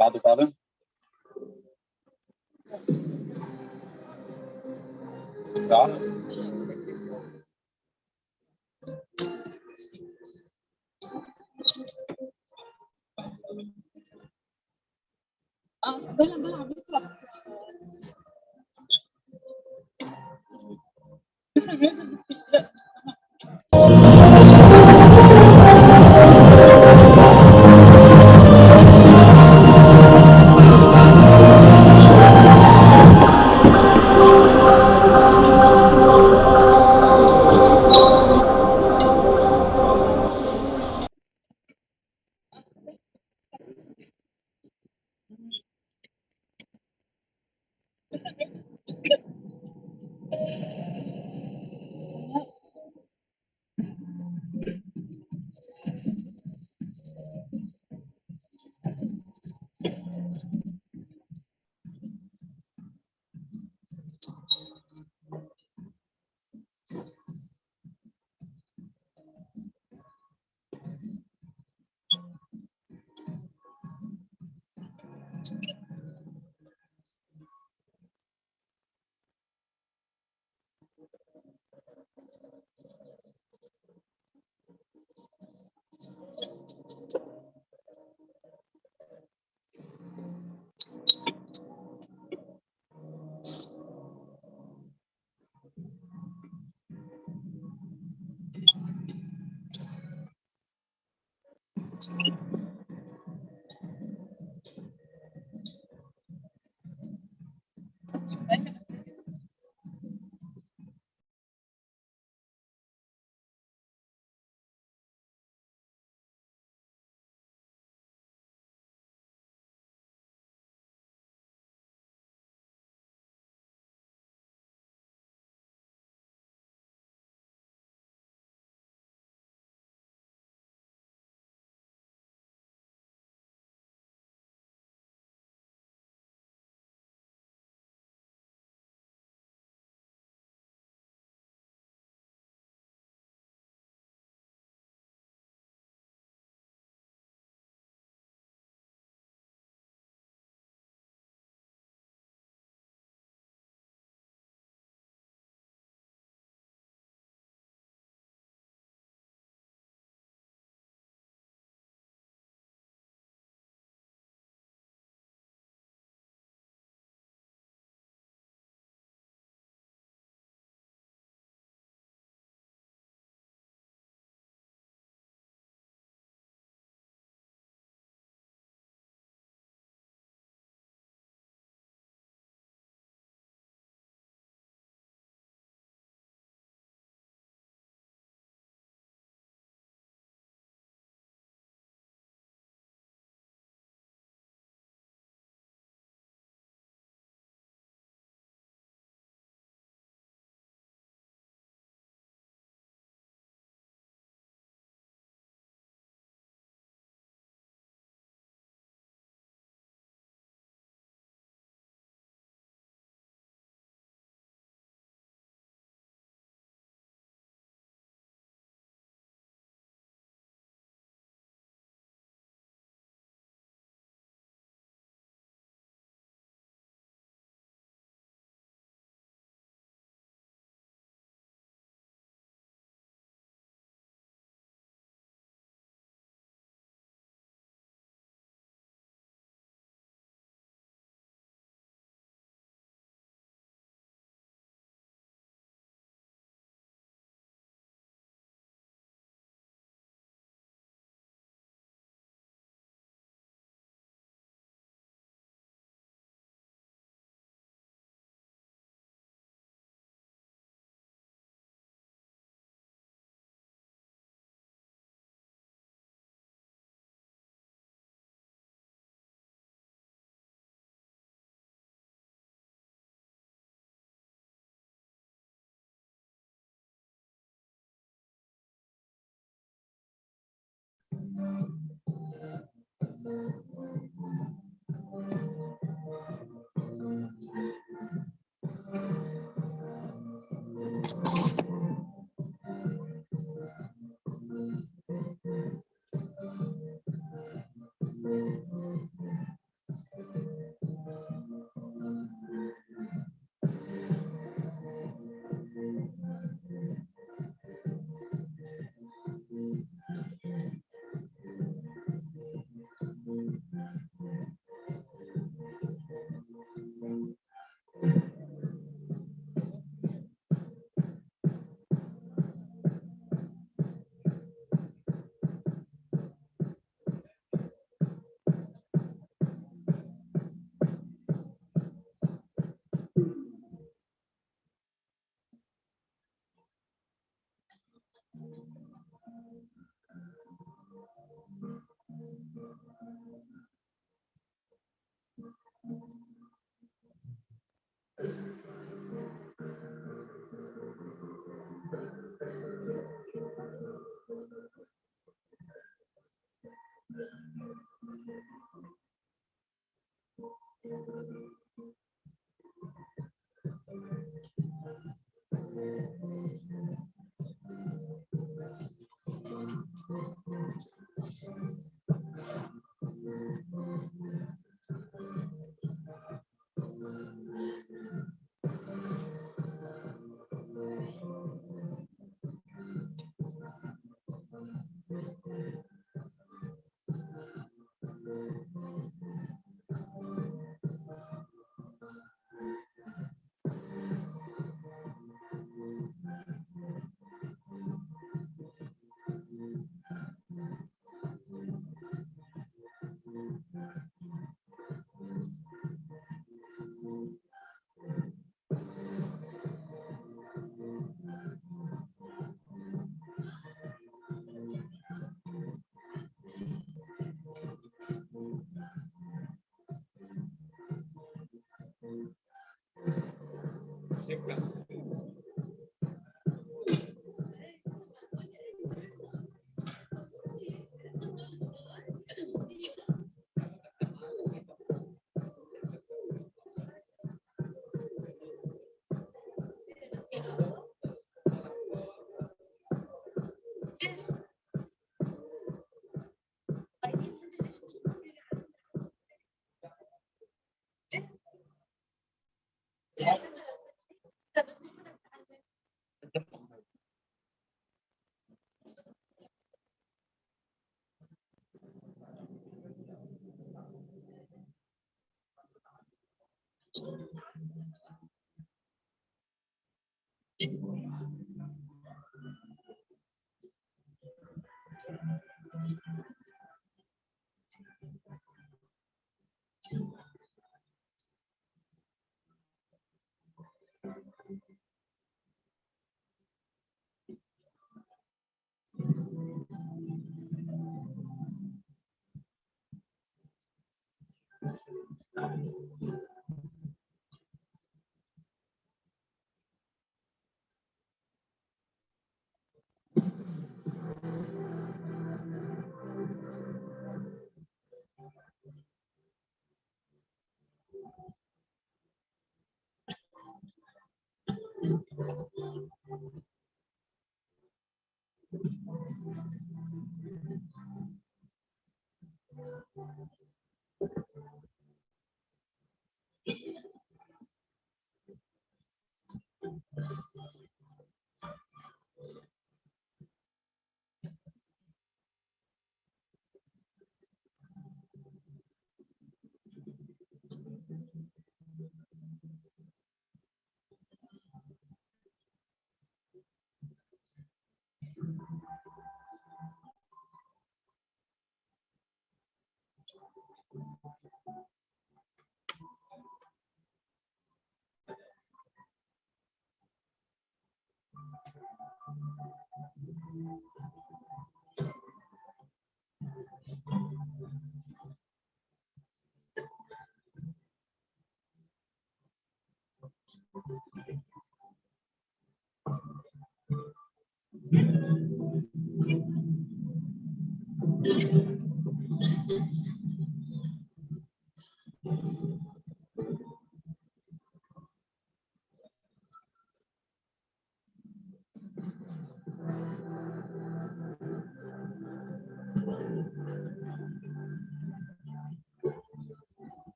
بعده فعلا بلعب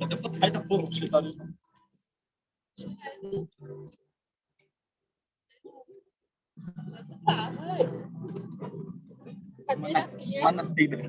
Dapat thấy tập vụ sự tận mana tidak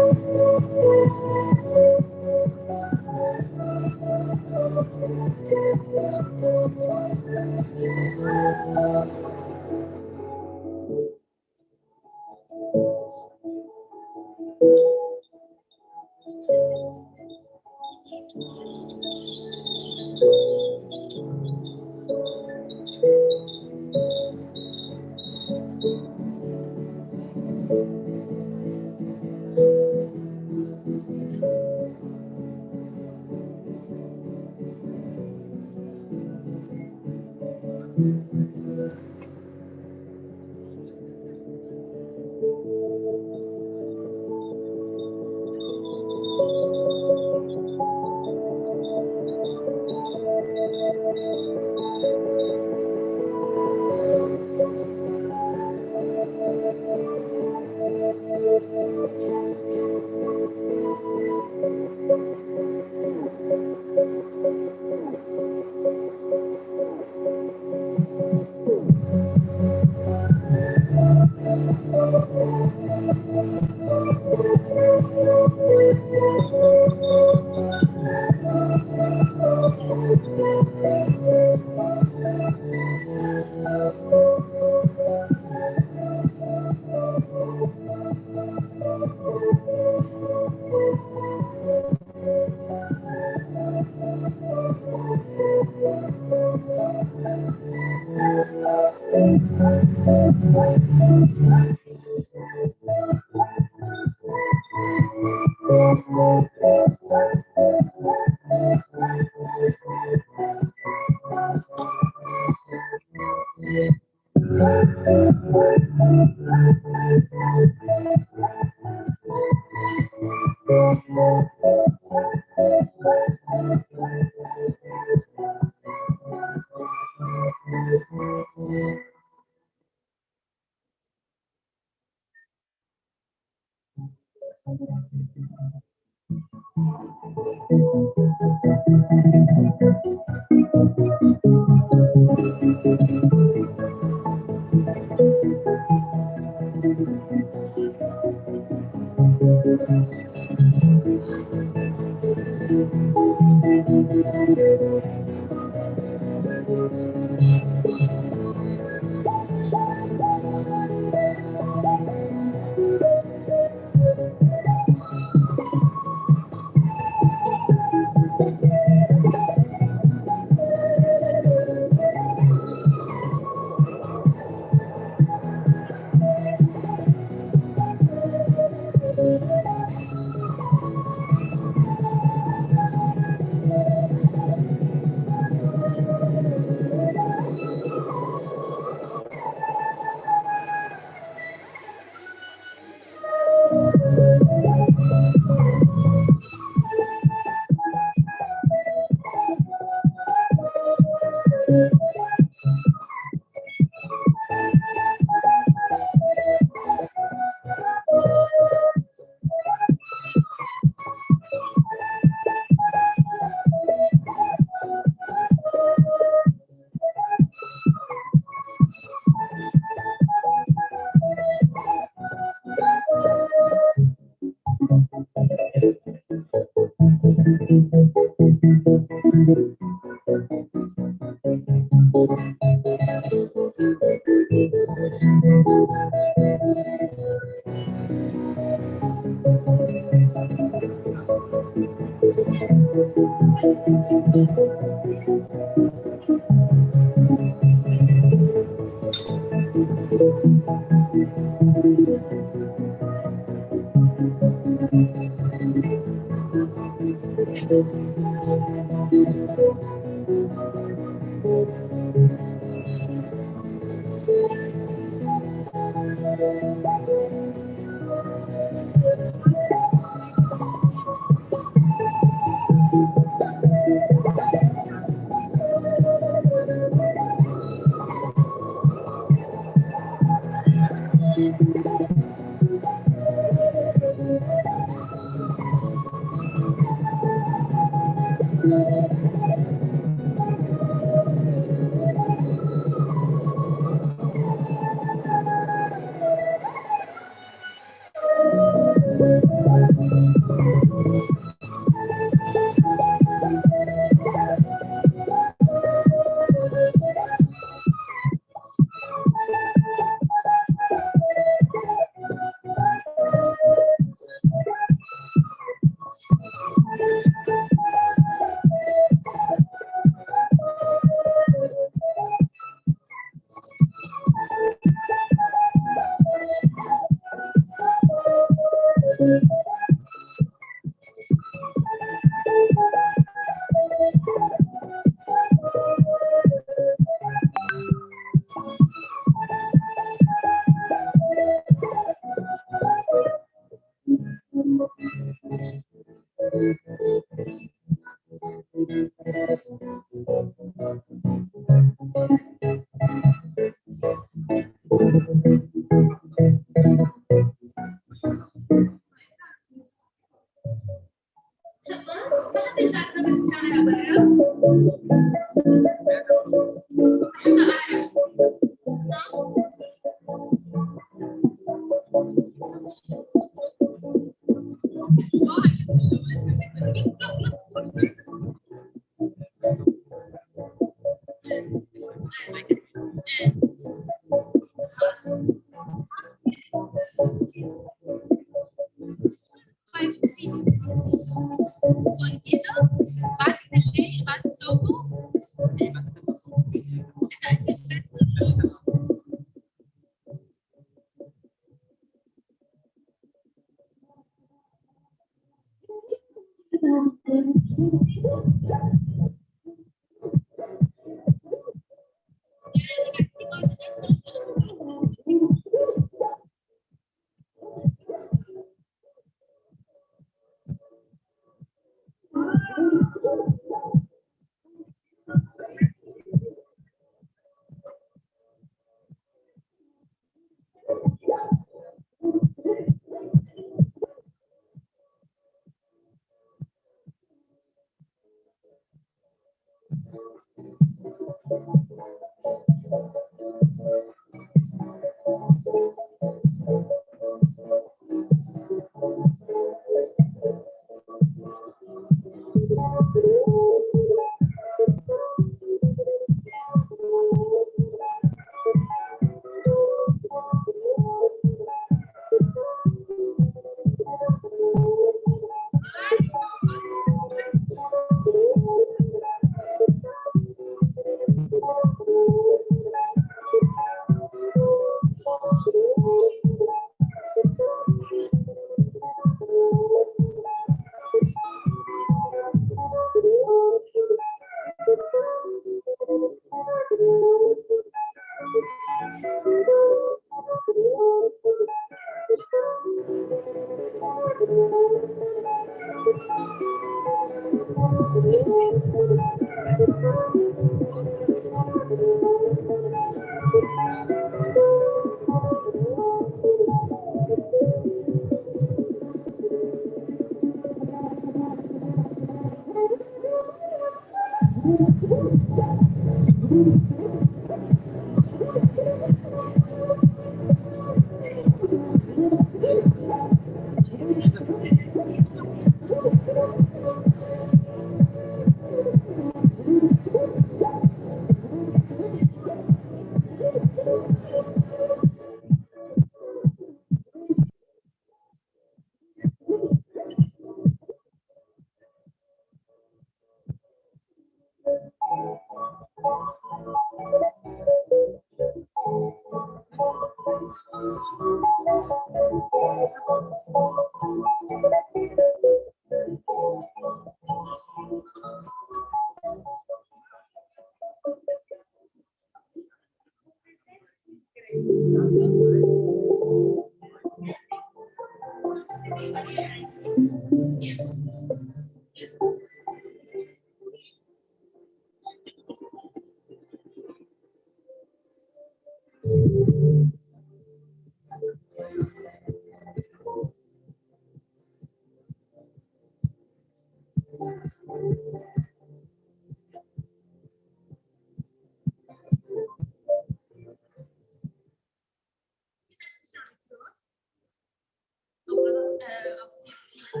Hi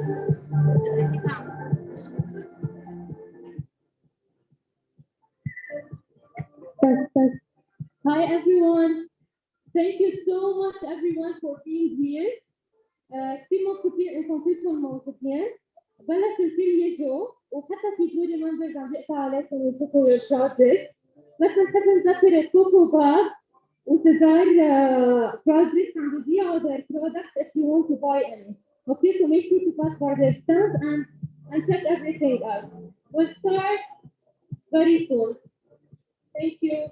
everyone. Thank you so much everyone for being here. كثير مبسوطين انكم كلكم موجودين. بلش الكل يجوا وحتى في جوري ممبرز عم بيقطع عليكم ويشوفوا البروجكت. بس نحب نذكر كوكو باب وتزار projects عم بيبيعوا their products if you want to buy any. Okay, so make sure to pass by their stands and check everything out. We'll start very soon. Thank you.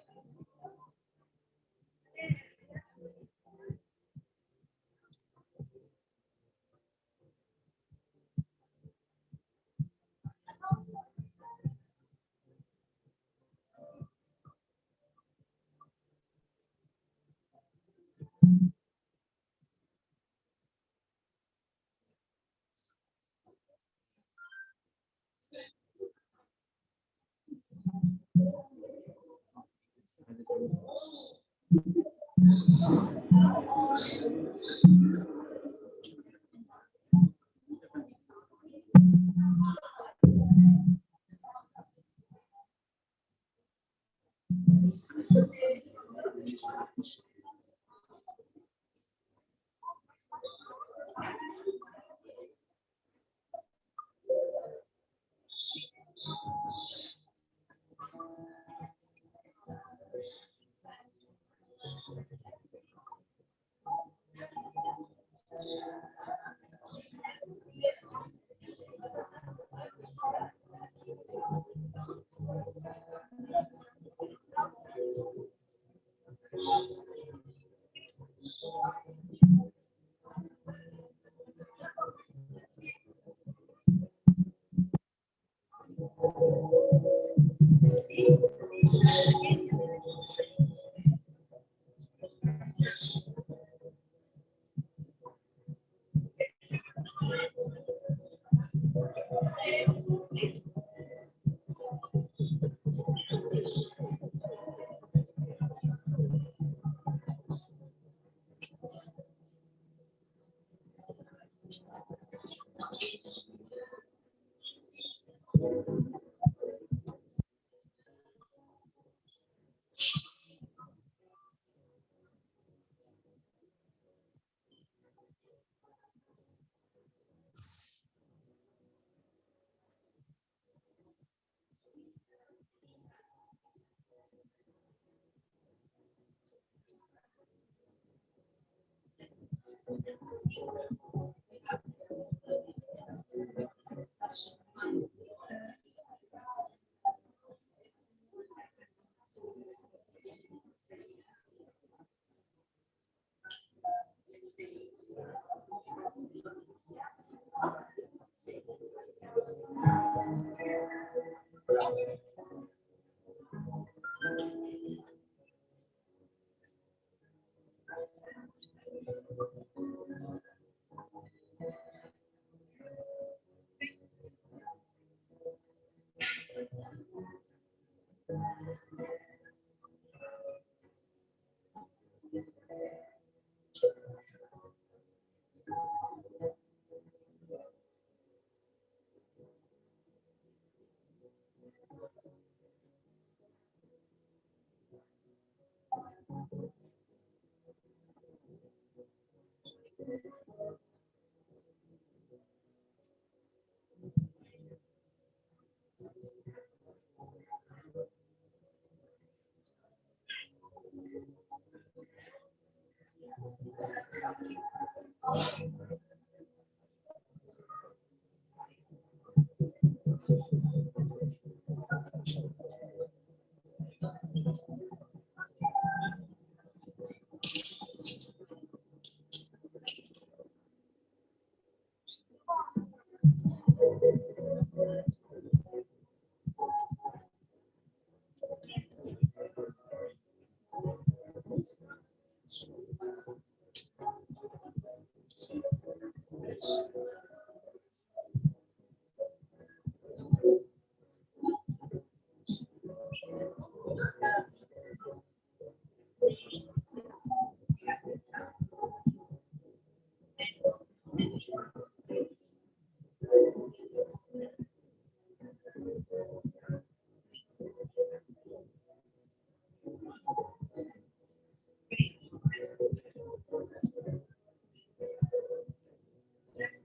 Yes.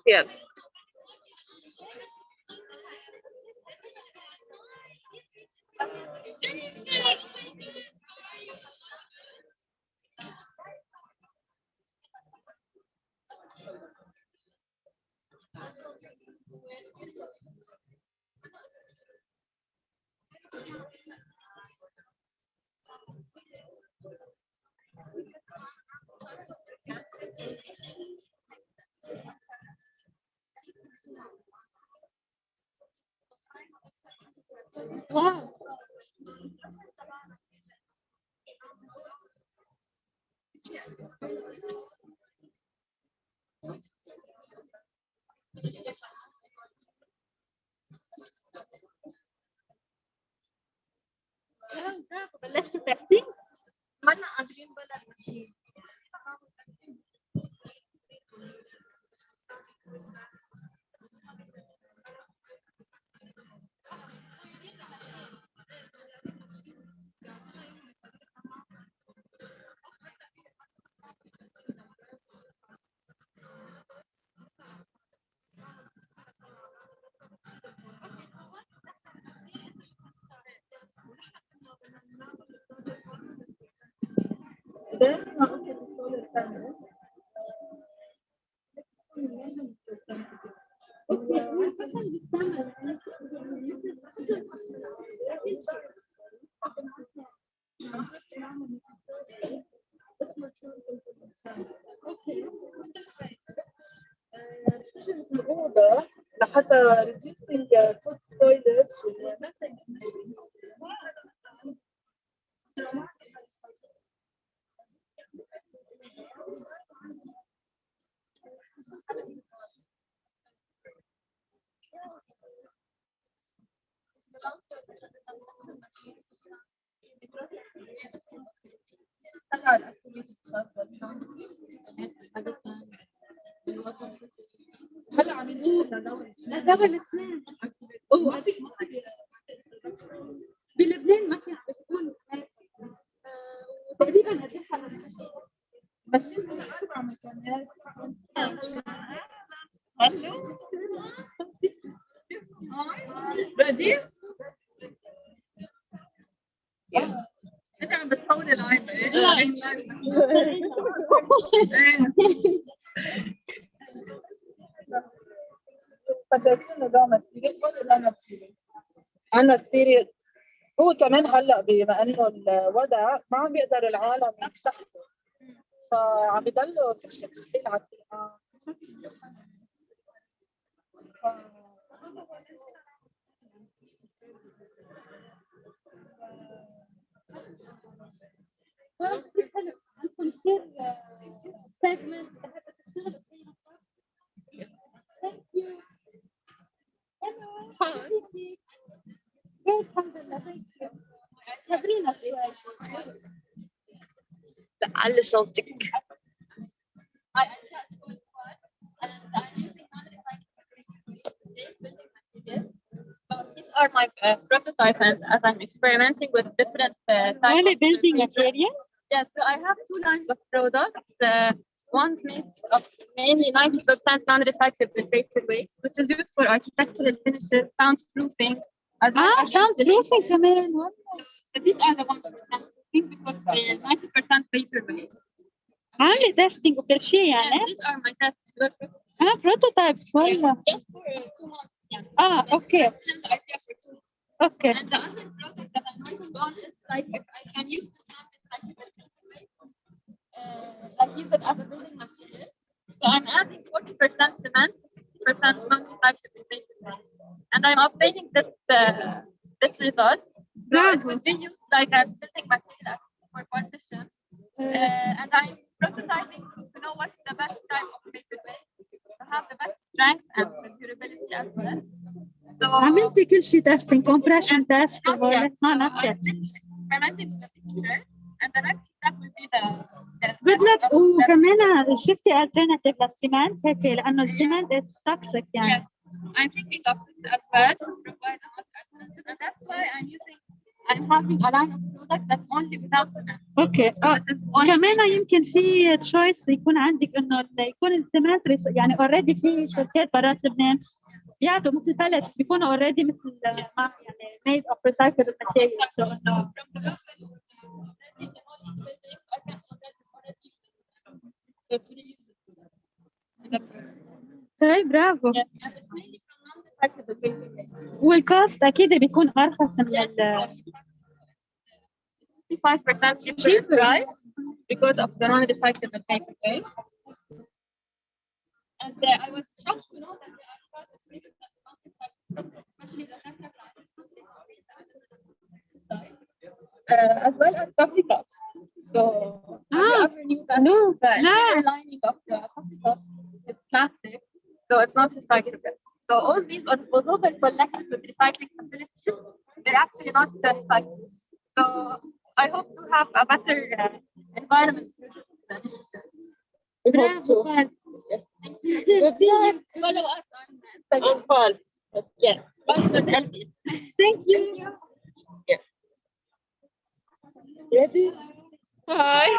يلا. واو. بلشت تحسين؟ ما أنا قادرين بلا المسيح. الأوضة لحتى reducing food spoilage ومثل هلا عم نشوف دواء الاسنان. اوه هذيك بلبنان ما في بتكون تقريبا قد ايه بس 4 مكانات. هلو بدي انت عم بتحول العيب فشايفين نظام أنا السيريس هو كمان هلا بما انه الوضع ما عم بيقدر العالم يكسحوا فعم بيضلوا كل شيء تسهيل على التليفون. كثير حلو عندكم كثير سيجمنت بحب تشتغل فيها. ثانك يو. الحمد لله ثانك يو. خبرينا شوي. علي صوتك. I attach to it and I'm using non-recyclable building materials. So these are my prototypes, and as I'm experimenting with different types Only of building materials? Yes, so I have two lines of products. One's made of mainly 90% non-recyclable paper waste, which is used for architectural finishes, soundproofing, as well as soundproofing كمان. So these are the ones for soundproofing because they're 90% paper waste. عاملة testing وكل شيء يعني؟ Yes, these are my tests. prototypes والله. Just for 2 months. Yeah. Okay. Okay. And the other product that I'm working on is like if I can use the non-recyclable paper waste, like you said, as a building material. So I'm adding 40% cement, 60% non-recyclable paper waste, and I'm obtaining this result. So it would be used like a building material for partition. And I'm prototyping to know what's the best type of paper waste to have the best strength and the durability as well. So عملتي كل شيء testing, compression test, not yet. not yet. Experimenting with the mixture, and the next step will be the Good luck. وكمان شفتي alternative للسمنت هيك لأنه السمنت it's toxic يعني. Yes, I'm thinking of it as well to provide an alternative, and that's why I'm having a line of products that's only without cement. Okay. كمان يمكن في choice يكون عندك إنه يكون السمنت يعني already في شركات برات لبنان بيعطوا مثل بلد بيكونوا already مثل يعني made of recycled materials. So إنه طيب برافو. والكوست أكيد بيكون أرخص من ال 55% cheaper price because of the non-recyclable paper waste. And I was shocked to know that there are products made of non-recyclable, especially the as well as coffee cups. So have you ever knew that the inner lining of the coffee cup is plastic, so it's not recyclable. So all these, although they're collected with recycling facilities, they're actually not recyclable. So I hope to have a better environment through this initiative. Thank you. Follow us on Instagram. Yes. Thank you. Yeah. Ready? Hi.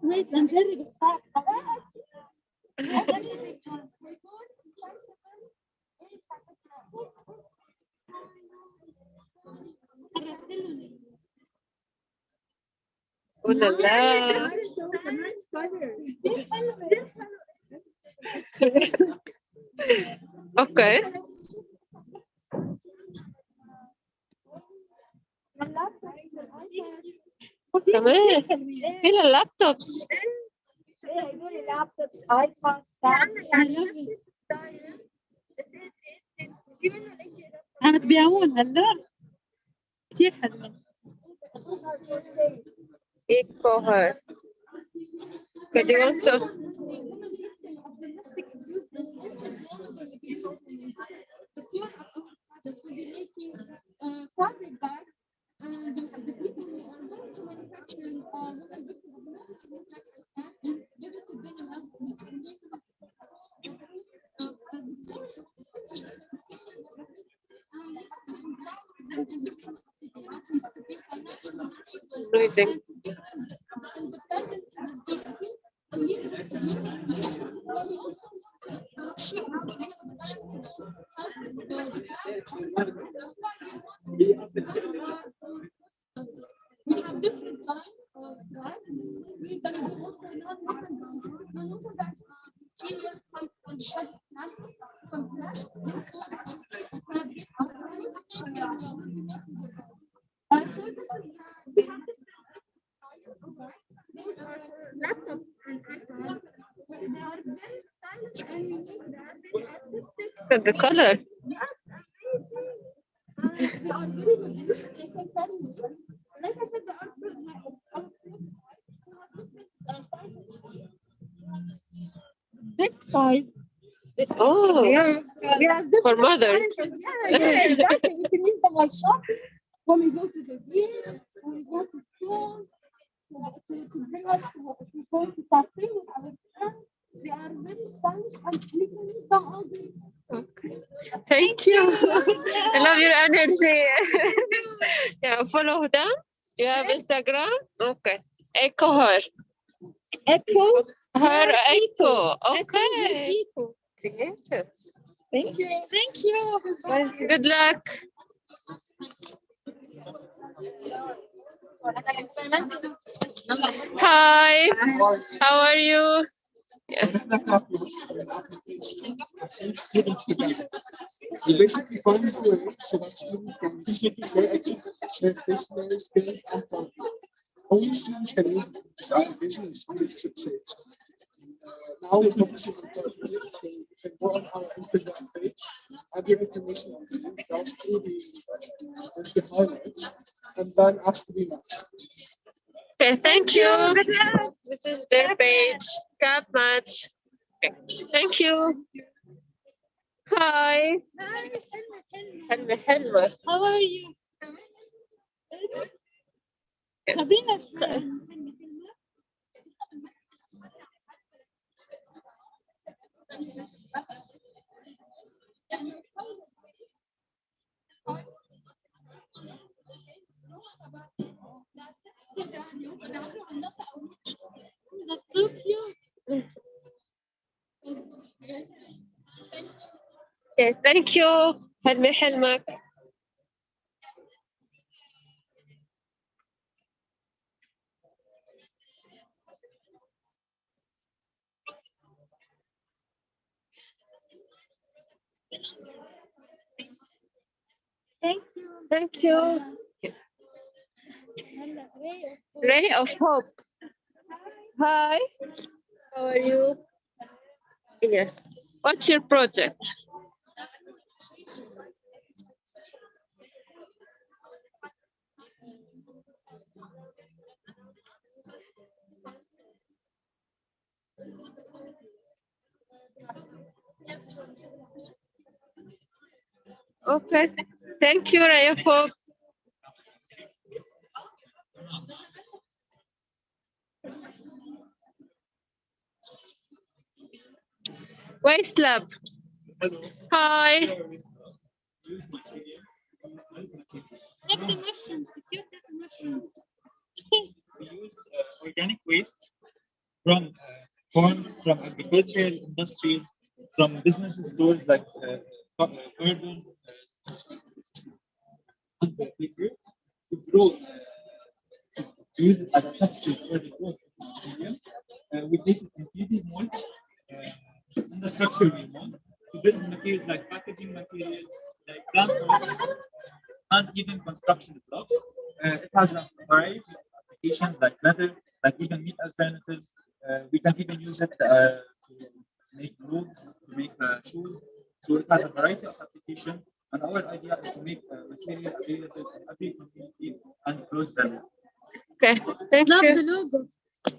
Wait, نجرب الصعب. Oh la la. Nice color. Okay. كمان في اللابتوبس. لابتوبس ايبادز عم تبيعون هلا كثير حلوين. Eco her. Okay, do you want to? Fabric bags, and the people who are going to manufacture give it to opportunities to be financially stable Amazing. and to give them the independence that they feel to live with the nation. But we also want to achieve sustainable development, help the climate change. We have different kinds of bags. We're going to do also non-woven bags. Non-woven bags are material from shed plastic, compressed into a fabric. So this is we have laptops and iPads. They are very stylish and unique. They are very artistic. Look at the color. Yes, amazing. They are very reduced. They can tell you. Like I said, they are different sizes. Big size. Oh, Yeah. We have different for mothers. Yeah, exactly. We can use them like shopping when we go to the beach, when we go to schools, to bring us, if we go to cafe with our friends. They are very stylish and we can use them all day. Thank you. I love your energy. Yeah, follow them. You have Instagram? Okay. Echo her. Echo. Her echo. Echo. Okay. Echo. Creative. Thank you. Thank you. Good luck. Hi. How are you? Students together. We basically find a way so that students can share activities, share stationery skills, and talk. Only students can use this application and students succeed. Now we're publishing on Thursday, so you can go on our Instagram page, add your information on the link, browse through the highlights, and then ask to be matched. Okay, thank you. This is their page. Cap match. Okay. Thank you. Hi. حلوة حلوة. How are you? خلينا That's so cute. Okay, thank you. حلمي حلمك. Thank you. Thank you. Ray of hope. Hi. How are you? Yeah. What's your project? Okay. Thank you, Ray of hope. Waste Lab. Hello. Hi. Use my CDM. That's the mushrooms, the cute little mushrooms. We use organic waste from farms, from agricultural industries, from business stores like urban and the paper to grow to use it as a substitute for the growth of material. We place it in 3D molds in the structure we want to build materials like packaging materials, like planters, and even construction blocks. It has a variety of applications like leather, like even meat alternatives. We can even use it to make roads, to make shoes. So it has a variety of applications. And our idea is to make material available in every community and close them. Okay. Thank Love you. the logo.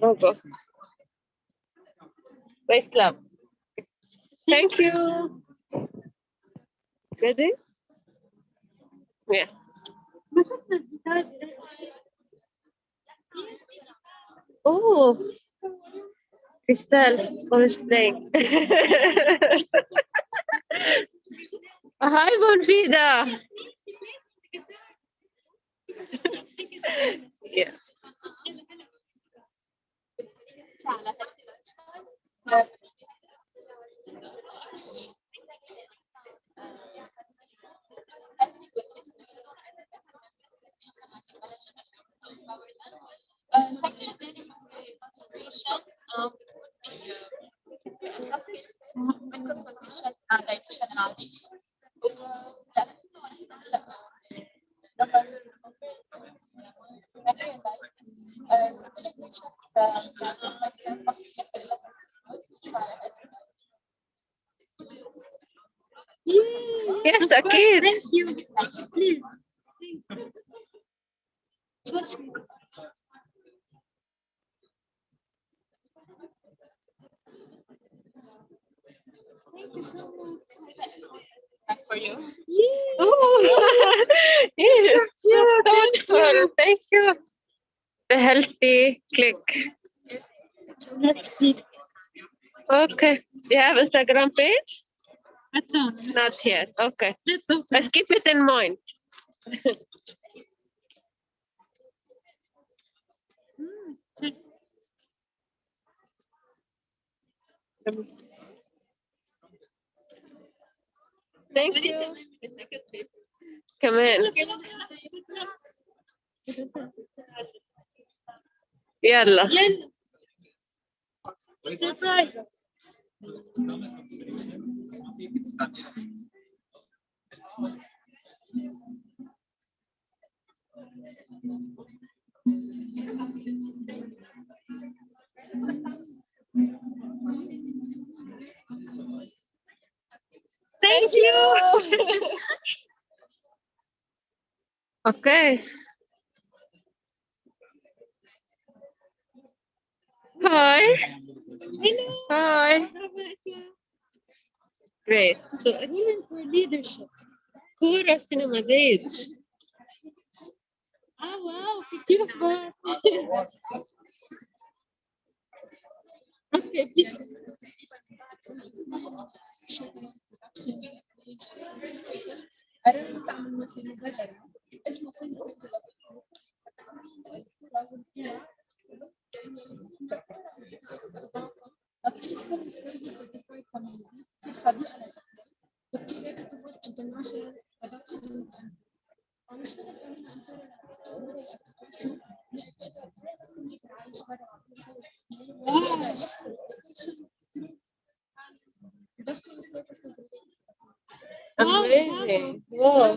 Logo. Waste Lab. Thank you. Ready? Yeah. ما شفت الجيتار. Oh, Crystal, always playing. Hi, Bonfida. Yeah. Second consultation, من consultation dietitian العادية لأنه إحنا هلا لما سجل patients يعني مثلا صحيح Yes, أكيد. Thank you. Please. For you. Oh, yes, so thoughtful. Thank you. The healthy click. Let's see. Okay. Do you have Instagram page? I don't. Not yet. Okay. That's okay. Let's keep it in mind. Thank you. كمان. يلا. Surprise. Thank you. Okay. Hi. Hi. Great. So Women for leadership. Kura Cinema Days. Wow, في كتير أخبار. Okay, please. أنا بستعمل مثل زجر اسمه فلفل كتير certified community كتير صديقة للأفلام وكتير ready to host international productions عم نشتغل كمان عن طرق application نقدر نعيش برا نقدر يحصل application دخل services Amazing. Wow.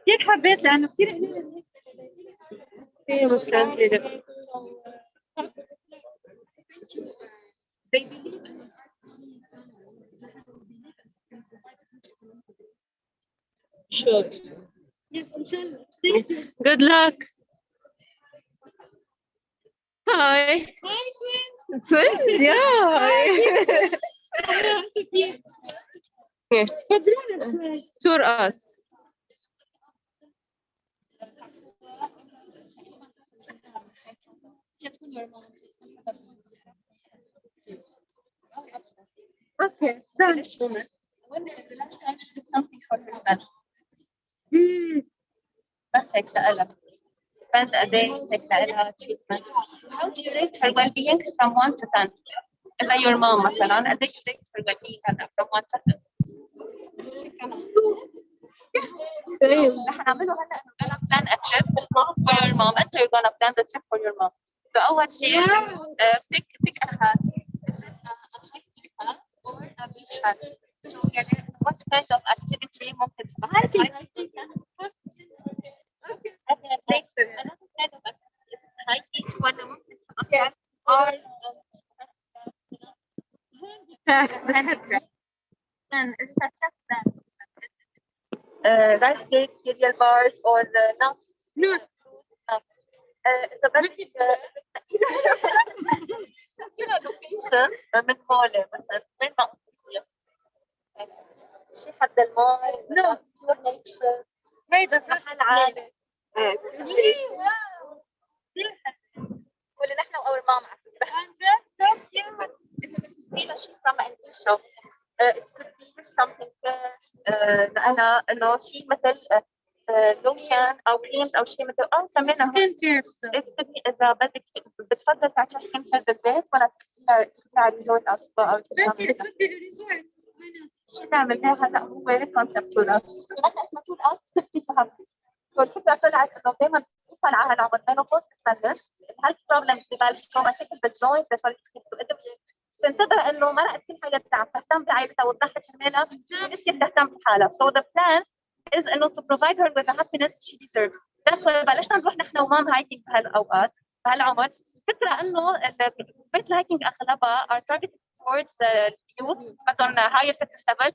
كتير حبيت لأنه كتير Film friendly. they believe in an artist Sure. Yes, inshallah. Good luck. Hi. Hi, twin. Twins, yeah. Yeah. خبرونا شوي. Tour us. Okay, done. This woman, when is the last time she did something for herself? بس هيك لقلب. Spend a day هيك لقلها treatment. How do you rate her well-being from 1 to 10? إذا your mom مثلا, قد إيه you rate her well-being هلا from 1 to 10? رح نعمله هلا إنه gonna plan a trip for your mom. أنت you're gonna plan the trip for your mom. So أول شيء pick a hat. Is it a hiking hat or a beach hat? So يعني what kind of activity ممكن تفكر؟ Another kind of activity is hiking. ولا ممكن تفكر or and it's a chef then. Rice cake, cereal bars, or nuts. Nuts. إذا بدك location من مولة مثلا وين ما شي حد الماي no pure nature هيدا محل عالي واللي نحن وأول ماما على فكرة عن جد so cute إذا بدك تجيبها شي from an e-shop it could be something لأنا إنه شي مثل لوشن أو كريمز أو شيء مثل أو كمان Skin care stuff. it could be إذا بدك بتفضل تعمل سكين كير بالبيت ولا تطلع ريزورت أو سبا أو But it could be a resort. Why not? شو نعمل هلا هو كونسبت تول اس نحن اسمه تول اس 50 سو الفكره طلعت انه دائما بتوصل على هالعمر مينوبوز بتبلش الهيلث بروبلمز ببلشوا مشاكل بالجوينتس لشغله تخفوا ادويه تنتبه انه مرقت كل حاجه تهتم بعائلتها وتضحك كرمالها ونسيت تهتم بحالها so the plan is انه to provide her with the happiness she deserves that's why بلشنا نروح نحن ومام هايكينج بهالاوقات بهالعمر الفكره انه بيت الهايكينج اغلبها are targeted towards youth بدهم higher fitness level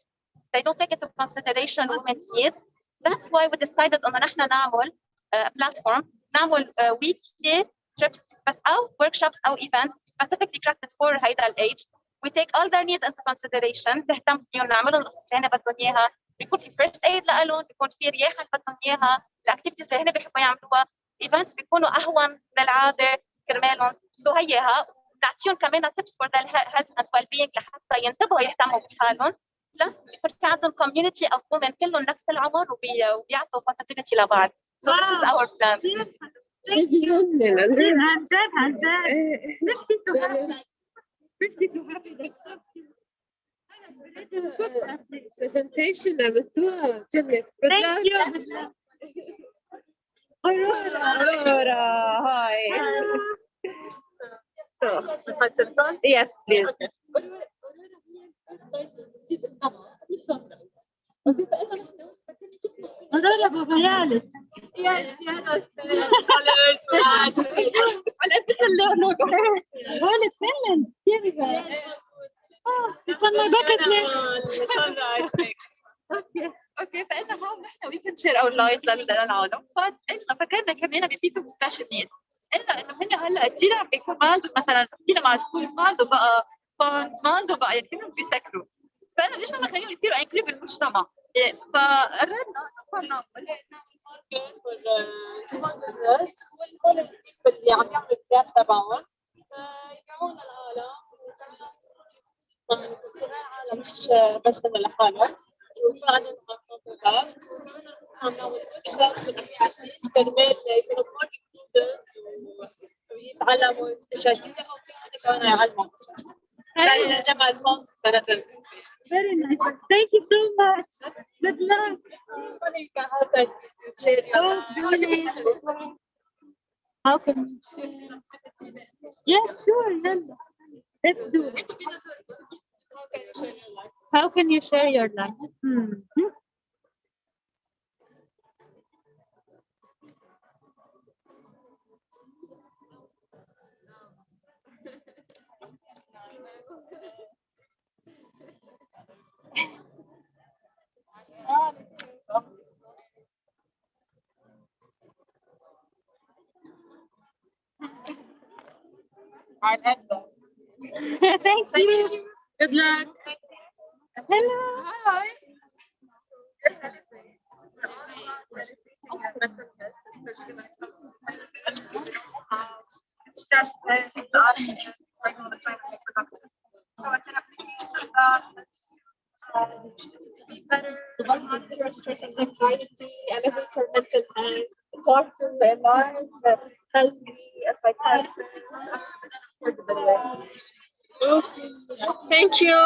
they don't take into consideration women's needs that's why we decided انه نحن نعمل platform نعمل weekly trips بس أو workshops أو events specifically crafted for هيدا الage. We take all their needs into consideration. تهتم فيهم، نعمل لهم القصص اللي هن بدهم إياها، بيكون في first aid لهم، بيكون في رياحة اللي بدهم إياها، الأكتيفيتيز اللي هن بيحبوا يعملوها، events بيكونوا أهون من العادة كرمالهم. سو هيها بنعطيهم كمان tips for their health and well-being لحتى ينتبهوا يهتموا بحالهم. بلس بيكون في عندهم community of women كلهم نفس العمر وبيعطوا positivity لبعض. So this is our plan. presentation عملتوها جنة. Thank you. Aurora, hi. Yes, please. أورورا بخيالك. على أساس اللون هون فعلا كيف بقى؟ it's on my bucket list. اوكي فقلنا هون نحن وي كان شير اور لايف للعالم. فقلنا فكرنا كمان بفيتو سبيشال نيدز. قلنا انه هن هلا كثير عم بيكون ما عندهم مثلا فينا مع السكول ما عنده بقى فاندز ما عنده بقى يعني كلهم بيسكروا. فقلنا ليش ما نخليهم يصيروا انكلود بالمجتمع؟ فقررنا نعمل small business وكل البيبل اللي عم يعملوا البيات تبعهم يبيعونا العالم العالم مش بس لحالهم ويكون عندهم خطوات وكمان عم نعمل workshops واكتيفيتيز كرمال يكونوا more included ويتعلموا اشياء جديده وفي كمان يعلموا قصص. يعني جمع الفونز Very nice. Thank you so much. Good luck. How can you share your How can we share? Yes, sure. يلا. Let's do it. How can you share your life? I'll end that. Thank you. Good luck. Hello. Hi. It's just the artist like all the time productive. So it's an application that be better monitor stress and anxiety, elevate your mental health, talk to the environment, healthy, psychiatrist. Thank you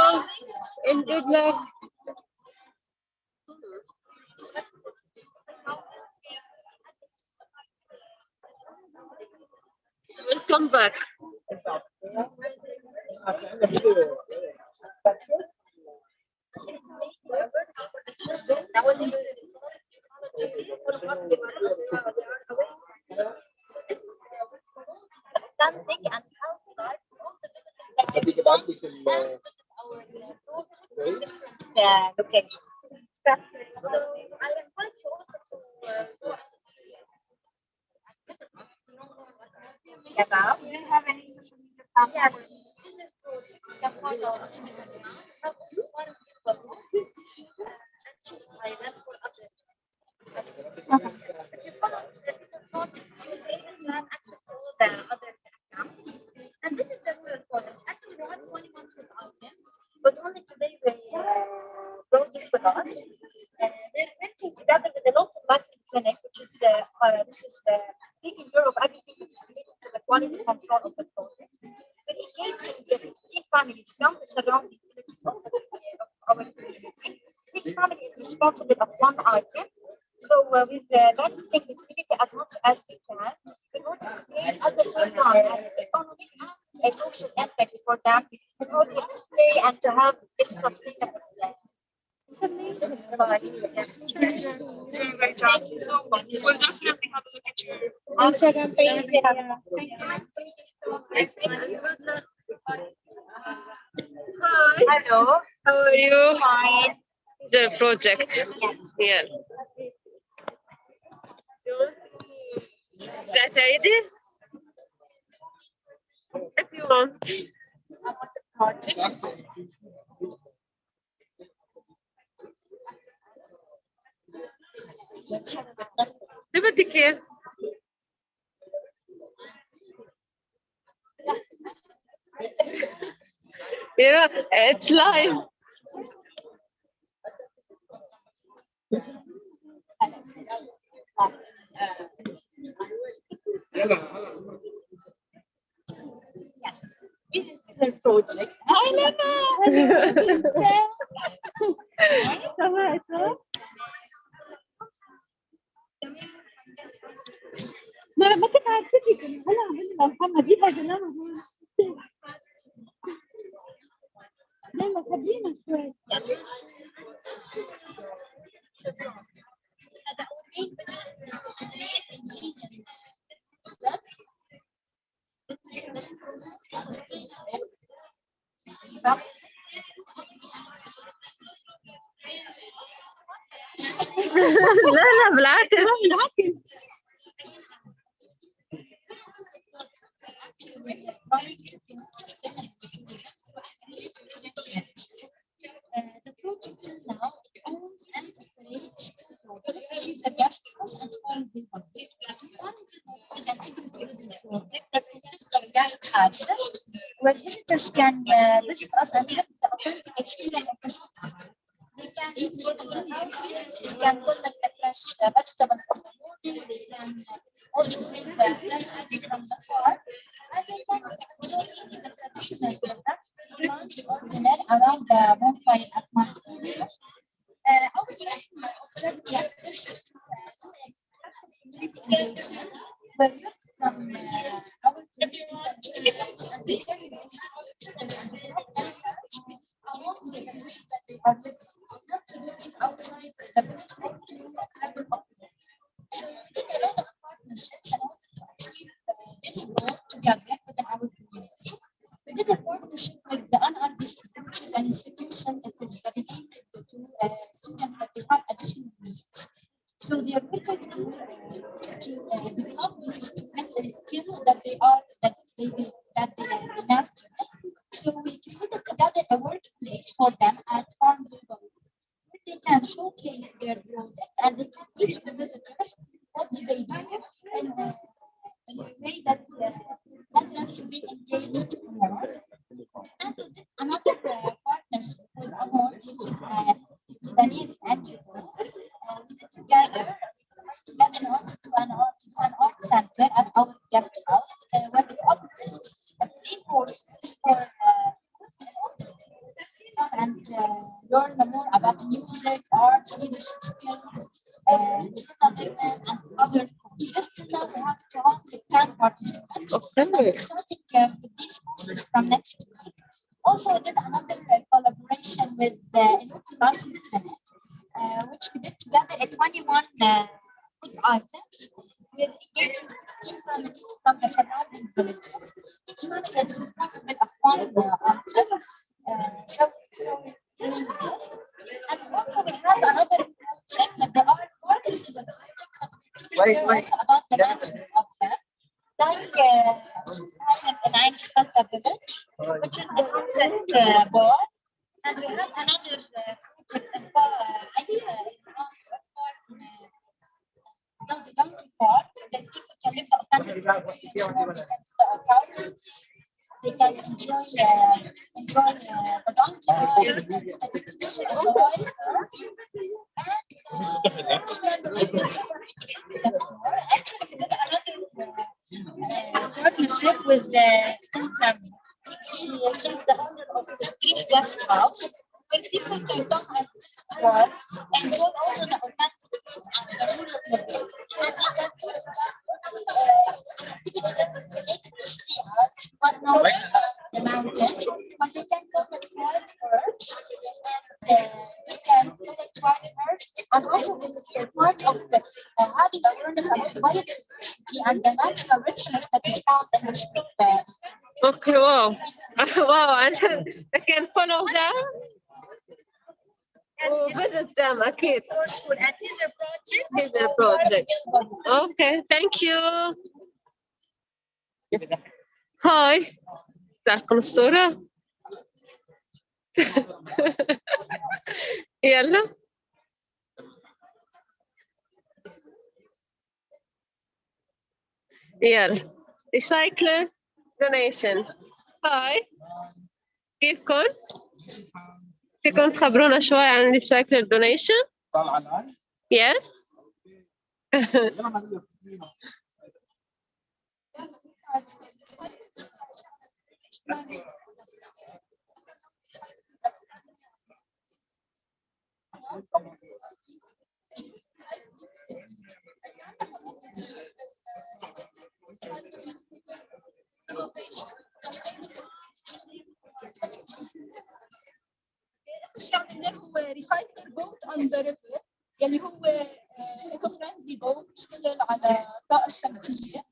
and good luck. Welcome back. location. So I invite you also to about. Do you have any social media platforms? You can follow on Instagram. One people and for others. If you follow the projects, you'll be able to have access to all the other accounts. And this is very important. Actually, we have 21 full items, but only today we brought this with us. We're working together with the local licensed clinic, which is taking care of everything that is related to the quality control of the project. We're engaging the 16 families from the surrounding villages of our community. Each family is responsible of one item. So we've benefiting the community as much as we can in order to create at the same time an economic and a social impact for them in order to stay and to have this sustainable life. It's amazing. Yes. Great job. Thank you so much. We'll definitely have a look at your Instagram page. Thank you. Hi. Hello. How are you? Fine. The project. Yeah. Is that ready? welcome. about the project. ليه بدك اياه؟ It's live. Yes, this is the project. ما كنت عارفتك هلا عملنا محمد جيبها زلمه هون يلا خبرينا شوي Our main budget is to create engineering step. Sustainable. لا لا بالعكس. Actually, we are trying to promote sustainable tourism through affiliate tourism services. The project till now it owns and operates two projects: Caesar Guest House and Farmville Park. Farmville is an agritourism project that consists of guest houses where visitors can visit us and have the authentic experience of the shopping. They can sleep in the houses, they can collect the fresh vegetables in the morning, they can also bring the fresh eggs from the farm, and they can enjoy eating the traditional breakfast, lunch, or dinner around the bonfire at night. Our main objective is to community engagement, where youth from our community can be engaged and they can themselves along with the place that they are living, not to do it outside the village or to travel upward. So we did a lot of partnerships in order to achieve this goal together within our community. We did a partnership with the UNDP, which is an institution that is related to students that they have additional needs. So they are working to develop this student a skill that they master. So we created together a workplace for them at Farmville Park, where they can showcase their products and they can teach the visitors what do they do in a way that let them to be engaged more. And we did another partnership with Amor, which is a Lebanese NGO. We did together in order to do an art center at our guest house, where it offers free courses for in order to come and learn more about music, arts, leadership skills, journalism, and other courses. Till now, we have 210 participants. And we're starting with these courses from next week. Also, we did another collaboration with the License Clinic, which we did together at 21 food items. We're engaging 16 families from the surrounding villages. Each family is responsible of one item. So we're doing this. And also we have another project that there are more. This is a project, but we're talking here also about the management of them. Like in Einstein village, which is the concept bar. And we have another project in the donkey farm that people can live the authentic experience where they can do the accounting, they can enjoy the donkey ride, they can do the distribution of the wild herbs, and they can live the summer experience more. Actually, we did another partnership with Tom, she's the owner of the Street Guest House, where people can come and visit her, enjoy also the authentic food and the rural living, and they can do an activity that is related to ski alps, but not the mountains, but they can collect wild herbs, and they can collect wild herbs, and also they're part of having awareness about the biodiversity and the natural richness that is found in the Street Valley. Okay, wow. Wow, I can follow them. Visit them, أكيد. For sure, and this is a project. This is a project. Okay, thank you. Hi. تعرفون الصورة؟ يلا. يلا. Recycler donation. هاي كيفكم؟ فيكم تخبرونا شوي عن Recycler donation؟ طالعه الان؟ Yes. ايش عملنا هو ريسايكل بوت اون ذا ريفر يلي هو ايكو فريندلي بوت بيشتغل على الطاقه الشمسيه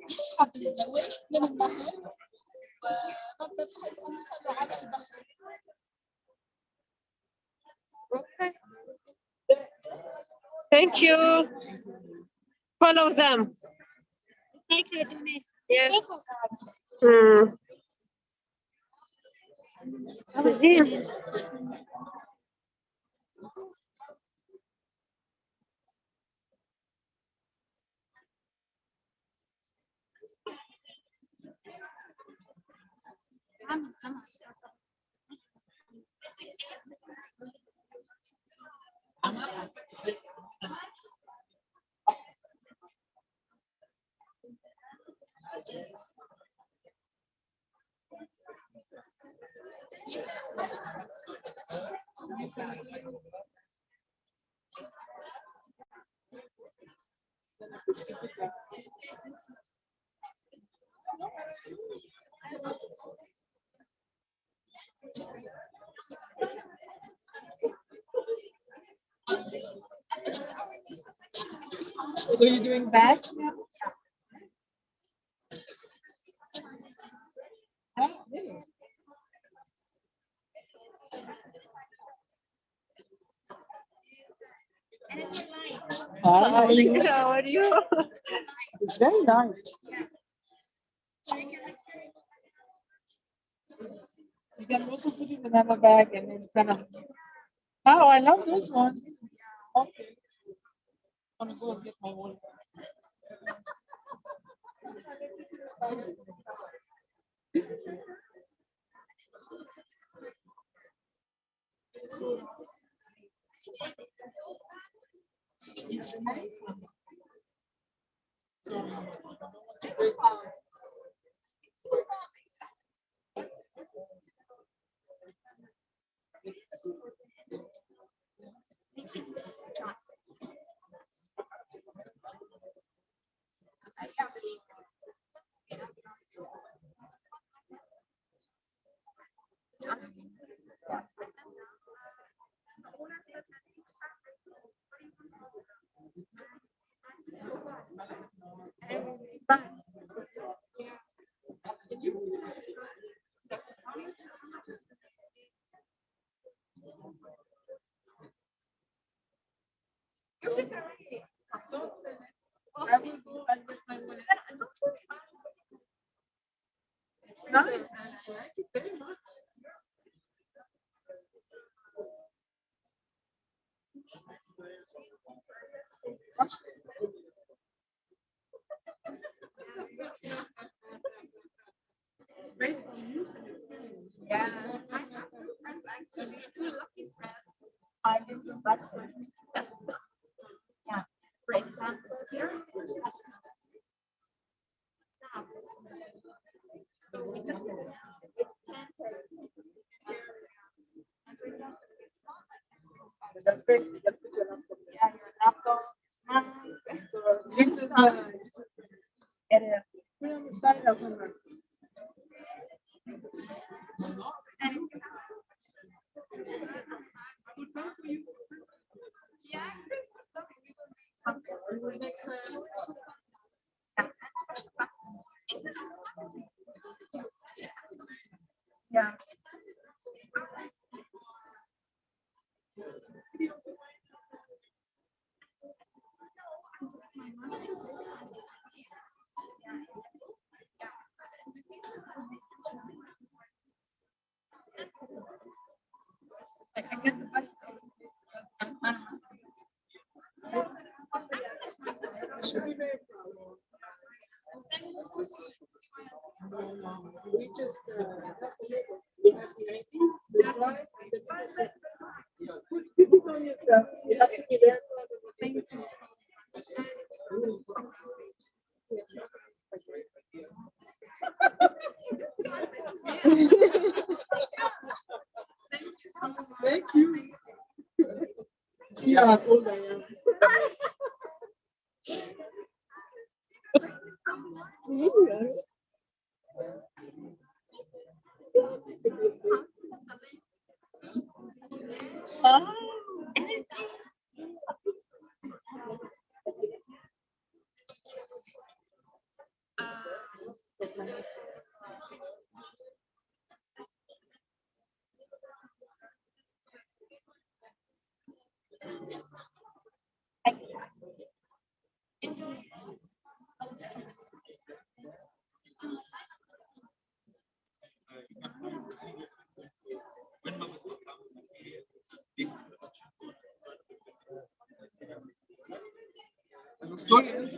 بيسحب الويست من النهر وما بتخليهم يوصلوا على البحر. Okay. Thank you. Follow them. Thank you, Denise. Yes. Hmm. So you're doing bags now? Oh, really? And it's light. How are you? It's very light. You can also put it in another bag and then kind of. Oh, I love this one. Okay. I'm gonna go and get my one. Yeah, I'm actually too lucky friends. I did the best for me to test them. Yeah, for example, here, test them. So we just it can take and for example, it's not like yeah, your laptop, this is how it is. Put it on the side of the yeah. we just have the label. We have the ID, the drive, and the business. Put it on yourself. You have to be there for the thing. Thank you. See how old I am. The story ends.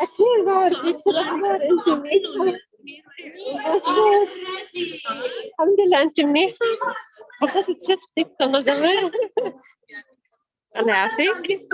أخيرا جبت الأخبار أنت منيحة الحمد لله أنت منيحة أخذت شفتك أنا زمان الله يعافيك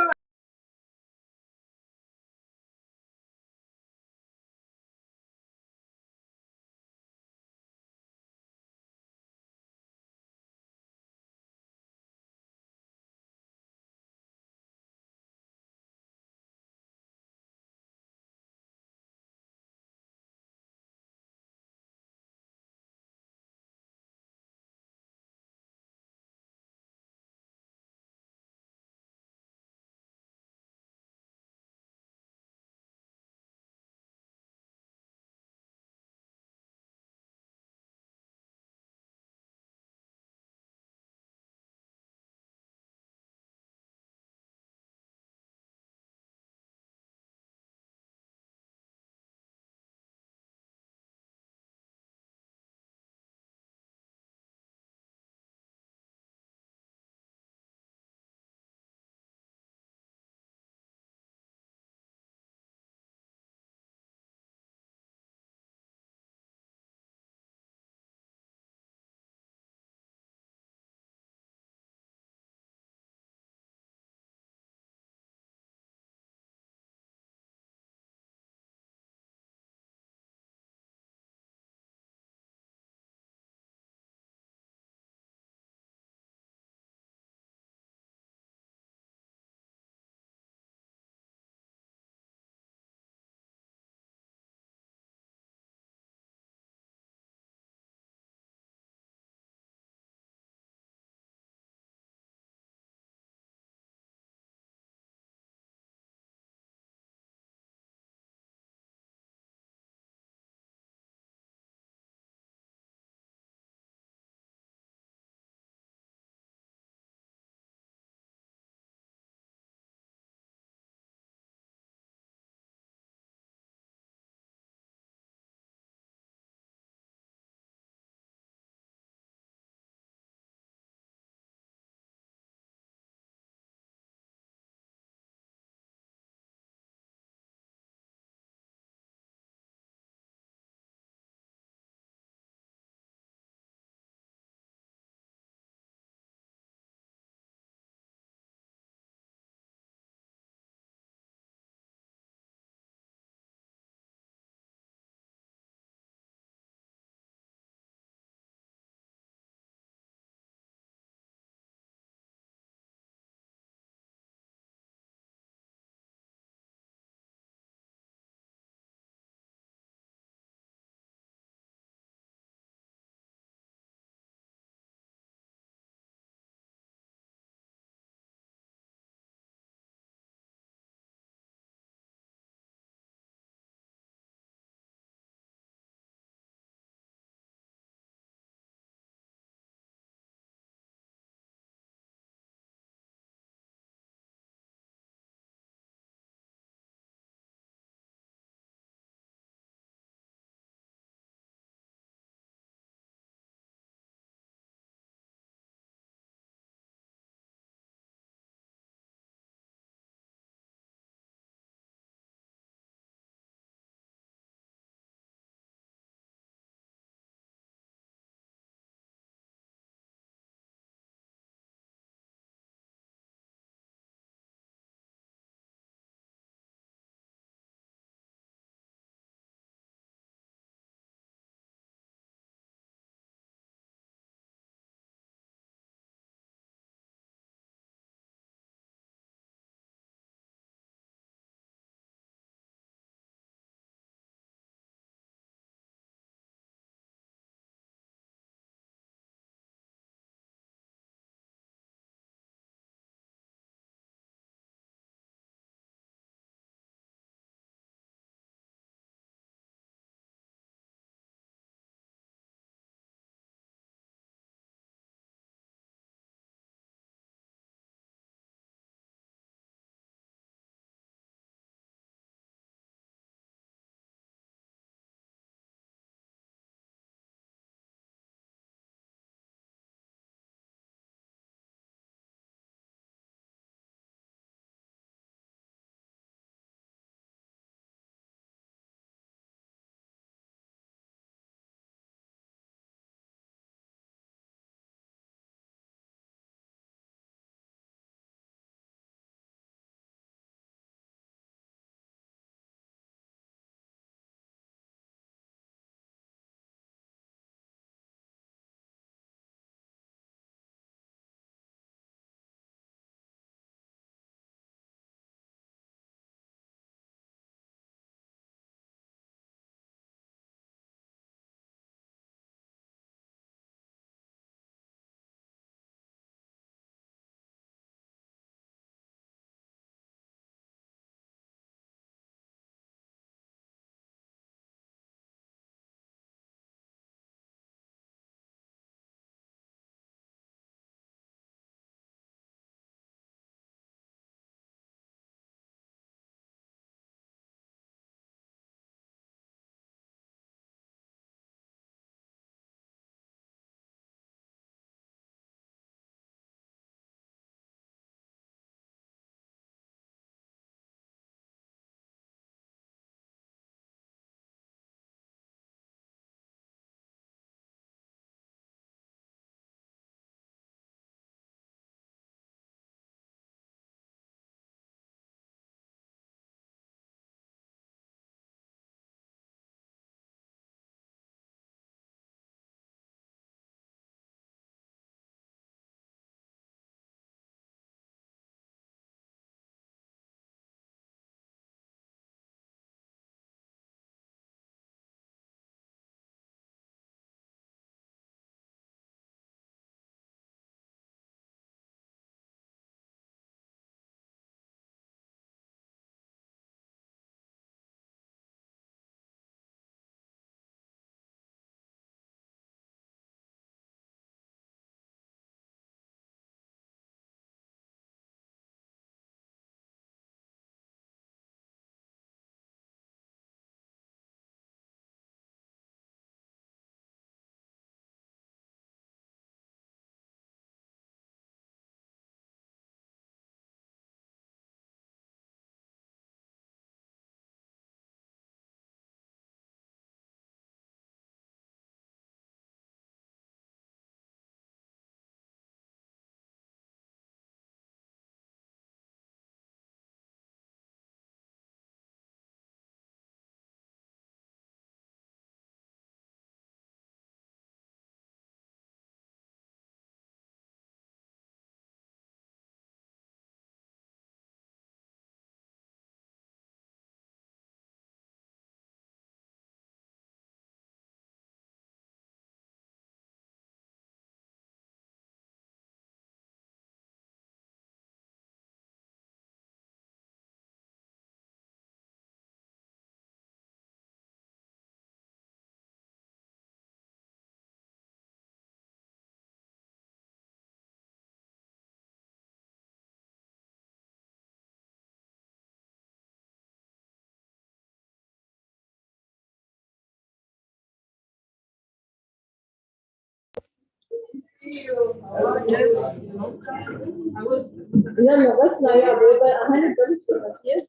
يلا بس لا يا بابا هنبلش بالأخير.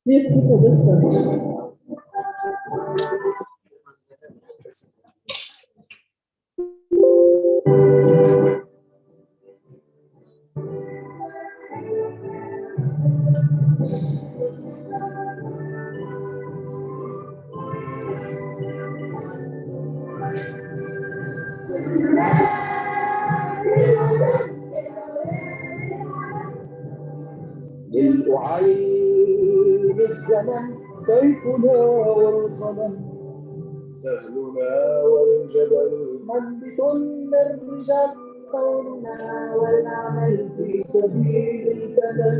Please keep a distance. للأعين الزمن سيفنا والقلم سهلنا والجبل منبت للرجال قولنا والعمل في سبيل البدن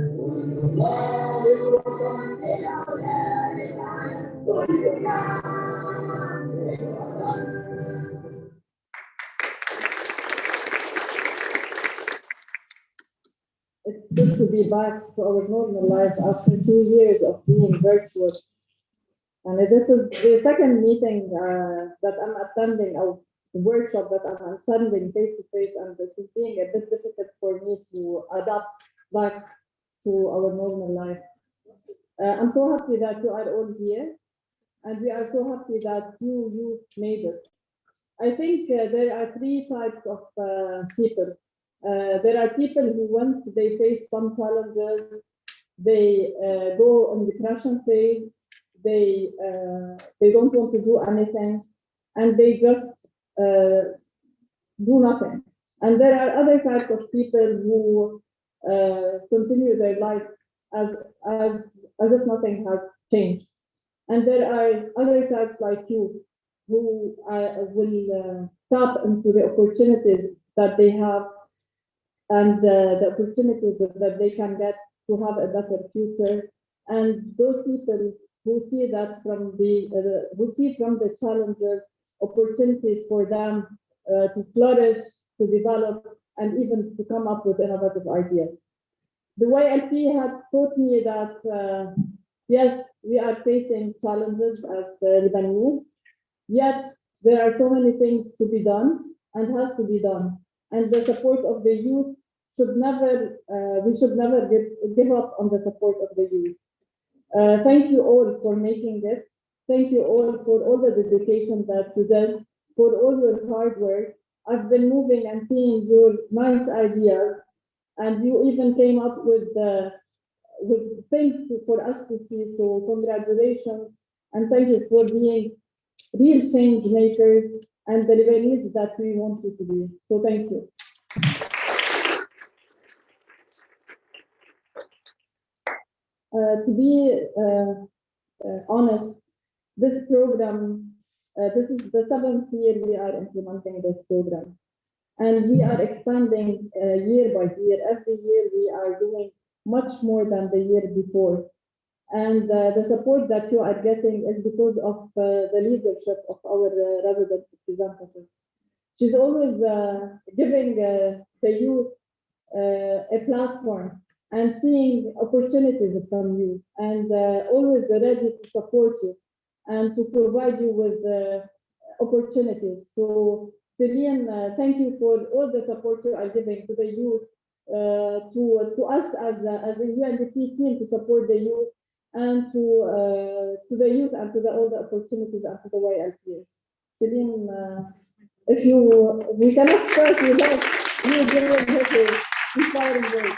الله الوطن للأولاد It's good to be back to our normal life after 2 years of being virtual. And this is the second meeting that I'm attending, or workshop that I'm attending face to face, and this is being a bit difficult for me to adapt back to our normal life. I'm so happy that you are all here, and we are so happy that you made it. I think there are three types of people. There are people who, once they face some challenges, they go in depression phase. They don't want to do anything, and they just do nothing. And there are other types of people who continue their life as if nothing has changed. And there are other types like you who will tap into the opportunities that they have and the opportunities that they can get to have a better future. And those people who see that from the challenges, opportunities for them to flourish, to develop, and even to come up with innovative ideas. The YLP had taught me that yes, we are facing challenges as Lebanese, yet there are so many things to be done and has to be done. And the support of the youth should never, we should never give up on the support of the youth. Thank you all for making it. Thank you all for all the dedication that you did, for all your hard work. I've been moving and seeing your nice ideas, and you even came up with things for us to see. So congratulations, and thank you for being real change makers and the Lebanese that we want you to be. So thank you. To be honest, this program, this is the 7th year we are implementing this program. And we are expanding year by year. Every year we are doing much more than the year before. And the support that you are getting is because of the leadership of our resident representative. She's always giving the youth a platform and seeing opportunities from you, and always ready to support you and to provide you with opportunities. So Celine, thank you for all the support you are giving to the youth, to us as a UNDP team to support the youth, and to the youth and to all the opportunities and to the YLP. Celine, we cannot start without you giving her the inspiring words.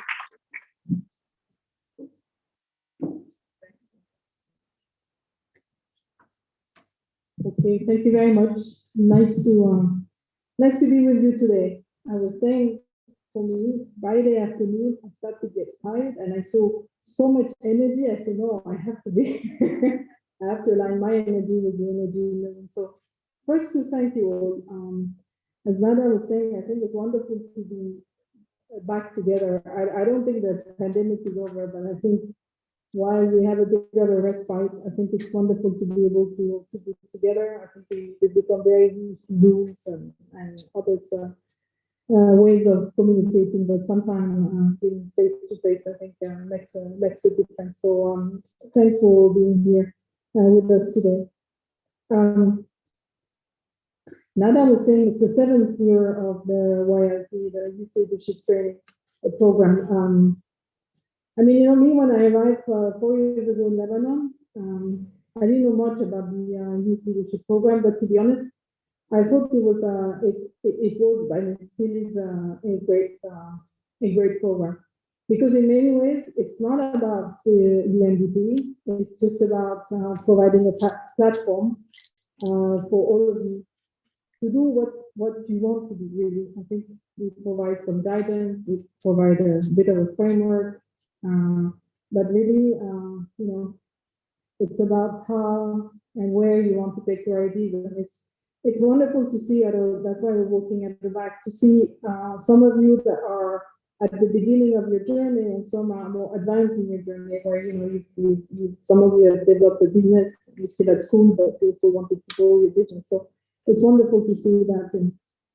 Okay, thank you very much. Nice to be with you today. I was saying, for me, Friday afternoon, I started to get tired, and I saw so much energy. I said, no, I have to be, I have to align my energy with the energy. So first, to thank you all. As Nada was saying, I think it's wonderful to be back together. I don't think the pandemic is over, but I think while we have a bit of a respite, I think it's wonderful to be able to be together. I think we become very used to Zooms and others ways of communicating, but sometimes being face to face, I think, makes a difference. So thanks for being here with us today. Now that we're saying it's the 7th year of the YLP, the Youth Leadership Training Program. I mean, you know, me, when I arrived 4 years ago in Lebanon, I didn't know much about the Youth Leadership Program, but to be honest, I thought it was, but it still is a great program. Because in many ways, it's not about the UNDP, it's just about providing a platform for all of you to do what you want to do, really. I think we provide some guidance, we provide a bit of a framework, but really, you know, it's about how and where you want to take your ideas. And it's wonderful to see, that's why we're working at the back, to see some of you that are at the beginning of your journey and some are more advanced in your journey, where, you know, some of you have developed a business, you still at school, but you also wanted to grow your business. So it's wonderful to see that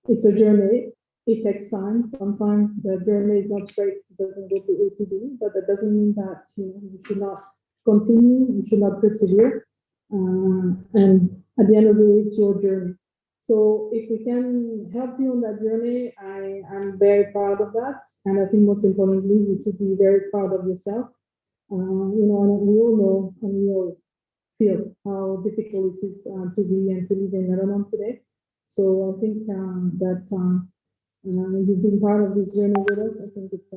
it's a journey. It takes time. Sometimes the journey is not straight, it doesn't go to A to B, but that doesn't mean that, you know, you should not continue, you should not persevere. And at the end of the day, it's your journey. So if we can help you on that journey, I'm very proud of that. And I think most importantly, you should be very proud of yourself. You know, and we all know and we all feel how difficult it is to be and to live in Lebanon today. So I think that you've been part of this journey with us. I think it's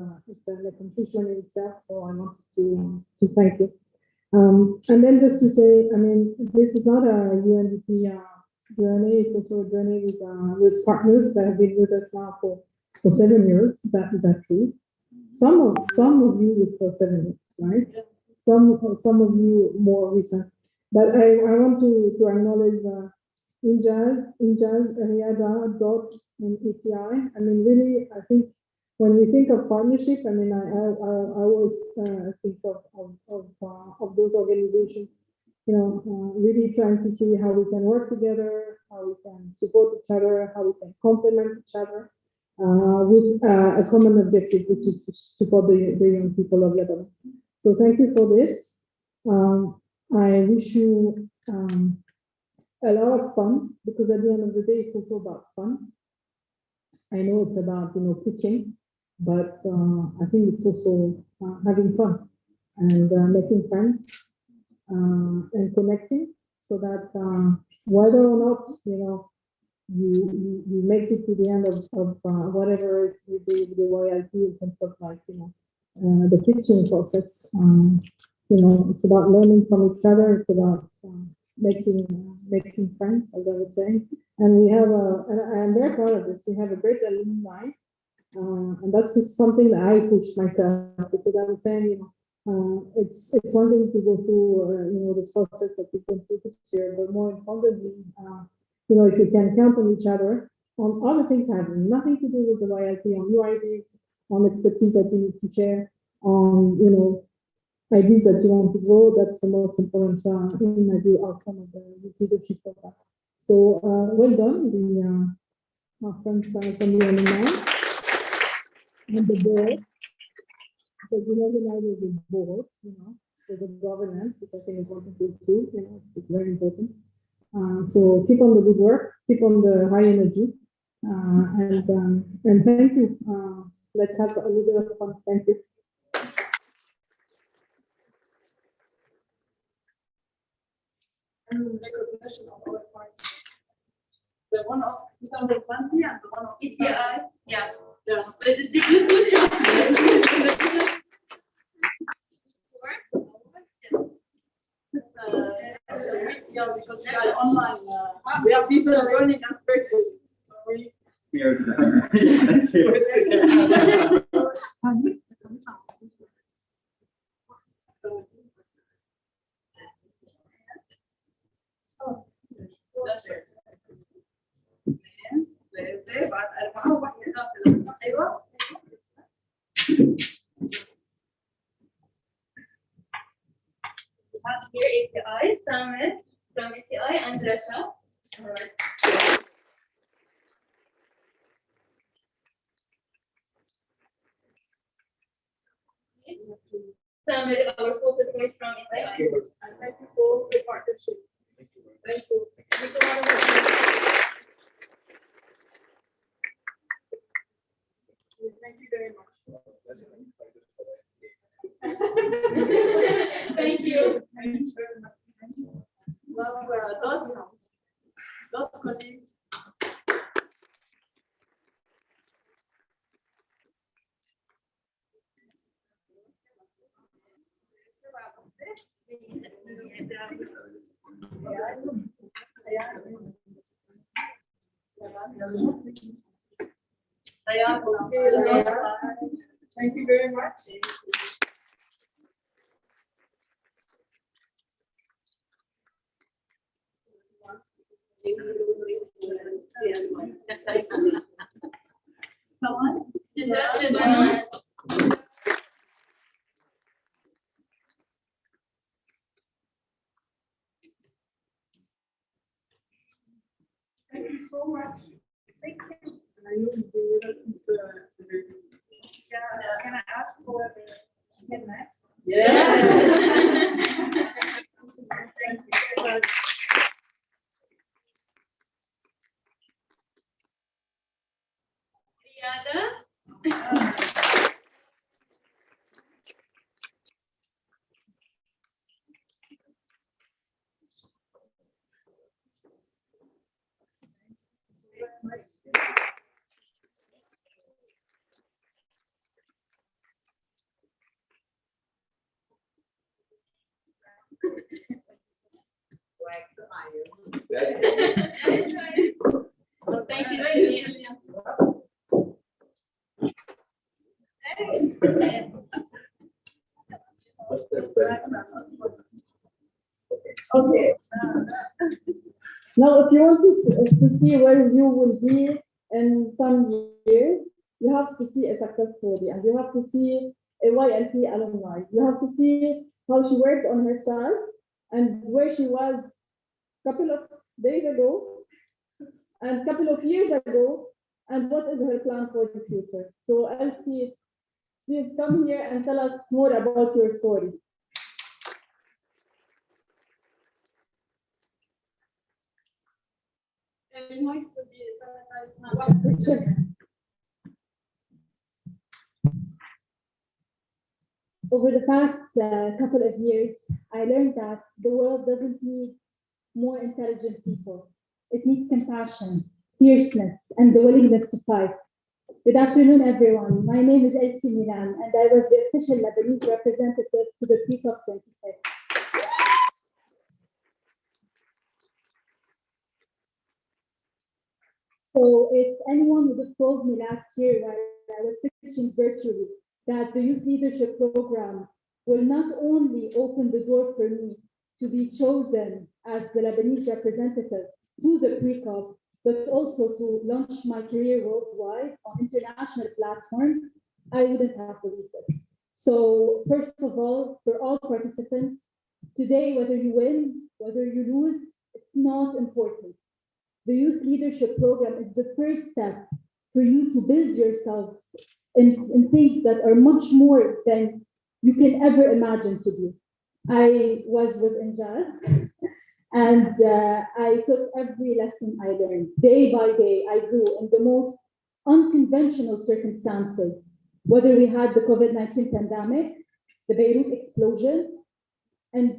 an accomplishment in itself. So I wanted to thank you. And then just to say, I mean, this is not a UNDP journey. It's also a journey with partners that have been with us now for 7 years. Is that true? Some of you with for 7 years, right? Some of you more recent. But I want to acknowledge Injaz, Riada, Dot, and ETI. I mean, really, I think when we think of partnership, I mean, I always think of those organizations, you know, really trying to see how we can work together, how we can support each other, how we can complement each other with a common objective, which is to support the young people of Lebanon. So thank you for this. I wish you a lot of fun, because at the end of the day, it's also about fun. I know it's about, you know, pitching, but I think it's also having fun and making friends and connecting, so that whether or not, you know, you make it to the end of whatever is the YLP in terms of, like, you know, the pitching process. You know, it's about learning from each other. It's about making friends, as I was saying. And we have and I'm very proud of this. We have a great alumni, and that's just something that I push myself, because I was saying, you know, it's one thing to go through, you know, this process that we've been through this year, but more importantly, you know, if you can count on each other on other things having nothing to do with the YLP, on new ideas, on expertise that you need to share, on, you know, ideas that you want to grow, that's the most important, in my view, outcome of the leadership program. So, well done, our friends from the alumni and the board. Because we organize the board, you know, for the governance, which I think is important to do, you know, it's very important. So keep on the good work, keep on the high energy, and thank you. Let's have a little bit of fun. Thank you. Recognition of our parts. The one of 2020 and the one of ETI. Yeah. They did a good job. Yeah, because we are online. We have people joining us virtually. Sorry. We are Here ATI, Samit from ATI, and Rasha. honor our full support from inside. Thank you. And thank you for the partnership. Thank you. Thank you. Thank you. Thank you very much. Thank you. Thank you very much. Love colleagues. Thank you very much. Come on. Interested by us? Thank you so much. Thank you. And I know you've been with us since the beginning. Can I ask for the get next? Yeah. Thank you so much. Riada? Thank you. Okay. Now, if you want to see where you will be in some years, you have to see a success story, and you have to see a YLP alumni. You have to see how she worked on herself and where she was a couple of days ago and a couple of years ago, and what is her plan for the future. So, Elsie, please come here and tell us more about your story. Nice to be sanitized. Over the past couple of years, I learned that the world doesn't need more intelligent people. It needs compassion, fierceness, and the willingness to fight. Good afternoon, everyone. My name is Elsie Milan, and I was the official Lebanese representative to the pre-COP 26. So if anyone would have told me last year while I was pitching virtually that the Youth Leadership Program will not only open the door for me to be chosen as the Lebanese representative to the pre-COP, but also to launch my career worldwide on international platforms, I wouldn't have believed it. So first of all, for all participants, today, whether you win, whether you lose, it's not important. The Youth Leadership Program is the first step for you to build yourselves in things that are much more than you can ever imagine to be. I was with Injaz, and I took every lesson I learned. Day by day, I grew in the most unconventional circumstances, whether we had the COVID-19 pandemic, the Beirut explosion, and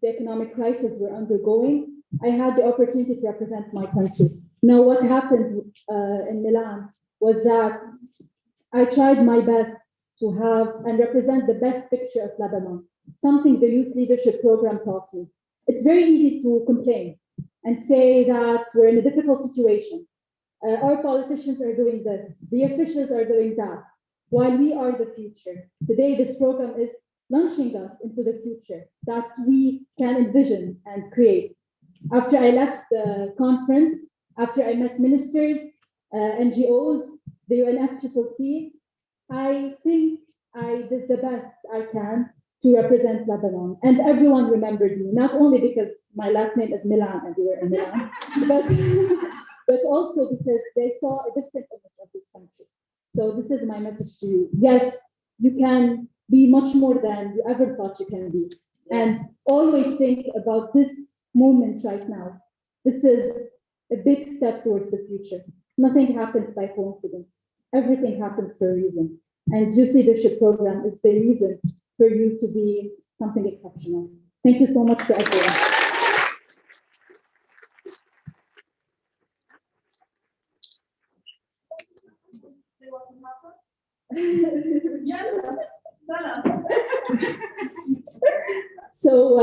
the economic crisis we're undergoing. I had the opportunity to represent my country. Now, what happened in Milan was that I tried my best to have and represent the best picture of Lebanon, something the Youth Leadership Program taught me. It's very easy to complain and say that we're in a difficult situation. Our politicians are doing this, the officials are doing that, while we are the future. Today, this program is launching us into the future that we can envision and create. After I left the conference, after I met ministers, NGOs, the UNFCCC, I think I did the best I can to represent Lebanon. And everyone remembered me, not only because my last name is Milan and we were in Milan, but also because they saw a different image of this country. So this is my message to you. Yes, you can be much more than you ever thought you can be. And always think about this moment right now. This is a big step towards the future. Nothing happens by coincidence. Everything happens for a reason. And Youth Leadership Program is the reason for you to be something exceptional. Thank you so much to everyone. So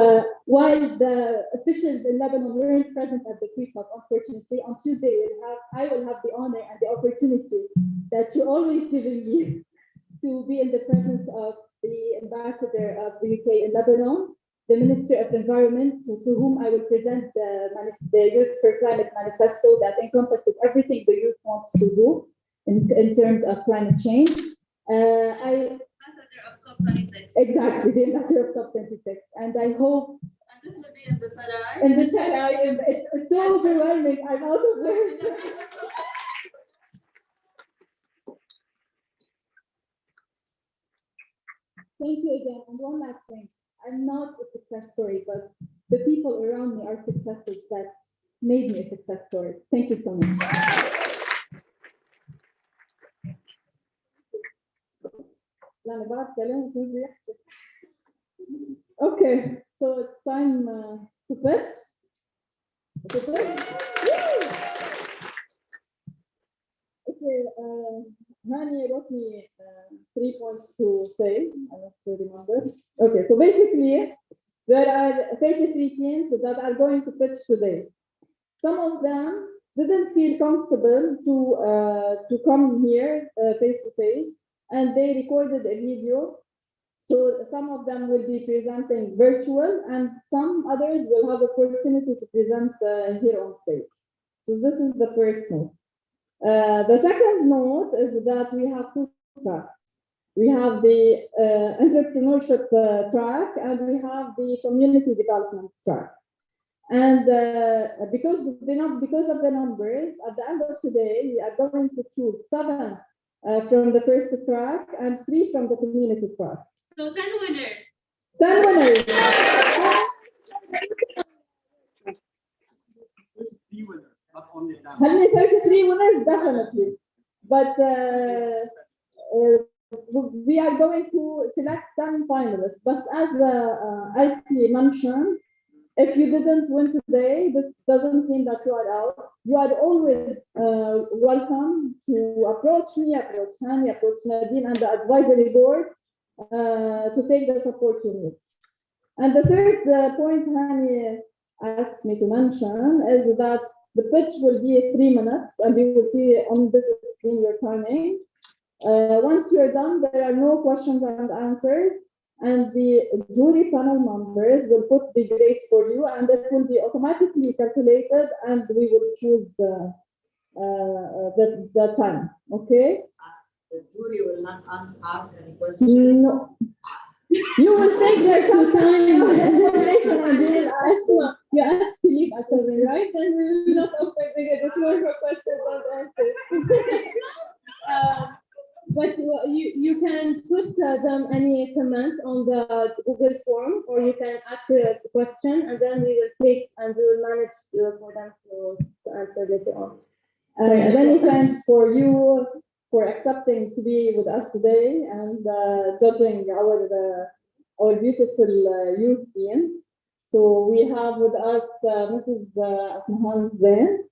while the officials in Lebanon weren't present at the pre-COP, unfortunately, on Tuesday I will have the honor and the opportunity that you're always giving me to be in the presence of the ambassador of the UK in Lebanon, the Minister of the Environment, to whom I will present the Youth for Climate Manifesto that encompasses everything the youth wants to do in terms of climate change. Exactly, the ambassador of COP26. And I hope. And this will be in the Sarai. In the Sarai, it's so overwhelming. I'm out of words. Thank you again. And one last thing. I'm not a success story, but the people around me are successes that made me a success story. Thank you so much. Okay, so it's time to pitch. Okay, Hani wrote me 3 points to say. I have to remember. Okay, so basically, there are 33 teams that are going to pitch today. Some of them didn't feel comfortable to come here face to face, and they recorded a video. So some of them will be presenting virtual, and some others will have the opportunity to present here on stage. So this is the first note. The second note is that we have 2 tracks. We have the entrepreneurship track, and we have the community development track. And because of the numbers, at the end of today, we are going to choose 7 from the first track and 3 from the community track. So 10 winners. 10 winners. 33 winners, not only 10. 33 winners, definitely. But we are going to select 10 finalists. But as Elsie mentioned, if you didn't win today, this doesn't mean that you are out. You are always welcome to approach me, approach Hani, approach Nadine, and the advisory board to take the support you need. And the third point Hani asked me to mention is that the pitch will be 3 minutes, and you will see on this screen your timing. Once you're done, there are no questions and answers, and the jury panel members will put the grades for you, and it will be automatically calculated, and we will choose the time. Okay? The jury will not ask any questions. No. You will take their time information and you will ask you ask to leave at 7, right? Then we will not open the floor for questions and answers. But you can put them any comment on the Google form, or you can ask the question, and then we will take and we will manage for them to answer later on. And many thanks for you for accepting to be with us today and judging our beautiful youth teams. So we have with us Mrs. Asmahan Zain,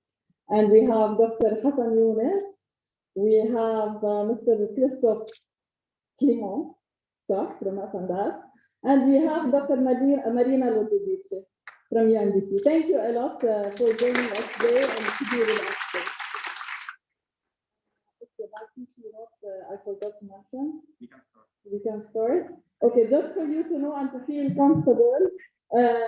and we have Dr. Hassan Younes. We have Mr. Christophe Clément, from Afandar, and we have Dr. Marina Lotubici from UNDP. Thank you a lot for joining us today and to be with us today. I forgot to mention. We can start. Okay, just for you to know and to feel comfortable, the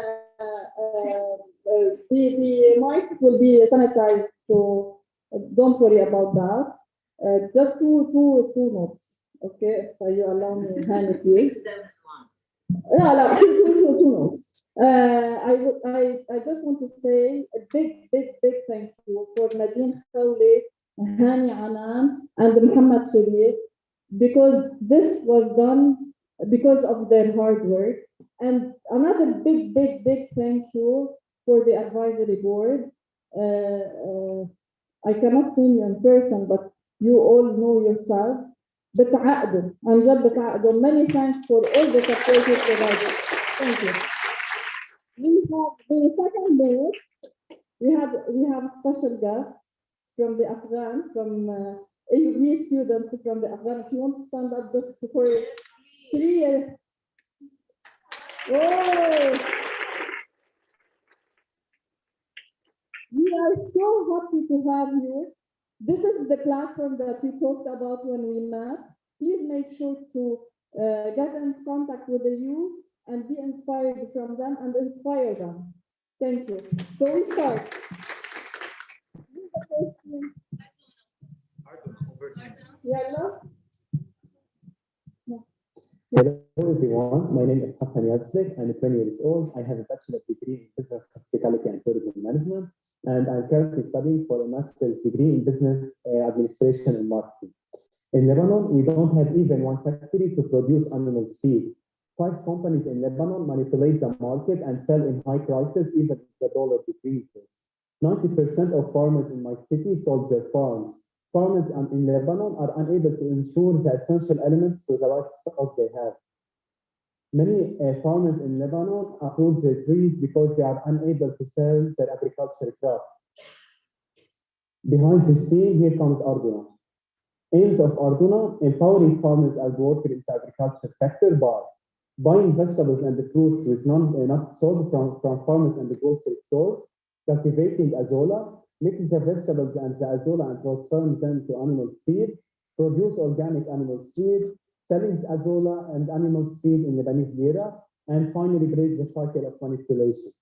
mic will be sanitized, so don't worry about that. Just two notes, okay? If you allow me, Hani, please. No, two notes. I just want to say a big thank you for Nadine Khawli, Hani Anan, and Muhammad Sharif, because this was done because of their hard work. And another big thank you for the advisory board. I cannot name you in person, but you all know yourselves. بتعقدوا عن جد بتعقدوا. Many thanks for all the support you provided. Thank you. We have the second board. We have special guests from the Afghan, from AUB students from the Afghan. If you want to stand up just for 3 years. Whoa. We are so happy to have you. This is the platform that we talked about when we met. Please make sure to get in contact with the youth and be inspired from them and inspire them. Thank you. So we start. Yalla. Hello everyone, my name is Hassan Yazbek. I'm 20 years old. I have a bachelor's degree in business hospitality and tourism management, and I'm currently studying for a master's degree in business administration and marketing. In Lebanon, we don't have even one factory to produce animal feed. 5 companies in Lebanon manipulate the market and sell in high prices even if the dollar decreases. 90% of farmers in my city sold their farms. Farmers in Lebanon are unable to ensure the essential elements to the livestock they have. Many farmers in Lebanon uproot their trees because they are unable to sell their agricultural crop. Behind the scene, here comes Arduna. Aims of Arduna: empowering farmers and workers in the agriculture sector by buying vegetables and the fruits with not sold from farmers and the grocery store, cultivating azola, mix the vegetables and the azola and transform them to animal feed, produce organic animal feed, selling azola and animal feed in Lebanese lira, and finally break the cycle of manipulation.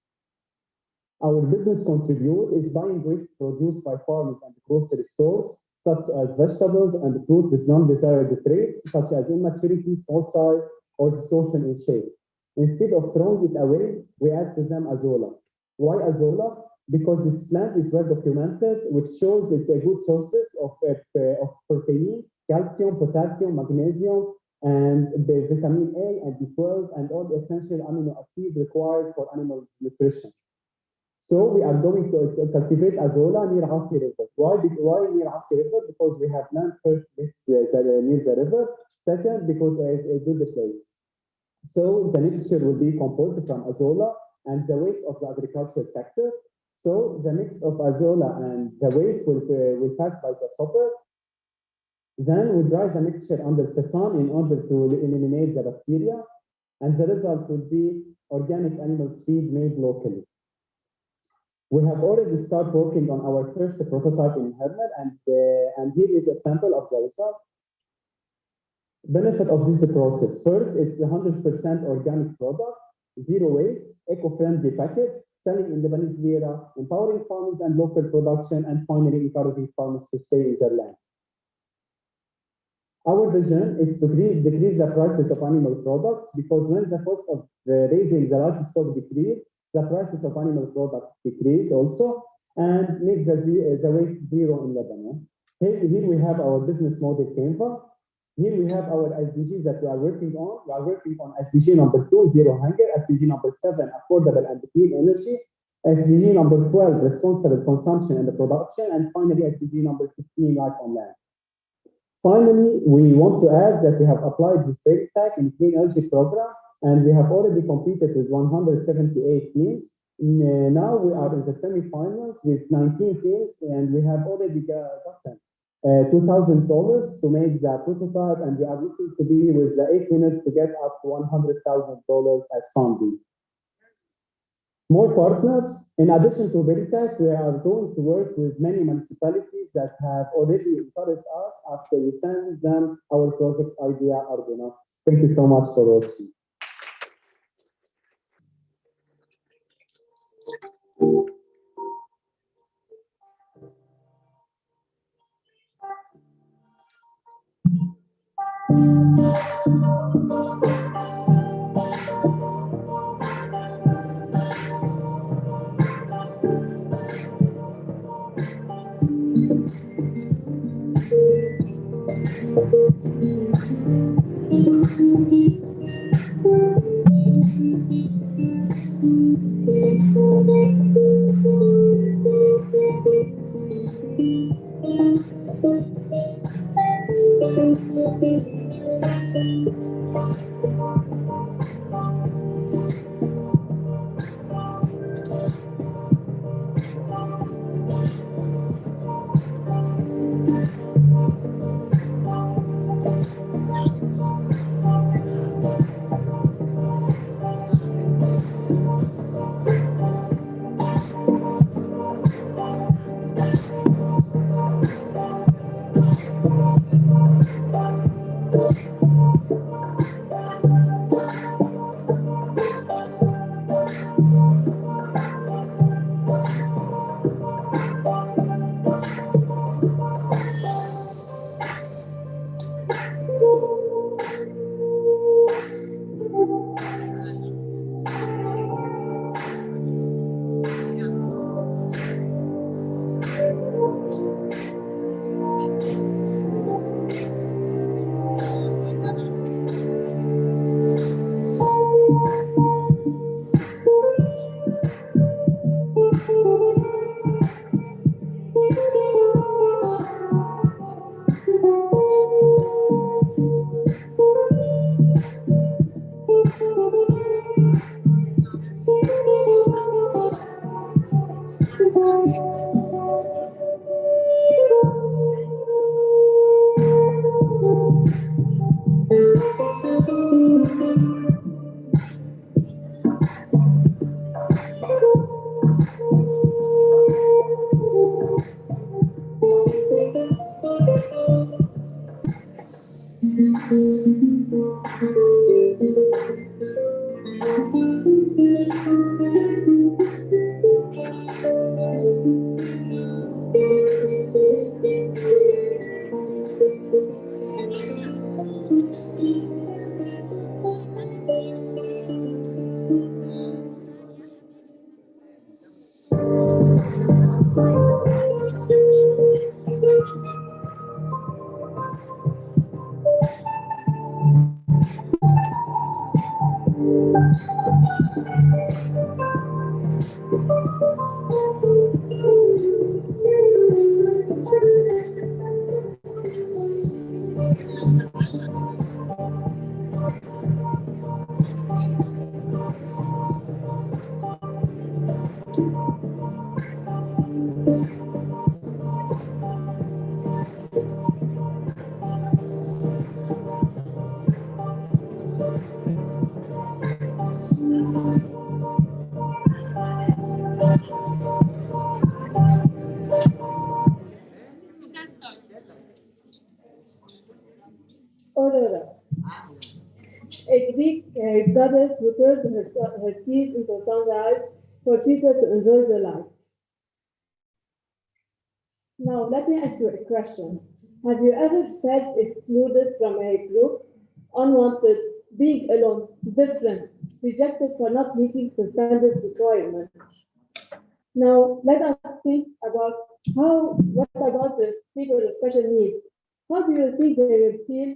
Our business contribute is buying waste produced by farmers and grocery stores, such as vegetables and fruit with non-desirable traits, such as immaturity, small size, or distortion in shape. Instead of throwing it away, we add to them azola. Why azola? Because this plant is well documented, which shows it's a good sources of protein, calcium, potassium, magnesium, and the vitamin A and B12 and all the essential amino acids required for animal nutrition. So we are going to cultivate azola near Asi River. Why near Asi River? Because we have land first near the river. Second, because it's a good place. So the mixture will be composed from azola and the waste of the agricultural sector. So the mix of azola and the waste will pass by the chopper. Then we dry the mixture under the sun in order to eliminate the bacteria, and the result will be organic animal feed made locally. We have already started working on our first prototype in Hermel, and here is a sample of the result. Benefit of this process: first, it's 100% organic product, zero waste, eco-friendly package, selling in Lebanese lira, empowering farmers and local production, and finally encouraging farmers to stay in their land. Our vision is to decrease the prices of animal products, because when the cost of raising the livestock decrease, the prices of animal products decrease also, and make the waste zero in Lebanon. Here we have our business model Canva. Here we have our SDGs that we are working on. We are working on SDG number 2, zero hunger, SDG number 7, affordable and clean energy, SDG number 12, responsible consumption and production, and finally SDG number 15, life on land. Finally, we want to add that we have applied the tech in clean energy program, and we have already competed with 178 teams. Now we are in the semi-finals with 19 teams, and we have already gotten $2,000 to make the prototype, and we are looking to be with the 8 winners to get up to $100,000 as funding. More partners. In addition to Veritech, we are going to work with many municipalities that have already encouraged us after we send them our project idea, Arduna. Thank you so much for watching. Aurora, a Greek goddess who turned her tears into sunrise for people to enjoy the light. Now, let me ask you a question. Have you ever felt excluded from a group, unwanted, being alone, different, rejected for not meeting the standard requirements? Now, let us think about what about the people with special needs? How do you think they will feel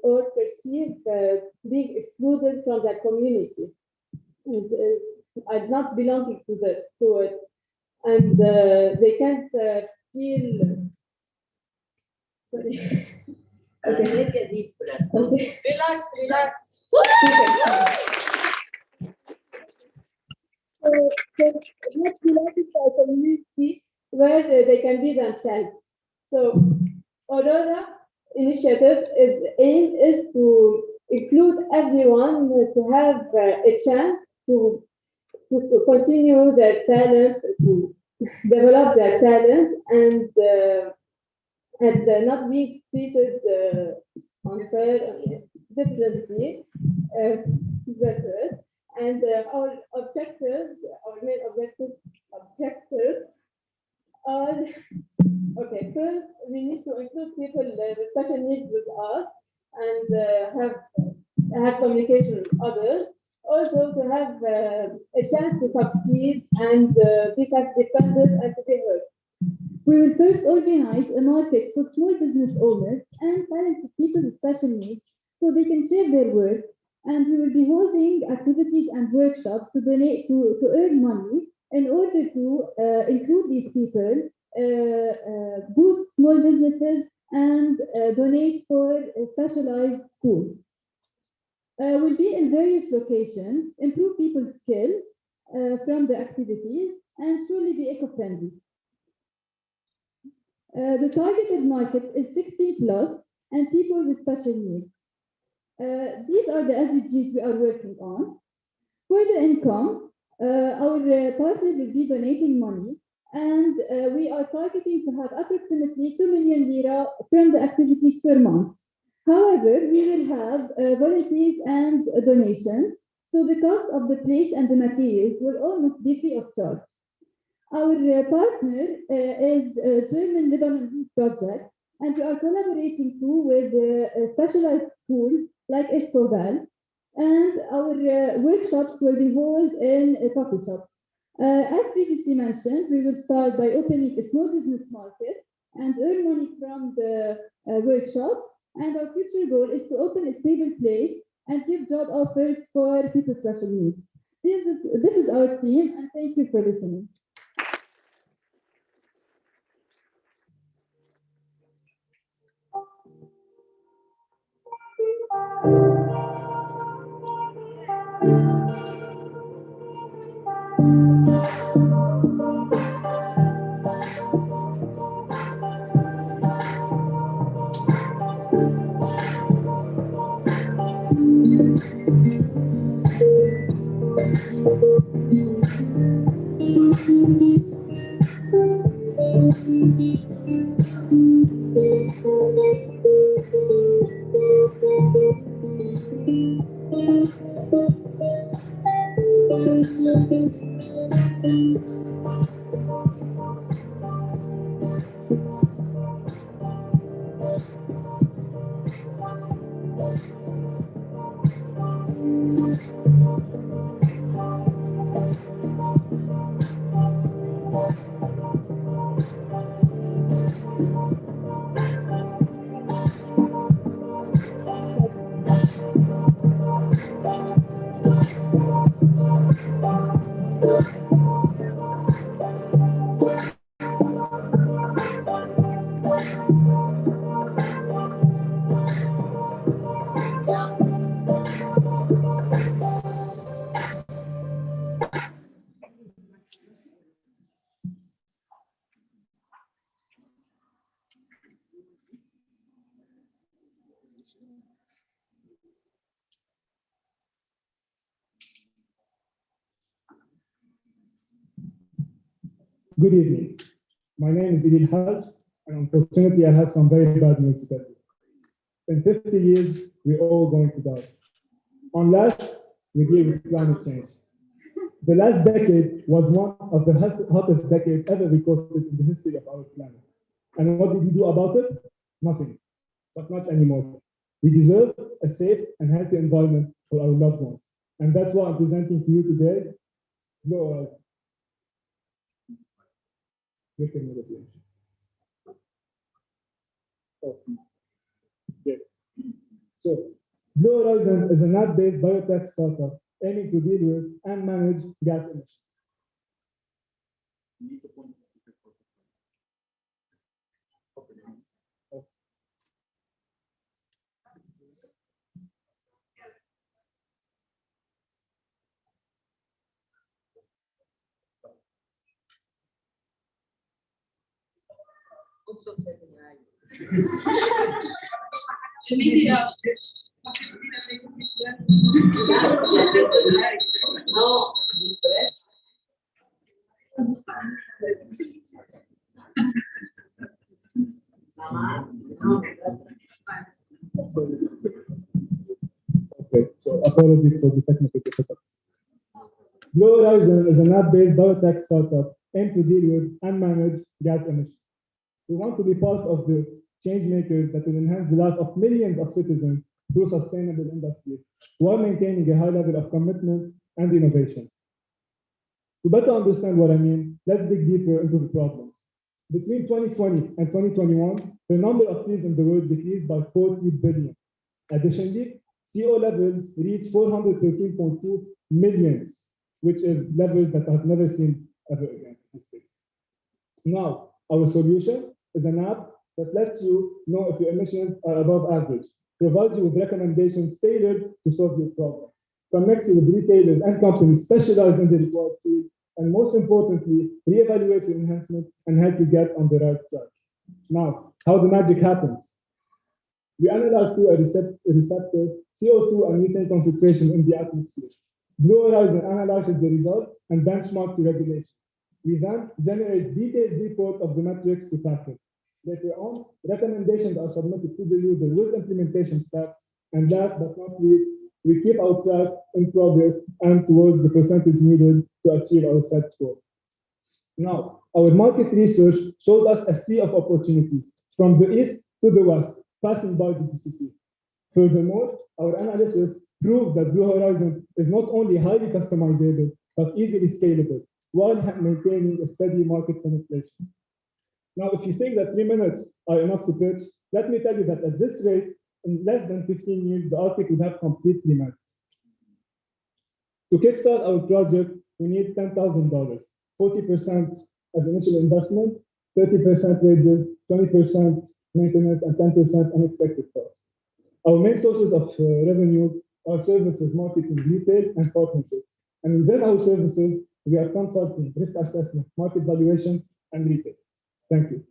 or perceive being excluded from the community and not belonging to it, and they can't feel. Sorry. Okay. Take a deep breath. Okay. Relax, relax. So not belonging to a community where they can be themselves. So Aurora initiative aim is to include everyone to have a chance to continue their talent, to develop their talent, and not be treated unfair, differently, better. And our objectives, our main objectives are, okay, first, we need to include people with special needs with us and have communication with others. Also, to have a chance to succeed and be self-dependent and to be heard. We will first organize a market for small business owners and talented people with special needs so they can share their work and we will be holding activities and workshops to donate to earn money in order to include these people, boost small businesses, and donate for specialized schools. Will be in various locations, improve people's skills from the activities, and surely be eco-friendly. The targeted market is 60 plus and people with special needs. These are the SDGs we are working on. For the income, our partner will be donating money, and we are targeting to have approximately 2 million lira from the activities per month. However, we will have volunteers and donations, so the cost of the place and the materials will almost be free of charge. Our partner is German-Lebanon Project, and we are collaborating too with a specialized school like Escoval, and our workshops will be held in coffee shops. As previously mentioned, we will start by opening a small business market and earn money from the workshops, and our future goal is to open a stable place and give job offers for people with special needs. This is our team, and thank you for listening. Good evening. My name is Idil Haj, and unfortunately, I have some very bad news to tell you. In 50 years, we're all going to die, unless we deal with climate change. The last decade was one of the hottest decades ever recorded in the history of our planet. And what did we do about it? Nothing, but not anymore. We deserve a safe and healthy environment for our loved ones. And that's why I'm presenting to you today. So, Blue Horizon is a net-based biotech startup aiming to deal with and manage gas emissions. Okay, so apologies for the technical difficulties. Blue Horizon is a net-based biotech startup aimed to deal with and manage gas emissions. We want to be part of the change makers that will enhance the life of millions of citizens through sustainable industries, while maintaining a high level of commitment and innovation. To better understand what I mean, let's dig deeper into the problems. Between 2020 and 2021, the number of trees in the world decreased by 40 billion. Additionally, CO levels reach 413.2 millions, which is levels that I've never seen ever again in history. Now, our solution is an app that lets you know if your emissions are above average, provides you with recommendations tailored to solve your problem, connects you with retailers and companies specialized in the required field, and most importantly, reevaluate your enhancements and help you get on the right track. Now, how the magic happens. We analyze through a receptor CO2 and methane concentration in the atmosphere. Blue Horizon analyzes the results and benchmark to regulation. We then generate detailed report of the metrics to tackle. Later on, recommendations are submitted to the user with implementation steps. And last but not least, we keep our track in progress and towards the percentage needed to achieve our set goal. Now, our market research showed us a sea of opportunities from the east to the west, passing by the GCC. Furthermore, our analysis proved that Blue Horizon is not only highly customizable, but easily scalable, while maintaining a steady market penetration. Now, if you think that 3 minutes are enough to pitch, let me tell you that at this rate, in less than 15 years, the Arctic would have completely met. To kickstart our project, we need $10,000, 40% as initial investment, 30% wages, 20% maintenance, and 10% unexpected costs. Our main sources of revenue are services, marketing, retail, and partnerships. And within our services, we are consulting, risk assessment, market valuation, and retail. Thank you.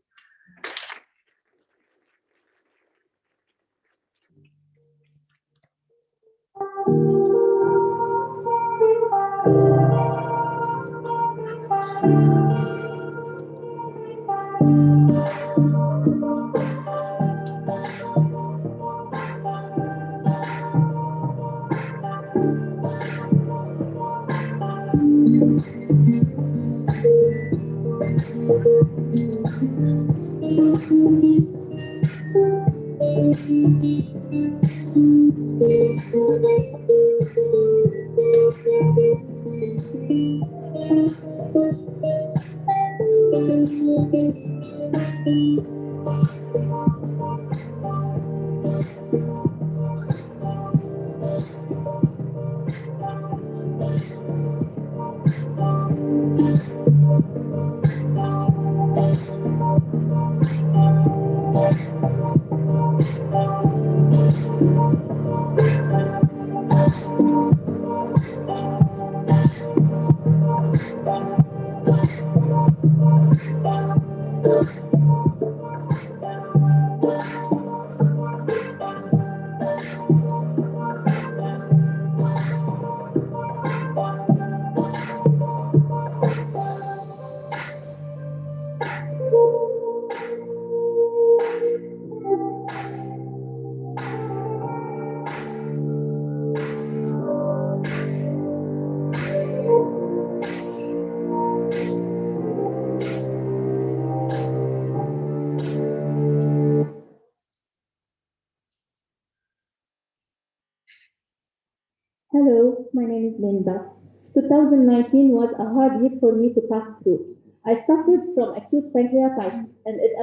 Hello, my name is Linda. 2019 was a hard year for me to pass through. I suffered from acute pancreatitis, and it's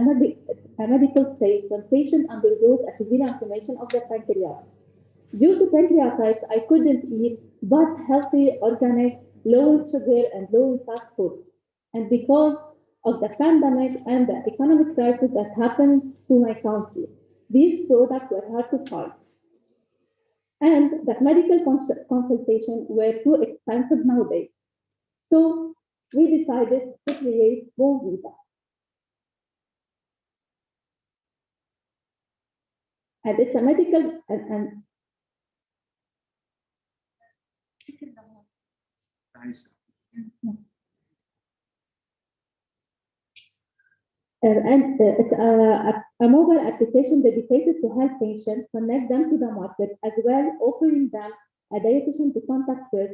a medical state when patient undergoes a severe inflammation of the pancreas. Due to pancreatitis, I couldn't eat but healthy, organic, low in sugar and low in fast food. And because of the pandemic and the economic crisis that happened to my country, these products were hard to find. And that medical consultation were too expensive nowadays. So we decided to create Bonvita. And it's a medical it's a mobile application dedicated to help patients connect them to the market, as well offering them a dietitian to contact with,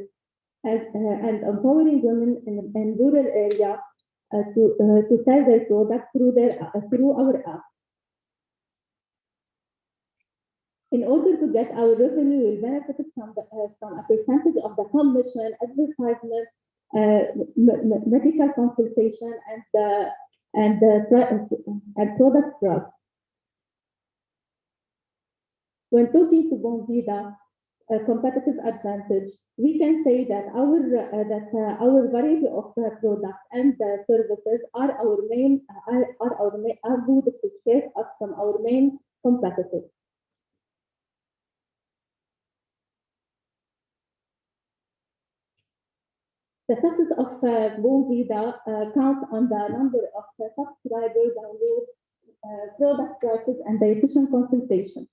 and empowering women in rural area to sell their product through our app. In order to get our revenue, we benefit from a percentage of the commission, advertisement, medical consultation, and product trust. When talking to Bonvita, competitive advantage, we can say that our variety of products and services are our main are good to save us from our main competitors. The success of Boom Vida counts on the number of subscribers, downloads, product prices, and dietitian consultation.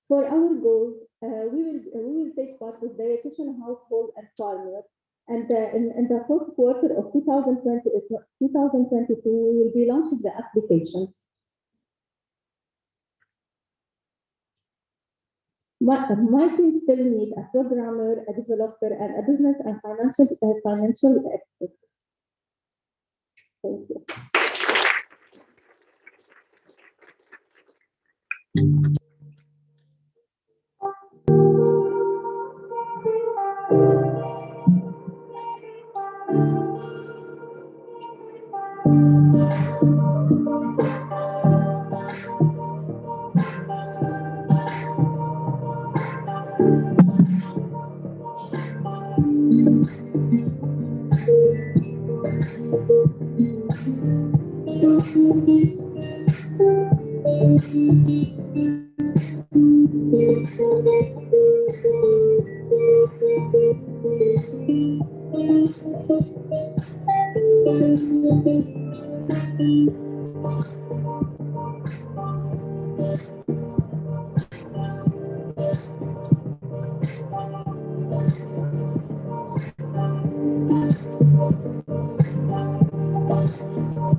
For our goals, we will take part with dietitian, household, and farmer. And in the fourth quarter of 2022, we will be launching the application. My team still need a programmer, a developer, and a business and financial expert. Thank you.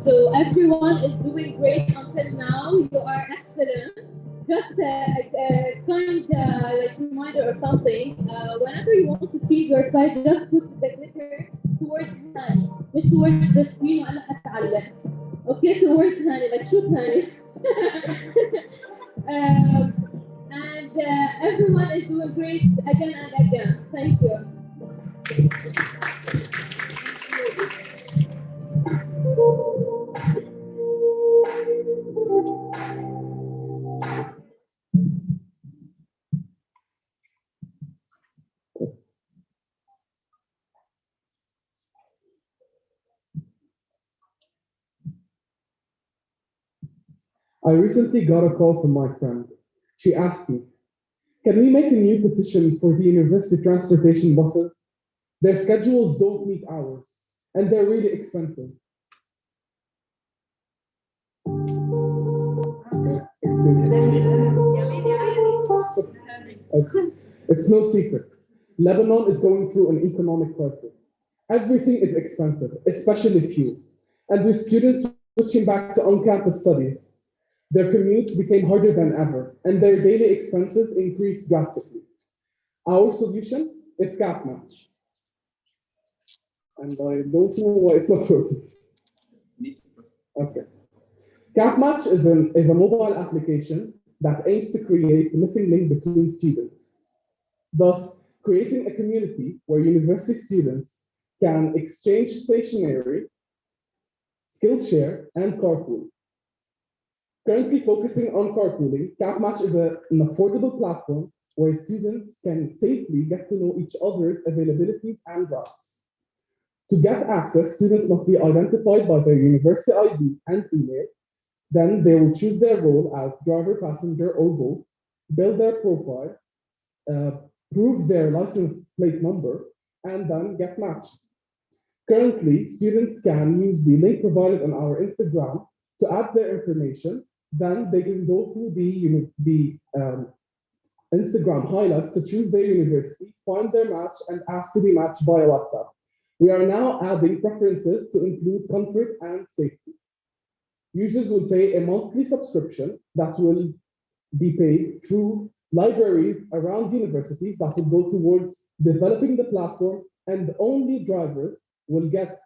So everyone is doing great until now. You are excellent. Just kind like reminder or something. Whenever you want to change your site, just put the clicker towards Hani, مش towards the screen وأنا هتعلم. Okay, towards Hani, like shoot Hani. And everyone is doing great again and again. Thank you. I recently got a call from my friend. She asked me, can we make a new petition for the university transportation buses? Their schedules don't meet ours, and they're really expensive. It's no secret. Lebanon is going through an economic crisis. Everything is expensive, especially fuel. And with students switching back to on-campus studies, their commutes became harder than ever, and their daily expenses increased drastically. Our solution is cap match. And I don't know why it's not working. Okay. Cap match is a mobile application that aims to create a missing link between students, thus creating a community where university students can exchange stationery, Skillshare, and carpool. Currently focusing on carpooling, CapMatch is an affordable platform where students can safely get to know each other's availabilities and routes. To get access, students must be identified by their university ID and email. Then they will choose their role as driver, passenger, or both, build their profile, prove their license plate number, and then get matched. Currently, students can use the link provided on our Instagram to add their information. Then they can go through the Instagram highlights to choose their university, find their match, and ask to be matched via WhatsApp. We are now adding preferences to include comfort and safety. Users will pay a monthly subscription that will be paid through libraries around universities that will go towards developing the platform, and only drivers will get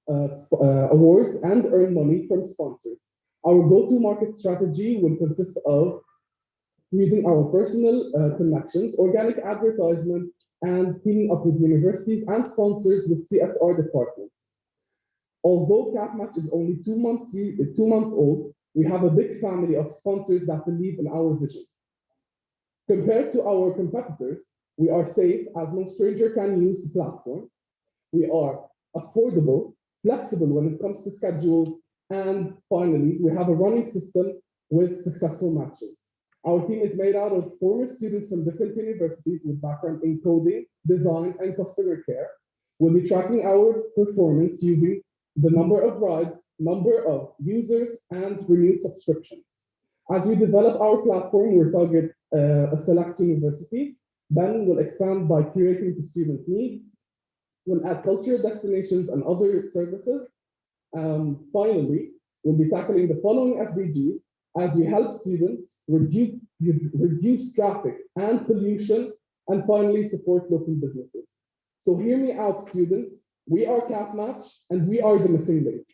awards and earn money from sponsors. Our go-to-market strategy will consist of using our personal connections, organic advertisement, and teaming up with universities and sponsors with CSR departments. Although CapMatch is only 2 months old, we have a big family of sponsors that believe in our vision. Compared to our competitors, we are safe as no stranger can use the platform. We are affordable, flexible when it comes to schedules, and finally, we have a running system with successful matches. Our team is made out of former students from different universities with background in coding, design, and customer care. We'll be tracking our performance using the number of rides, number of users, and renewed subscriptions. As we develop our platform, we'll target a select universities. Then we'll expand by curating to student needs. We'll add cultural destinations and other services. Finally, we'll be tackling the following SDGs as we help students reduce traffic and pollution, and finally support local businesses. So hear me out, students. We are CapMatch, and we are the missing link.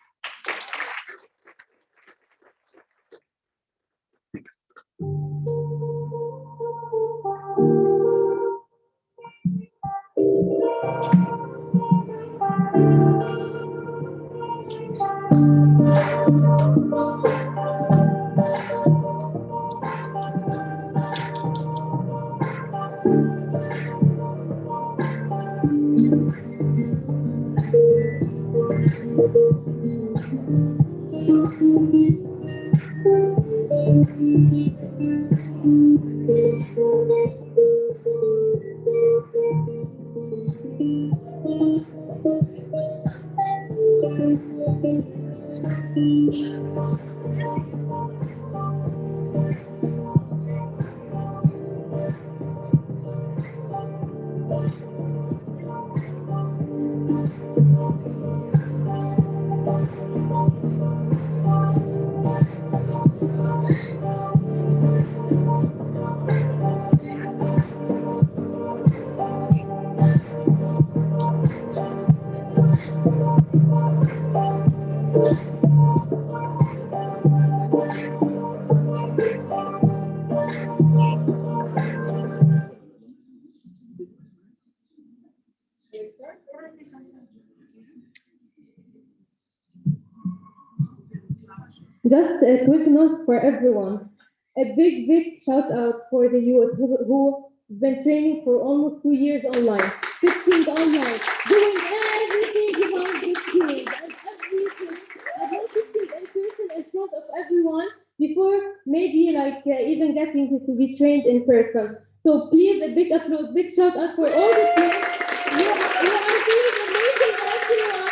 Just a quick note for everyone. A big shout out for the youth who've been training for almost 2 years online, fixing online, doing everything behind the scenes and everything. I've noticed it in person in front of everyone before maybe even getting to be trained in person. So please, a big applause, big shout out for all the team. You are doing amazing, everyone.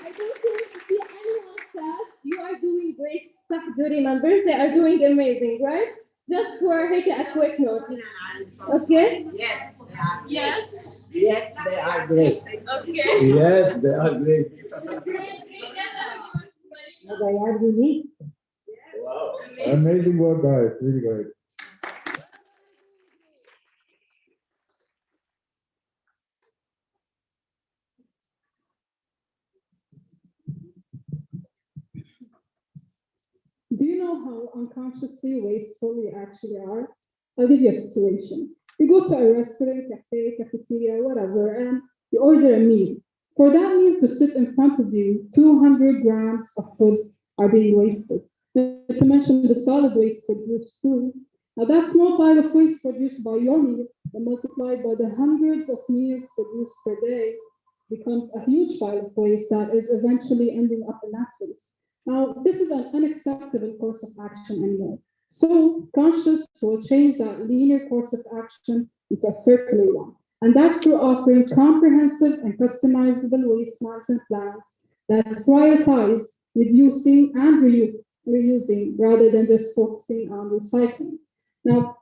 I don't want to see anyone sad. You are doing great. Jury members, they are doing amazing, right? Just for a quick note. Okay? Yes, they are. Yes. Yes, they are great. Okay. Yes, they are great. They are unique. Wow. Amazing work, guys. Really great. Do you know how unconsciously wasteful we actually are? I'll give you a situation. You go to a restaurant, cafe, cafeteria, whatever, and you order a meal. For that meal to sit in front of you, 200 grams of food are being wasted. Not to mention the solid waste produced too. Now that small pile of waste produced by your meal and multiplied by the hundreds of meals produced per day becomes a huge pile of waste that is eventually ending up in landfills. Now, this is an unacceptable course of action anymore. So, conscious will change that linear course of action into a circular one. And that's through offering comprehensive and customizable waste management plans that prioritize reducing and reusing rather than just focusing on recycling. Now,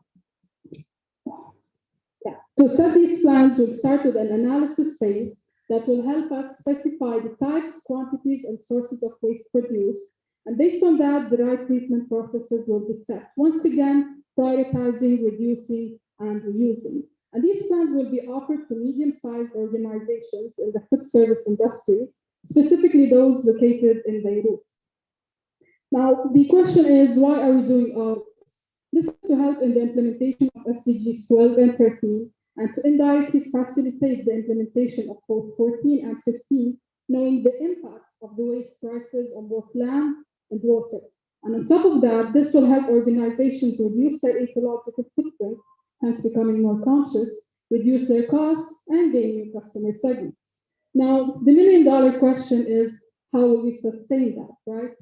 to set these plans, we'll start with an analysis phase that will help us specify the types, quantities, and sources of waste produced. And based on that, the right treatment processes will be set. Once again, prioritizing, reducing, and reusing. And these plans will be offered to medium-sized organizations in the food service industry, specifically those located in Beirut. Now, the question is, why are we doing all this? This is to help in the implementation of SDGs 12 and 13, and to indirectly facilitate the implementation of both 14 and 15, knowing the impact of the waste crisis on both land and water. And on top of that, this will help organizations reduce their ecological footprint hence becoming more conscious, reduce their costs, and gain new customer segments. Now, the million-dollar question is, how will we sustain that, right?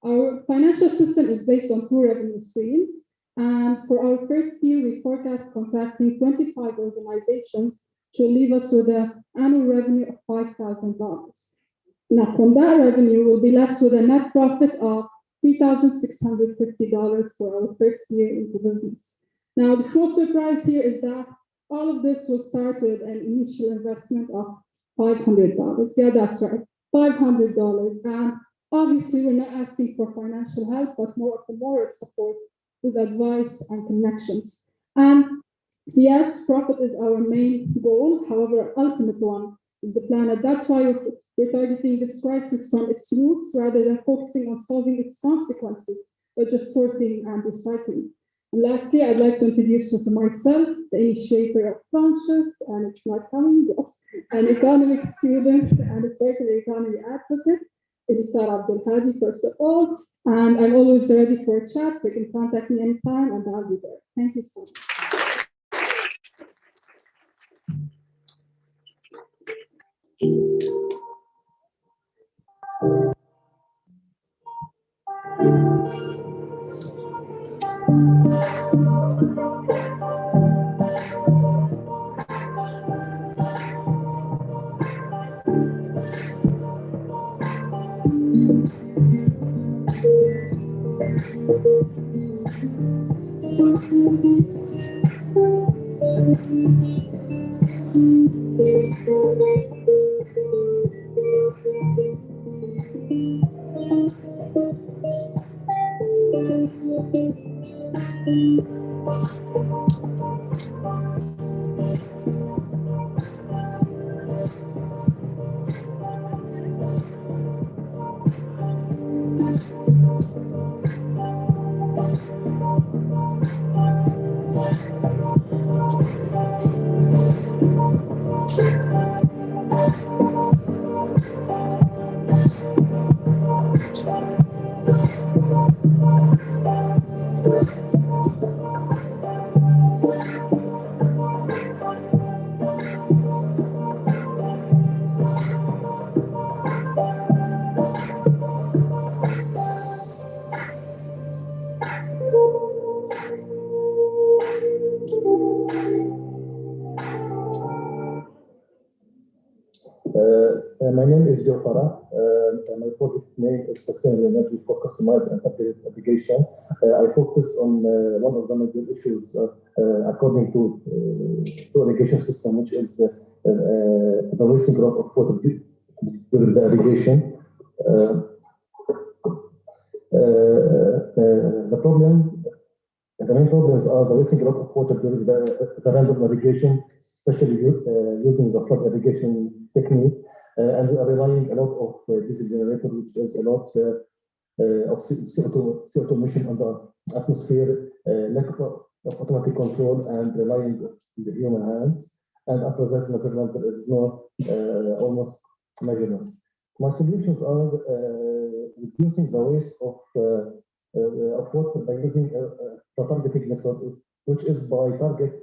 Our financial system is based on two revenue streams, and for our first year, we forecast contracting 25 organizations to leave us with an annual revenue of $5,000. Now, from that revenue, we'll be left with a net profit of $3,650 for our first year into business. Now, the small surprise here is that all of this will start with an initial investment of $500. Yeah, that's right, $500. And obviously, we're not asking for financial help, but more of the moral support with advice and connections. And yes, profit is our main goal. However, ultimate one is the planet. That's why we're targeting this crisis from its roots rather than focusing on solving its consequences, or just sorting and recycling. And lastly, I'd like to introduce you to myself, the initiator of Conscious, and it's not coming, yes, an economics student and a circular economy advocate, Ilisar Abdul Hadi, first of all. And I'm always ready for a chat, so you can contact me anytime and I'll be there. Thank you so much. My name is Joe Farah. My project name is Sustainable Energy for Customized and Targeted Application. I focus on one of the major issues according to irrigation system, which is the wasting growth of water during the irrigation. The main problems are the wasting growth of water during the random irrigation, especially using the flood irrigation technique. And we are relying a lot of diesel generator, which is a lot of CO2 emission on the atmosphere, lack of automatic control, and relying on the human hands. And after that measurement, there is no almost measurements. My solutions are reducing the waste of water by using the targeting method, which is by target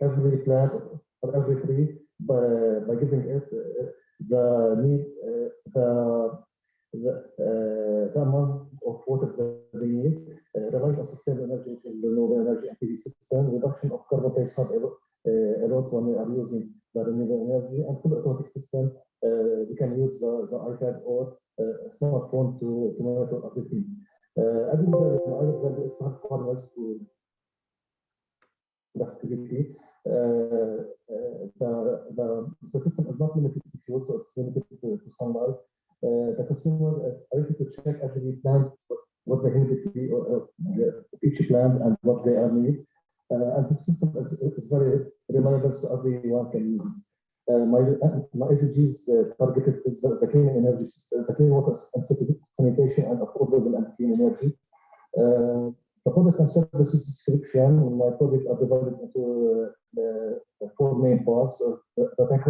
every plant or every tree by giving it the need, the amount of water that they need, relying on sustainable energy, which is renewable energy and PV system, reduction of carbon dioxide a lot when we are using the renewable energy, and full automatic system. We can use the iPad or smartphone to monitor everything. I think the added value is to help farmers to productivity. The system is not limited to fuel, so it's limited to sunlight. The consumer ability to check every plant what the humidity of each plant and what they are need. And the system is very reliable, so everyone can use it. My SDGs targeted is the clean energy, the clean water and sanitation, and affordable and clean energy. The product and services description in my project are divided into four main parts. The tank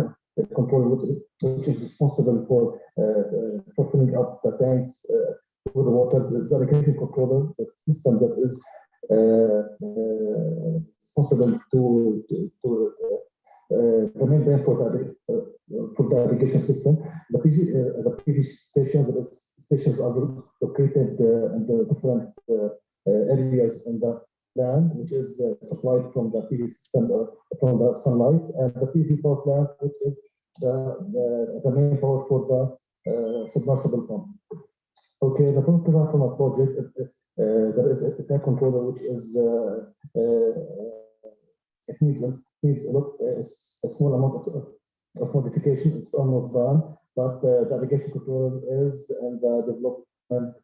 control, which is responsible for filling up the tanks with the water. The irrigation controller, the system that is responsible the main brain for the irrigation system. The PV stations are located in the different areas in the land, which is supplied from the PV system, from the sunlight, and the PV power plant, which is the main power for the submersible pump. Okay, the first design from a project, there is a tank controller, which is it needs a small amount of modification. It's almost done, but the irrigation controller is in the development.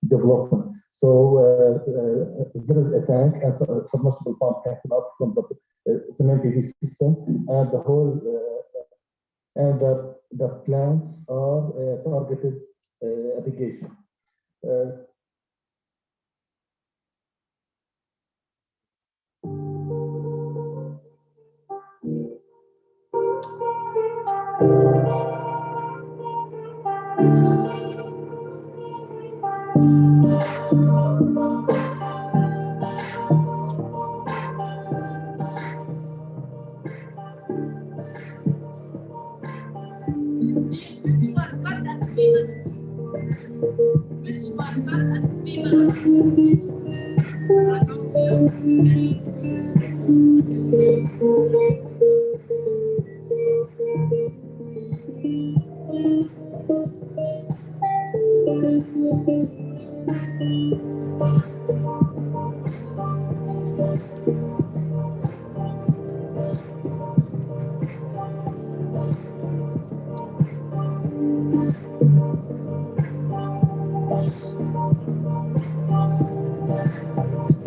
Development. So there is a tank and a submersible pump can fill up from the main PV system, and the whole and the plants are targeted irrigation.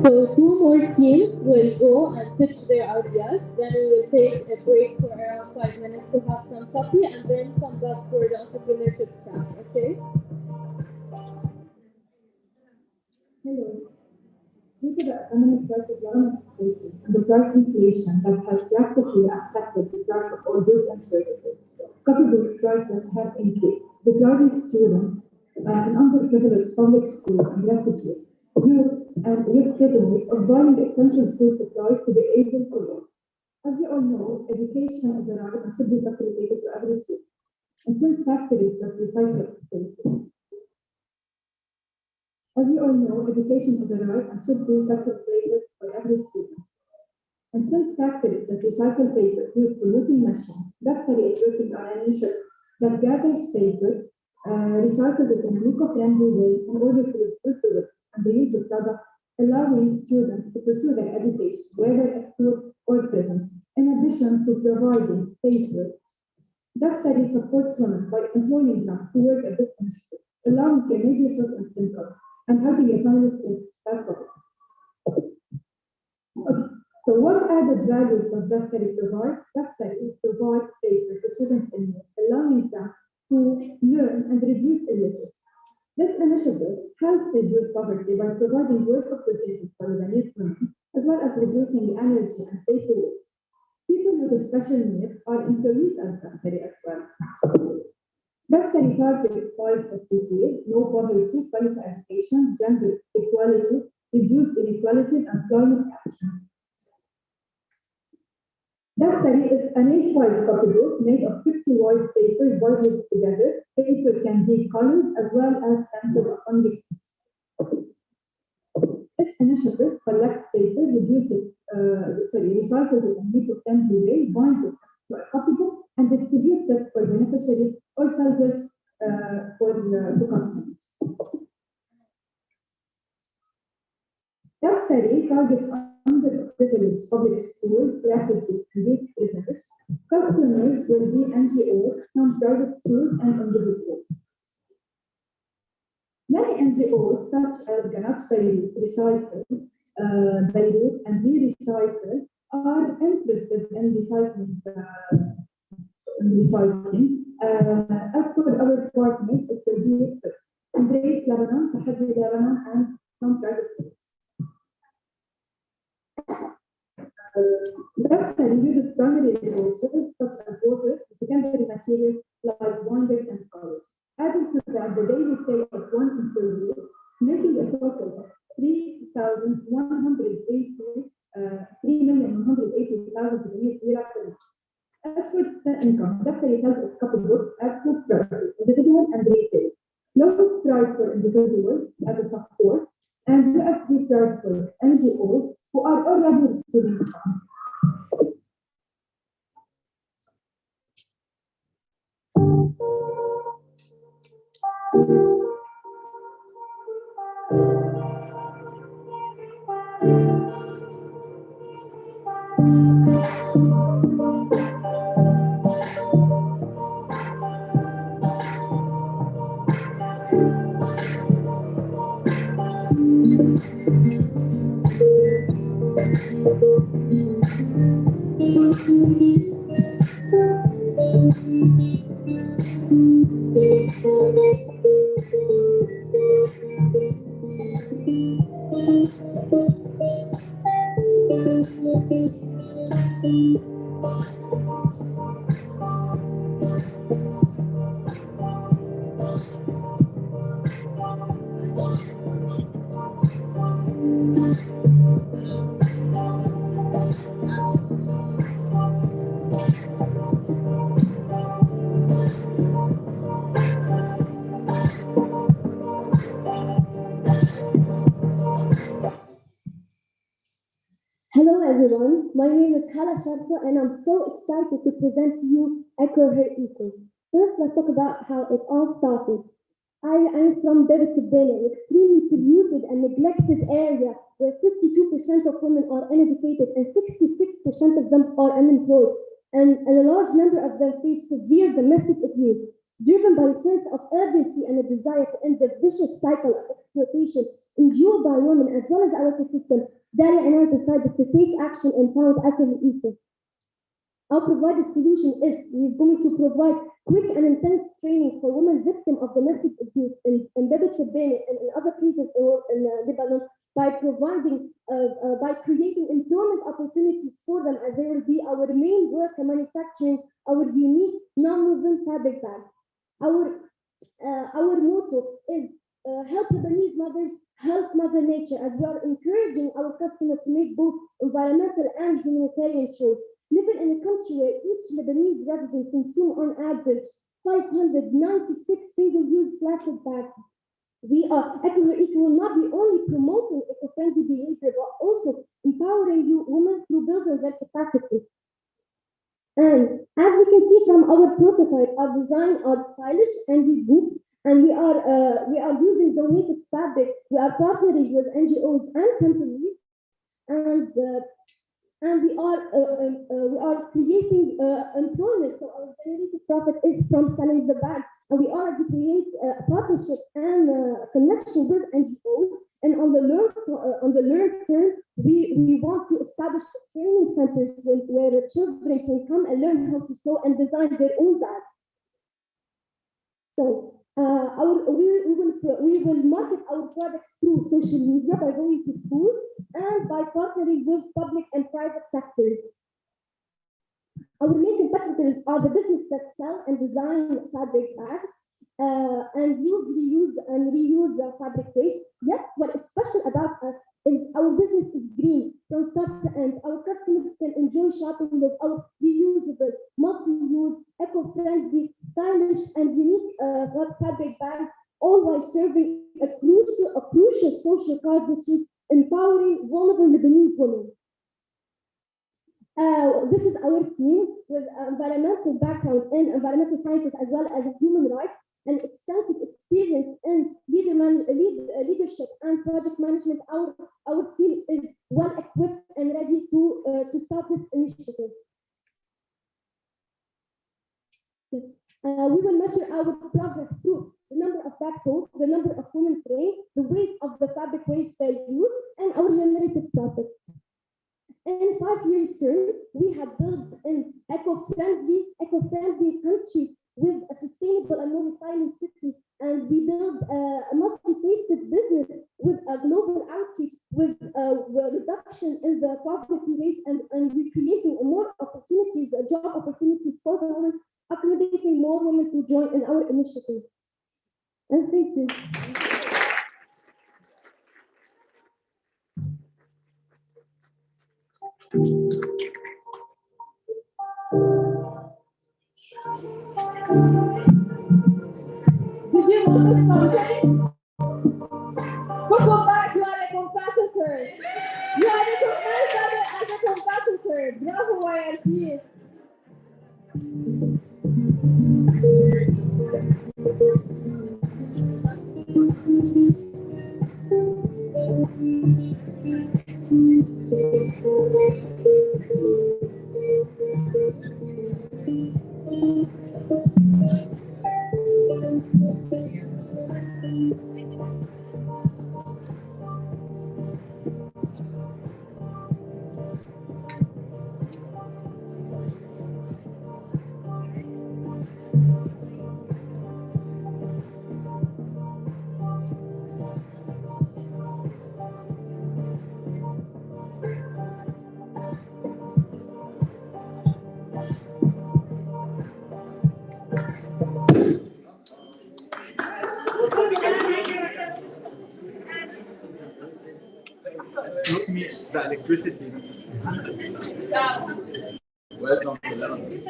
So two more teams will go and pitch their ideas. Then we will take a break for around 5 minutes to have some coffee and then come back for the entrepreneurship track, okay? Hello. Due to the economic price development status and the price inflation that has drastically affected the price of all goods and services, copybook prices have increased, depriving students in underprivileged public schools and refugees, youth and youth families of buying essential food supplies to be able to live. As you all know, education is a right and should be facilitated to every student. And since factories that recycle facilities. As you all know, education is a right and should be facilitated for every student. And since factories that recycle paper use polluting machines, factory is working on an initiative that gathers paper, recycles it in an eco-friendly way in order to reduce the waste and the use of product, allowing students to pursue their education, whether at school or prison. In addition to providing paper, Daftari supports women by employing them to work at this initiative, allowing their major source of income and helping their families with that profit. Okay. So what added values does Daftari provide? Daftari provides paper to students in need, allowing them to learn and reduce illiteracy. This initiative helps reduce poverty by providing work opportunities for the needy women, as well as reducing energy and paper waste. People with special needs are employees at Daftari as well. Daftari targets 5 SDGs: no poverty, quality education, gender equality, reduced inequalities, and climate action. Daftari is a nationwide copybook made of 50 white papers bundled together. Paper can be colored as well as stamped on the This initiative collects paper, recycles it in a eco-friendly way, binds it to a copybook, and distributes it for beneficiaries or sells it to customers. Daftari targets underprivileged public schools, refugees, and youth prisoners. Customers will be NGOs, some private schools, and individuals. Many NGOs, such as Ganat Beirut, Recycle, Beirut, and We Recycle, are interested in recycling. As for our partners, it will be Embrace Lebanon, Tahaddi Lebanon, and some private schools. Daftari uses primary resources such as water, secondary materials like binders and colors. Adding to that the daily pay of one employee, making a total of $3,100 income. That tells a couple books as two priorities, individual and retail. Low price for individuals as a support, and USD price for NGOs who are already receiving funds. Hello everyone, my name is Hala Sharfa and I'm so excited to present to you Echo Her Eco. First, let's talk about how it all started. I am from Beretubele, an extremely polluted and neglected area where 52% of women are uneducated and 66% of them are unemployed, and a large number of them face severe domestic abuse. Driven by a sense of urgency and a desire to end the vicious cycle of exploitation endured by women as well as our ecosystem, Dalia and I decided to take action and found Echo Her Eco. Our provided solution is we're going to provide quick and intense training for women victims of domestic abuse in Beretubele and in other places in Lebanon by creating employment opportunities for them, as they will be our main work in manufacturing our unique non-woven fabric bags. Our motto is help Lebanese mothers, help Mother Nature, as we are encouraging our customers to make both environmental and humanitarian choice. Living in a country where each Lebanese resident consumes on average 596 single-use plastic bags, Echo Her Eco will not be only promoting eco-friendly behavior, but also empowering you women through building their capacity. And as we can see from our prototype, our design are stylish and unique, and we are using donated fabric. We are partnering with NGOs and companies, and we are creating employment. So our generated profit is from selling the bag, and we are to create a partnership and connection with NGOs. And on the long term, we want to establish training centers where the children can come and learn how to sew and design their own bags. So we will market our products through social media by going to schools and by partnering with public and private sectors. Our main competitors are the businesses that sell and design fabric bags and use and reuse fabric waste. Yet, what is special about us is our business is green from start to end. Our customers can enjoy shopping with our reusable, multi-use, eco-friendly, stylish, and unique fabric bags, all while serving a crucial social cause, which is empowering vulnerable Lebanese women. This is our team with environmental background in environmental sciences as well as human rights and extensive experience in leadership and project management. Our team is well equipped and ready to start this initiative. We will measure our progress through the number of bags sold, the number of women trained, the weight of the fabric waste used, and our generated profit. In 5 years' term, we have built an eco-friendly country with a sustainable and more resilient city, and we build a multi-faceted business with a global outreach, with a reduction in the poverty rate, and we're creating more opportunities, job opportunities for the women, accommodating more women to join in our initiative. And thank you. Did you notice something? Welcome back, you are a competitor. You are recognized as a competitor. Bravo, YLP. It's not me, it's the electricity. Welcome to London.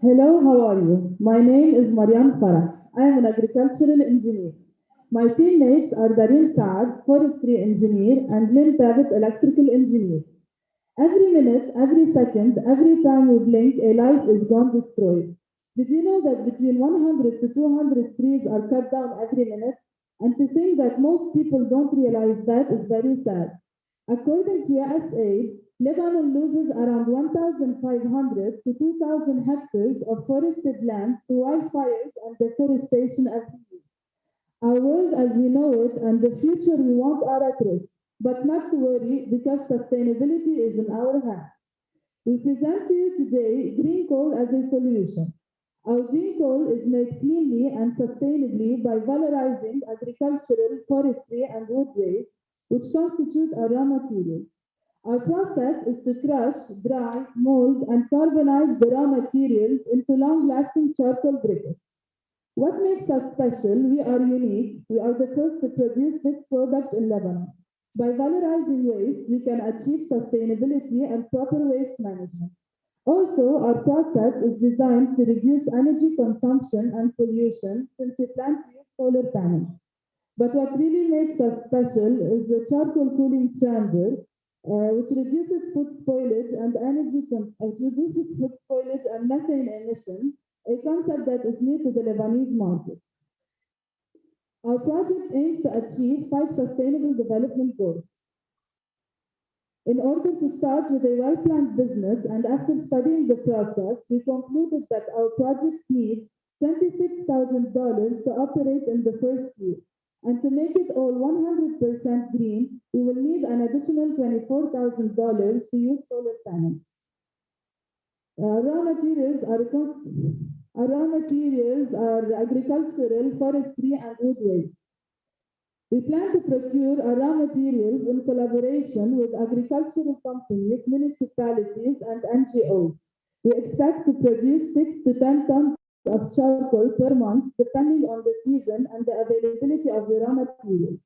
Hello, how are you? My name is Mariam Farah. I am an agricultural engineer. My teammates are Darin Saad, forestry engineer, and Lynn Babbitt, electrical engineer. Every minute, every second, every time we blink, a life is gone destroyed. Did you know that between 100 to 200 trees are cut down every minute? And to think that most people don't realize that is very sad. According to USAID, Lebanon loses around 1,500 to 2,000 hectares of forested land to wildfires and deforestation every year. Our world as we know it and the future we want are at risk, but not to worry because sustainability is in our hands. We present to you today green coal as a solution. Our green coal is made cleanly and sustainably by valorizing agricultural, forestry, and wood waste, which constitute our raw materials. Our process is to crush, dry, mold, and carbonize the raw materials into long-lasting charcoal briquettes. What makes us special? We are unique. We are the first to produce this product in Lebanon. By valorizing waste, we can achieve sustainability and proper waste management. Also, our process is designed to reduce energy consumption and pollution since we plan to use solar panels. But what really makes us special is the charcoal cooling chamber, which reduces food spoilage and methane emission, a concept that is new to the Lebanese market. Our project aims to achieve 5 sustainable development goals. In order to start with a well-planned business and after studying the process, we concluded that our project needs $26,000 to operate in the first year. And to make it all 100% green, we will need an additional $24,000 to use solar panels. Raw materials are agricultural, forestry, and wood waste. We plan to procure our raw materials in collaboration with agricultural companies, municipalities, and NGOs. We expect to produce 6 to 10 tons of charcoal per month, depending on the season and the availability of the raw materials.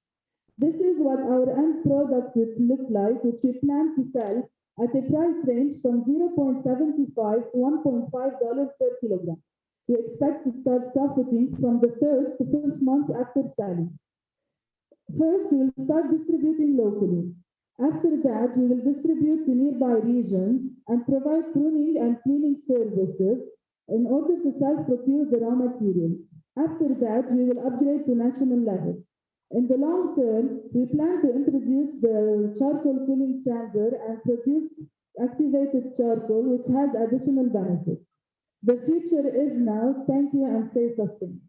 This is what our end product would look like, which we plan to sell at a price range from $0.75 to $1.5 per kilogram. We expect to start profiting from the 3rd to 5th month after selling. First, we will start distributing locally. After that, we will distribute to nearby regions and provide pruning and cleaning services in order to self-procure the raw materials. After that, we will upgrade to national level. In the long term, we plan to introduce the charcoal cooling chamber and produce activated charcoal, which has additional benefits. The future is now. Thank you and stay sustainable.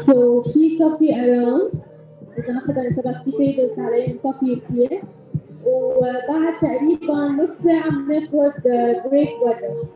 So في كافي around إذا ما حدا انتبه في tables عليهم كافي كتير وبعد تقريبا نص ساعة بناخد بريك برا.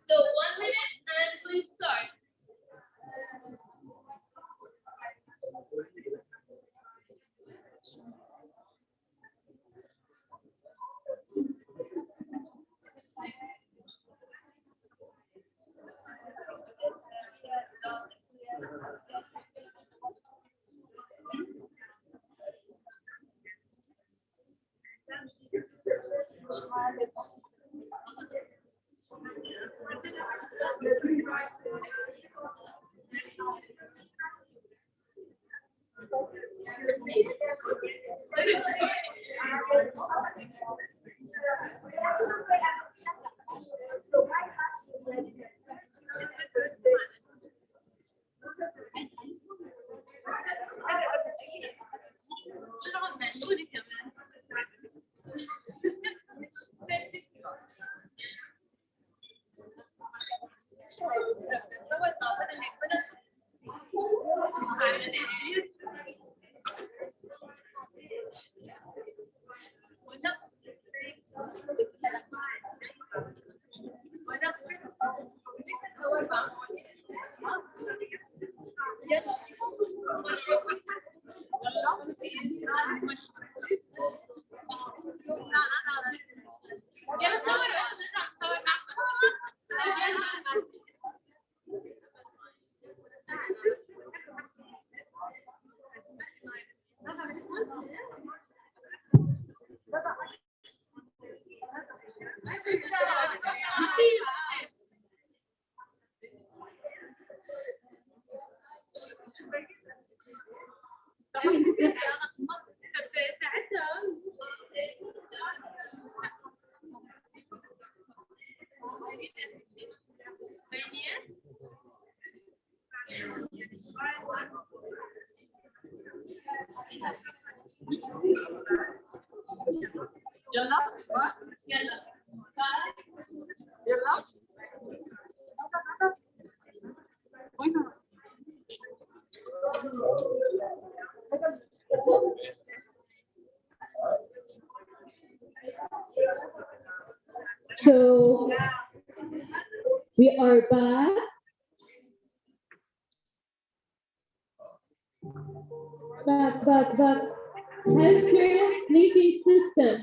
So 1 minute and we start. So we are back. Back. Healthcare linking system.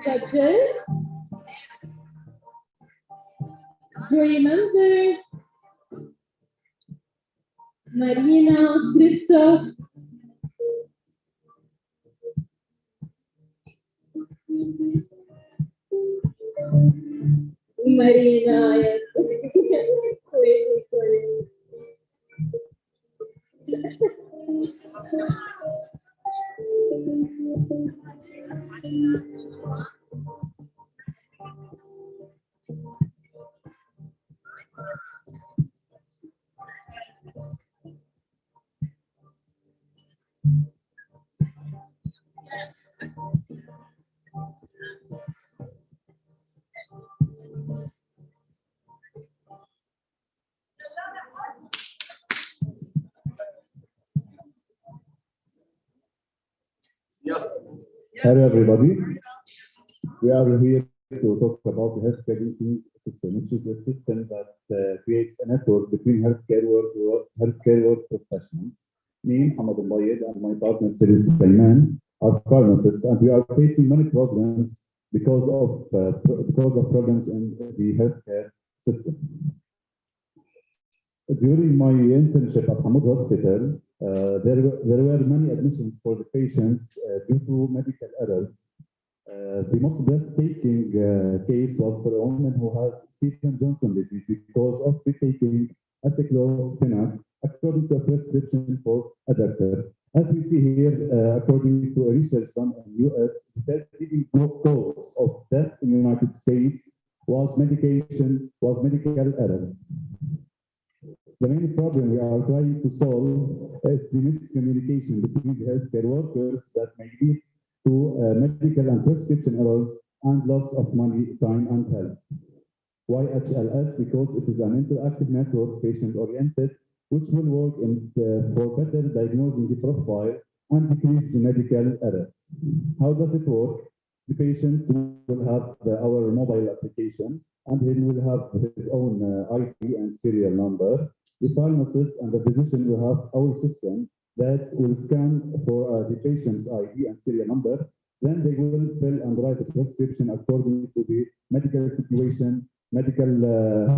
Judges. Jury members. Marina, Christoph. Marina, yes. Wait. Hello everybody. We are here to talk about the healthcare linking system, which is a system that creates a network between healthcare work professionals. Me, Muhammad Al-Bayed, and my partner, Siri Sulaiman, are pharmacists, and we are facing many problems because of problems in the healthcare system. During my internship at Hamad Hospital, there were many admissions for the patients due to medical errors. The most breathtaking case was for a woman who has Stevens-Johnson disease because of taking aceclofenac according to a prescription for a doctor. As we see here, according to a research done in the US, the leading cause of death in the United States was medical errors. The main problem we are trying to solve is the miscommunication between the healthcare workers that may lead to medical and prescription errors and loss of money, time, and health. YHLS, because it is an interactive network, patient-oriented, which will work for better diagnosing the profile and decrease the medical errors. How does it work? The patient will have our mobile application, and he will have his own ID and serial number. The pharmacist and the physician will have our system that will scan for the patient's ID and serial number. Then they will fill and write a prescription according to the medical situation, medical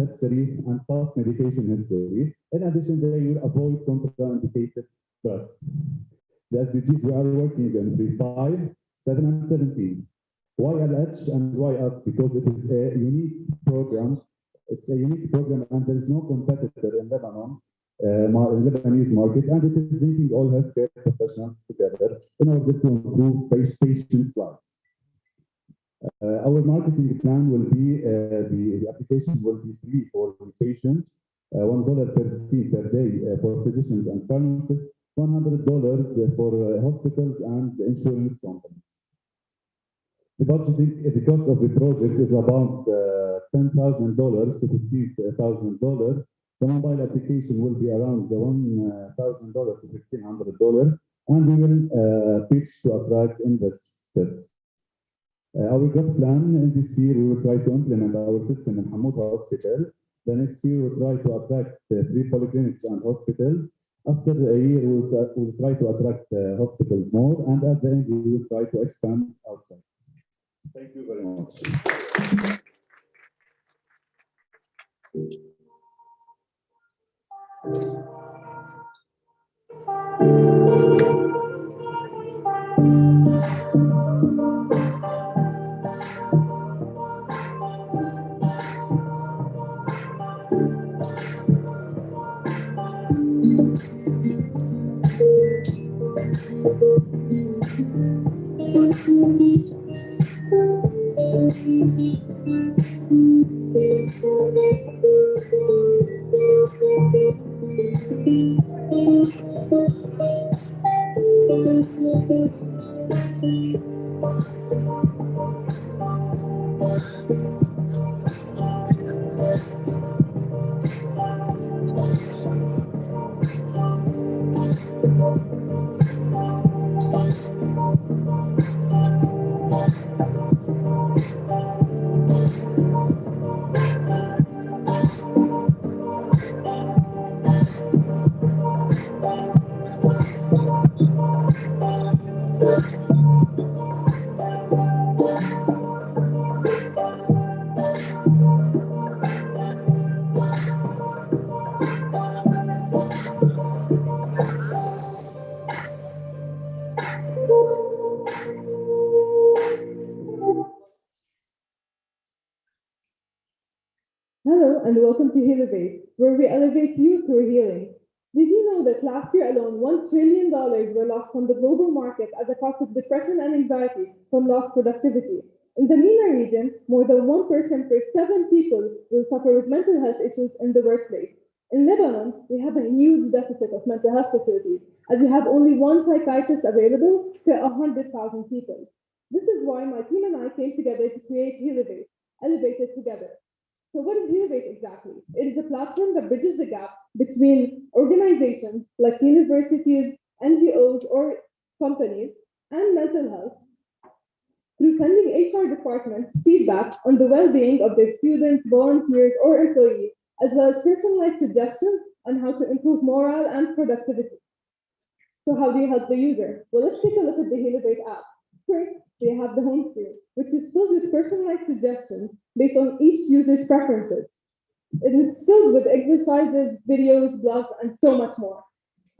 history, and past medication history. In addition, they will avoid contraindicated drugs. The SDGs we are working on 3, 5, 7, and 17. YLH and YF because it is a unique program. It's a unique program, and there is no competitor in Lebanon, Lebanese market, and it is linking all healthcare professionals together in order to improve patients' lives. Our marketing plan will be the application will be free for the patients, $1 per seat per day for physicians and pharmacists, $100 for hospitals and insurance companies. The budgeting, the cost of the project is about $10,000 to $15,000. The mobile application will be around $1,000 to $1,500, and we will pitch to attract investors. Our growth plan in this year, we will try to implement our system in Hamad Hospital. The next year, we will try to attract 3 polyclinics and hospitals. After a year, we will try to attract hospitals more, and at the end, we will try to expand outside. Thank you very much. Hello and welcome to Healivate, where we elevate you through healing. Did you know that last year alone, $1 trillion were lost from the global market as a cost of depression and anxiety from lost productivity? In the MENA region, more than 1% per 7 people will suffer with mental health issues in the workplace. In Lebanon, we have a huge deficit of mental health facilities, as we have only 1 psychiatrist available per 100,000 people. This is why my team and I came together to create Healivate, Elevated Together. So what is Healivate exactly? It is a platform that bridges the gap between organizations like universities, NGOs, or companies, and mental health through sending HR departments feedback on the well-being of their students, volunteers, or employees, as well as personalized suggestions on how to improve morale and productivity. So how do you help the user? Well, let's take a look at the Helivate app. First, we have the home screen, which is filled with personalized suggestions based on each user's preferences. It is filled with exercises, videos, blogs, and so much more.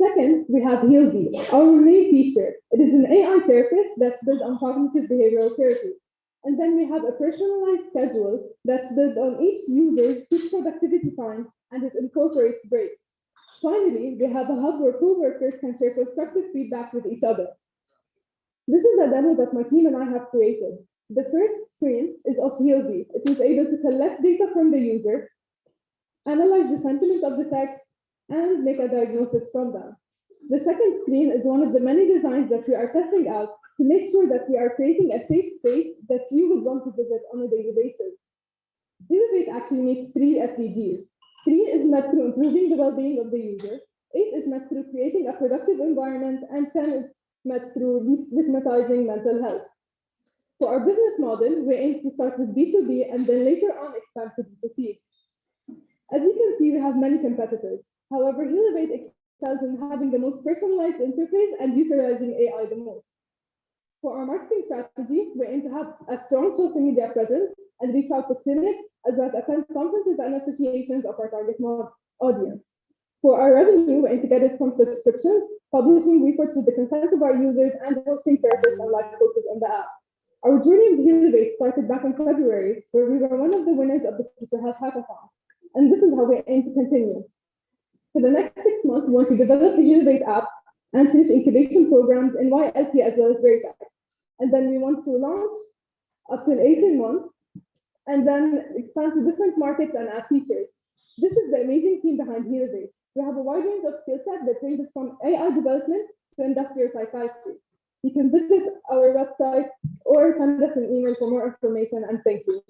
Second, we have HealD, our main feature. It is an AI therapist that's built on cognitive behavioral therapy. And then we have a personalized schedule that's built on each user's peak productivity time, and it incorporates breaks. Finally, we have a hub where co-workers can share constructive feedback with each other. This is a demo that my team and I have created. The first screen is of HealD. It is able to collect data from the user, analyze the sentiment of the text, and make a diagnosis from them. The second screen is one of the many designs that we are testing out to make sure that we are creating a safe space that you would want to visit on a daily basis. Helivate actually meets 3 SDGs. 3 is met through improving the well-being of the user, 8 is met through creating a productive environment, and 10 is met through destigmatizing mental health. For our business model, we aim to start with B2B and then later on expand to B2C. As you can see, we have many competitors. However, Helivate excels in having the most personalized interface and utilizing AI the most. For our marketing strategy, we aim to have a strong social media presence and reach out to clinics, as well as attend conferences and associations of our target audience. For our revenue, we aim to get it from subscriptions, publishing reports with the consent of our users, and hosting therapists and life coaches on the app. Our journey with Helivate started back in February, where we were one of the winners of the Future Health Hackathon. And this is how we aim to continue. For the next 6 months, we want to develop the Helivate app and finish incubation programs in YLP as well as Veritech. And then we want to launch up to 18 months and then expand to different markets and add features. This is the amazing team behind Helivate. We have a wide range of skill sets that ranges from AI development to industrial psychiatry. You can visit our website or send us an email for more information, and thank you.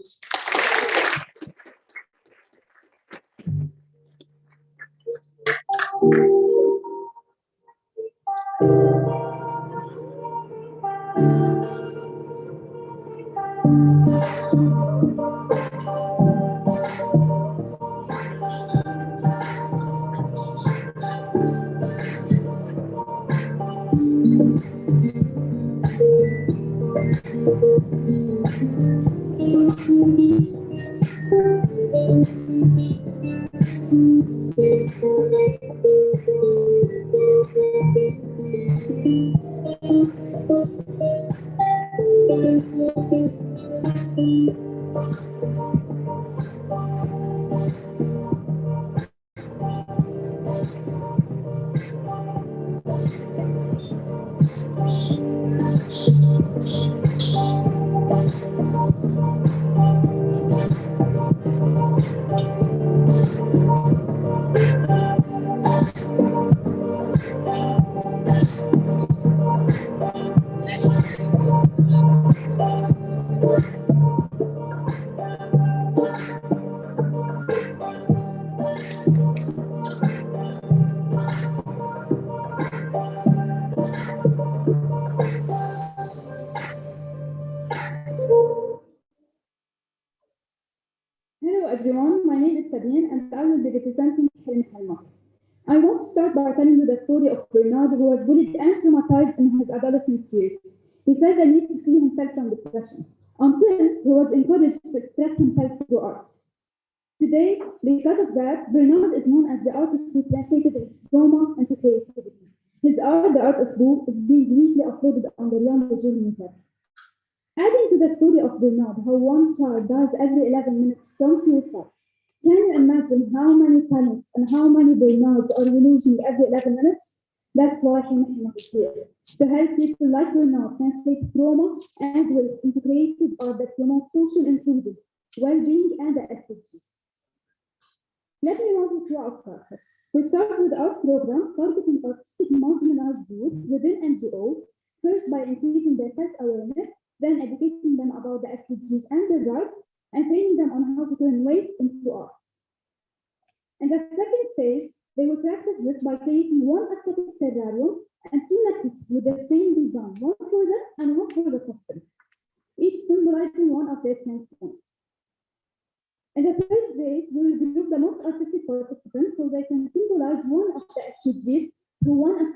Hello everyone, my name is Sabine and I will be representing Hilmi Halma. I want to start by telling you the story of Bernard, who was bullied and traumatized in his adolescent years. He felt the need to free himself from depression until he was encouraged to express himself through art. Today, because of that, Bernard is known as the artist who translated his trauma into creativity. His art, The Art of Boo, is being weekly uploaded on the Riyadh Museum. Adding to the story of Bernard, how one child dies every 11 minutes from suicide. Can you imagine how many talents and how many Bernards are we losing every 11 minutes? That's why Hilmi is here, to help people like Bernard translate trauma and waste into creative art that promotes social inclusion, well-being, and the SDGs. Let me walk you through our process. We start with our programs targeting artistic marginalized youth within NGOs, first by increasing their self-awareness, then educating them about the SDGs and their rights, and training them on how to turn waste into art. In the second phase, they will practice this by creating one aesthetic terrarium and 2 necklaces with the same design, one for them and one for the customer.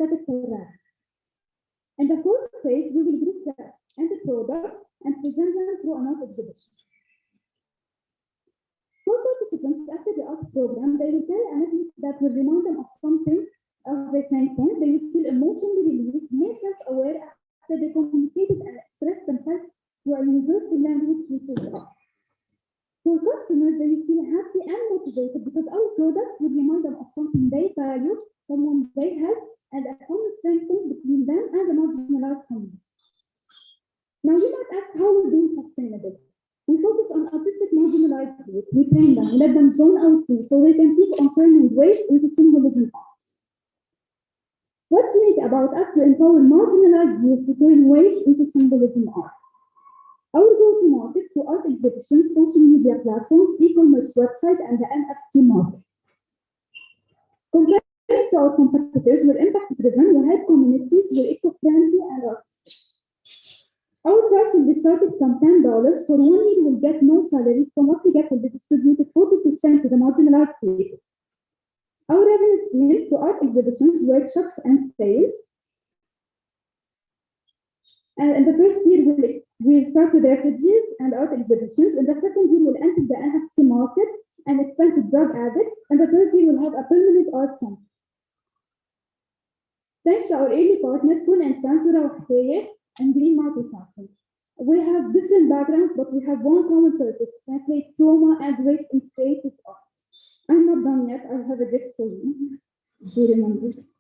aesthetic terrain. In the fourth phase, we will group them into products and present them through an art exhibition. For participants after the art program, they will carry an activity that will remind them of something of their standpoint. They will feel emotionally released, more self-aware after they communicated and expressed themselves through a universal language, which is art. For customers, they will feel happy and motivated because our products will remind them of something they value, someone they help, and a common strength between them and the marginalized community. Now, you might ask how we're doing sustainable. We focus on artistic marginalized youth. We train them, we let them join our team so they can keep on turning waste into symbolism art. What's unique about us to empower marginalized youth to turn waste into symbolism art? Our go-to-market through art exhibitions, social media platforms, e-commerce website, and the NFT market. Compared to our competitors, we're impact-driven, we help communities, we're eco-friendly and artistic. Our price will be started from $10. For 1 year, we'll get no salary. From what we get will be distributed 40% to the marginalized people. Our revenue streams to art exhibitions, workshops, and sales. And in the first year, we'll start with refugees and art exhibitions. In the second year, we'll enter the NFT market and expand to drug addicts. And the third year, we'll have a permanent art center. Thanks to our early partners, Kun and Sansura Wahkeye and Green Mountain Recycling. We have different backgrounds, but we have one common purpose: to translate trauma and waste into creative art. I'm not done yet. I have a gift for you. Do you remember this?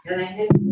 Can I help you?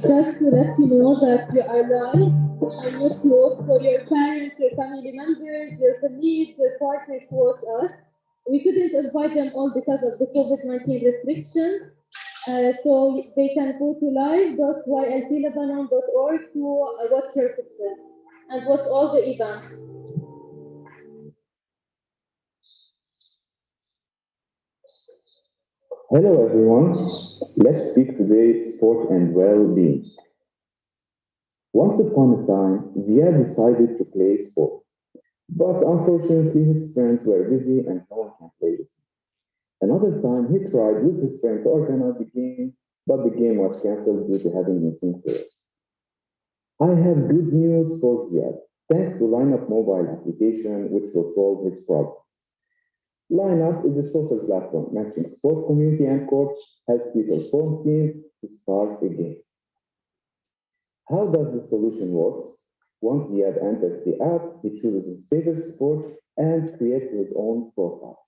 Just to let you know that you are live on YouTube for your parents, your family members, your colleagues, your partners to watch us. We couldn't invite them all because of the COVID-19 restrictions. So they can go to live.ylp7.org to watch your picture and watch all the events. Hello everyone, let's speak today sport and well-being. Once upon a time, Ziad decided to play sport, but unfortunately his friends were busy and no one can play with him. Another time he tried with his friend to organize the game, but the game was cancelled due to having missing players. I have good news for Ziad. thanks to Lineup mobile application, which will solve his problem. Lineup is a social platform matching sport community and coach, help people form teams to start a game. How does the solution work? Once Ziad enters the app, he chooses his favorite sport and creates his own profile.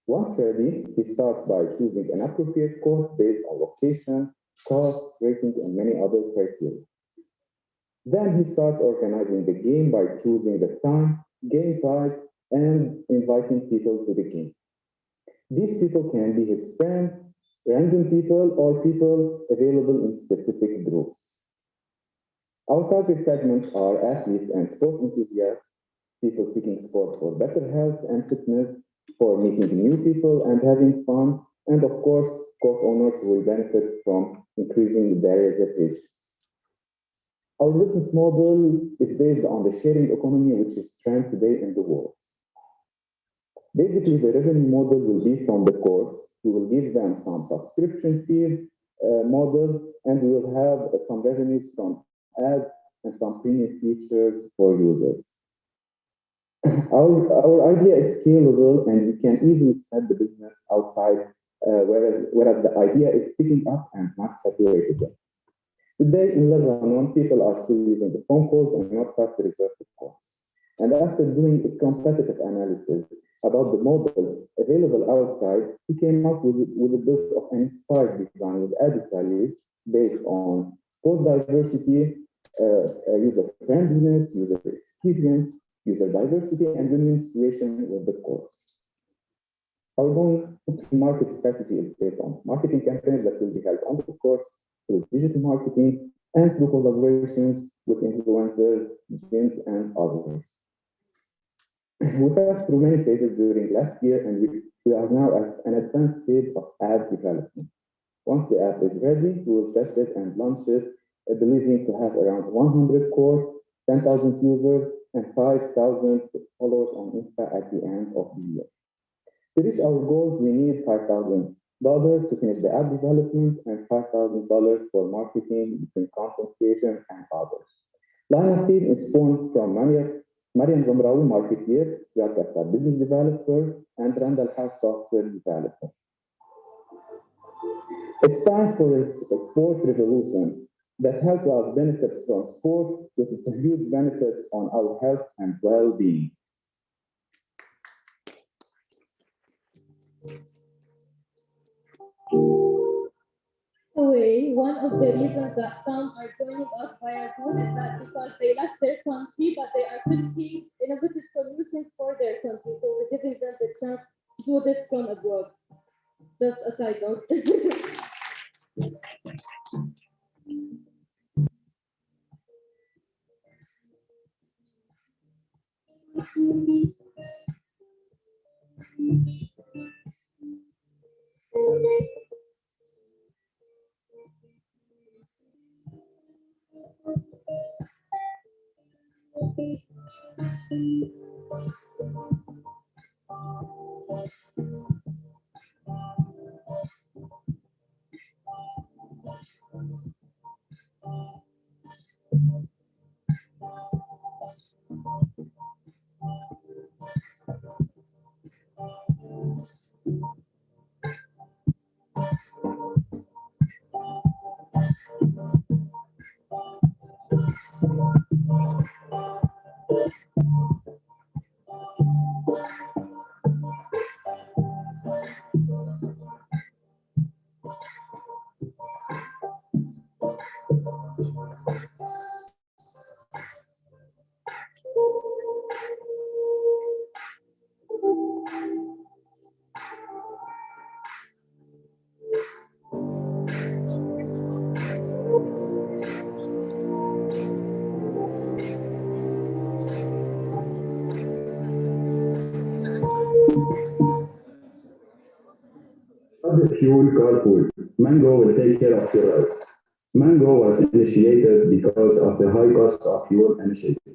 Once ready, he starts by choosing an appropriate course based on location, cost, rating, and many other criteria. Then he starts organizing the game by choosing the time, game type, and inviting people to the game. These people can be his friends, random people, or people available in specific groups. Our target segments are athletes and sport enthusiasts, people seeking sport for better health and fitness, for meeting new people and having fun, and of course, court owners who will benefit from increasing their reputations. Our business model is based on the sharing economy, which is trend today in the world. Basically, the revenue model will be from the courts. We will give them some subscription fees models, and we will have some revenues from ads and some premium features for users. Our idea is scalable, and we can easily set the business outside, whereas the idea is picking up and not saturated yet. Today in Lebanon, people are still using the phone calls and WhatsApp to reserve the calls. And after doing a competitive analysis about the models available outside, we came up with a bit of an inspired design with added values based on sport diversity, user friendliness, user experience, user diversity, and win-win situation with the course. Our go-to-market strategy is based on marketing campaigns that will be held on the course, through digital marketing, and through collaborations with influencers, gyms, and others. We passed through many phases during last year, and we are now at an advanced stage of app development. Once the app is ready, we will test it and launch it, believing to have around 100 core, 10,000 users, and 5,000 followers on Insta at the end of the year. To reach our goals, we need $5,000 to finish the app development and $5,000 for marketing between content creation and others. Lineup team is formed from Mariam Gomraoui, marketeer, Yaka, business developer, and Randall Hash, software developer. It's time for a sport revolution that helps us benefit from sport, with its huge benefits on our health and well-being. One of the reasons that some are joining us via Zoom is that because they left their country, but they are pitching innovative solutions for their country. So we're giving them the chance to do this from abroad. Just a side note. Fuel carpool. Mango will take care of your health. Mango was initiated because of the high cost of fuel initiative.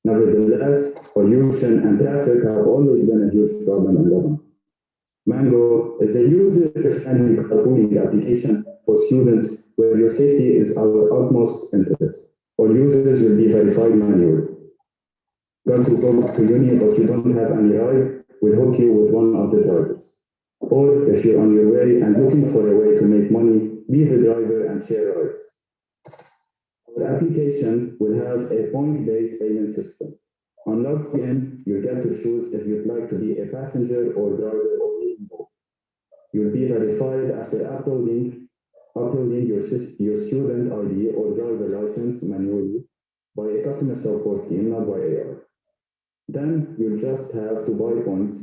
Nevertheless, pollution and traffic have always been a huge problem in Lebanon. Mango is a user-friendly carpooling application for students where your safety is our utmost interest. All users will be verified manually. got to go to uni but you don't have any ride, we'll hook you with one of the drivers. Or if you're on your way and looking for a way to make money, be the driver and share rides. Our application will have a point-based payment system. On login, you get to choose if you'd like to be a passenger or driver or even both. You'll be verified after uploading your student ID or driver license manually by a customer support team, not by AI. Then you'll just have to buy points,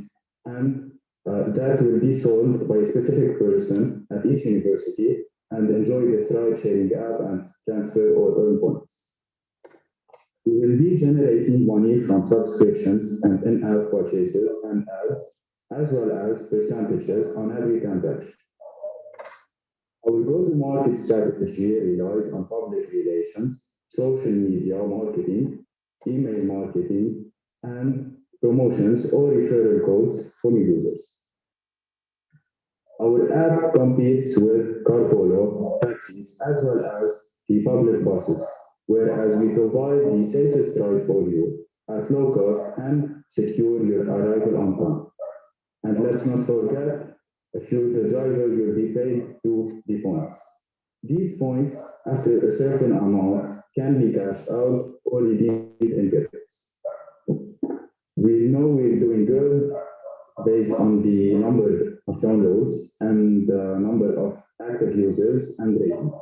and that will be sold by a specific person at each university and enjoy this ride-sharing app and transfer or earn points. We will be generating money from subscriptions and in-app purchases and ads, as well as percentages on every transaction. Our go-to-market strategy relies on public relations, social media marketing, email marketing, and promotions or referral codes for new users. Our app competes with carpolo, taxis, as well as the public buses, whereas we provide the safest ride for you at low cost and secure your arrival on time. And let's not forget, if you're the driver, you'll be paid through the points. These points, after a certain amount, can be cashed out or redeemed in gifts. We know we're doing good based on the number of downloads and the number of active users and ratings.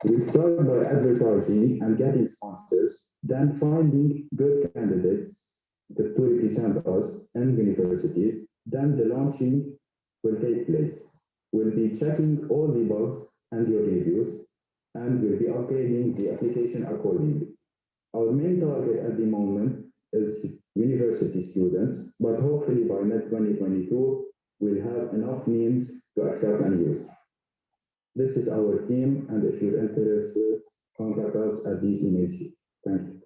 We start by advertising and getting sponsors, then finding good candidates to represent us and universities, then the launching will take place. We'll be checking all the bugs and your reviews, and we'll be upgrading the application accordingly. Our main target at the moment is university students, but hopefully by mid-2022, we'll have enough means to accept and use. This is our team, and if you're interested, contact us at these emails here. Thank you.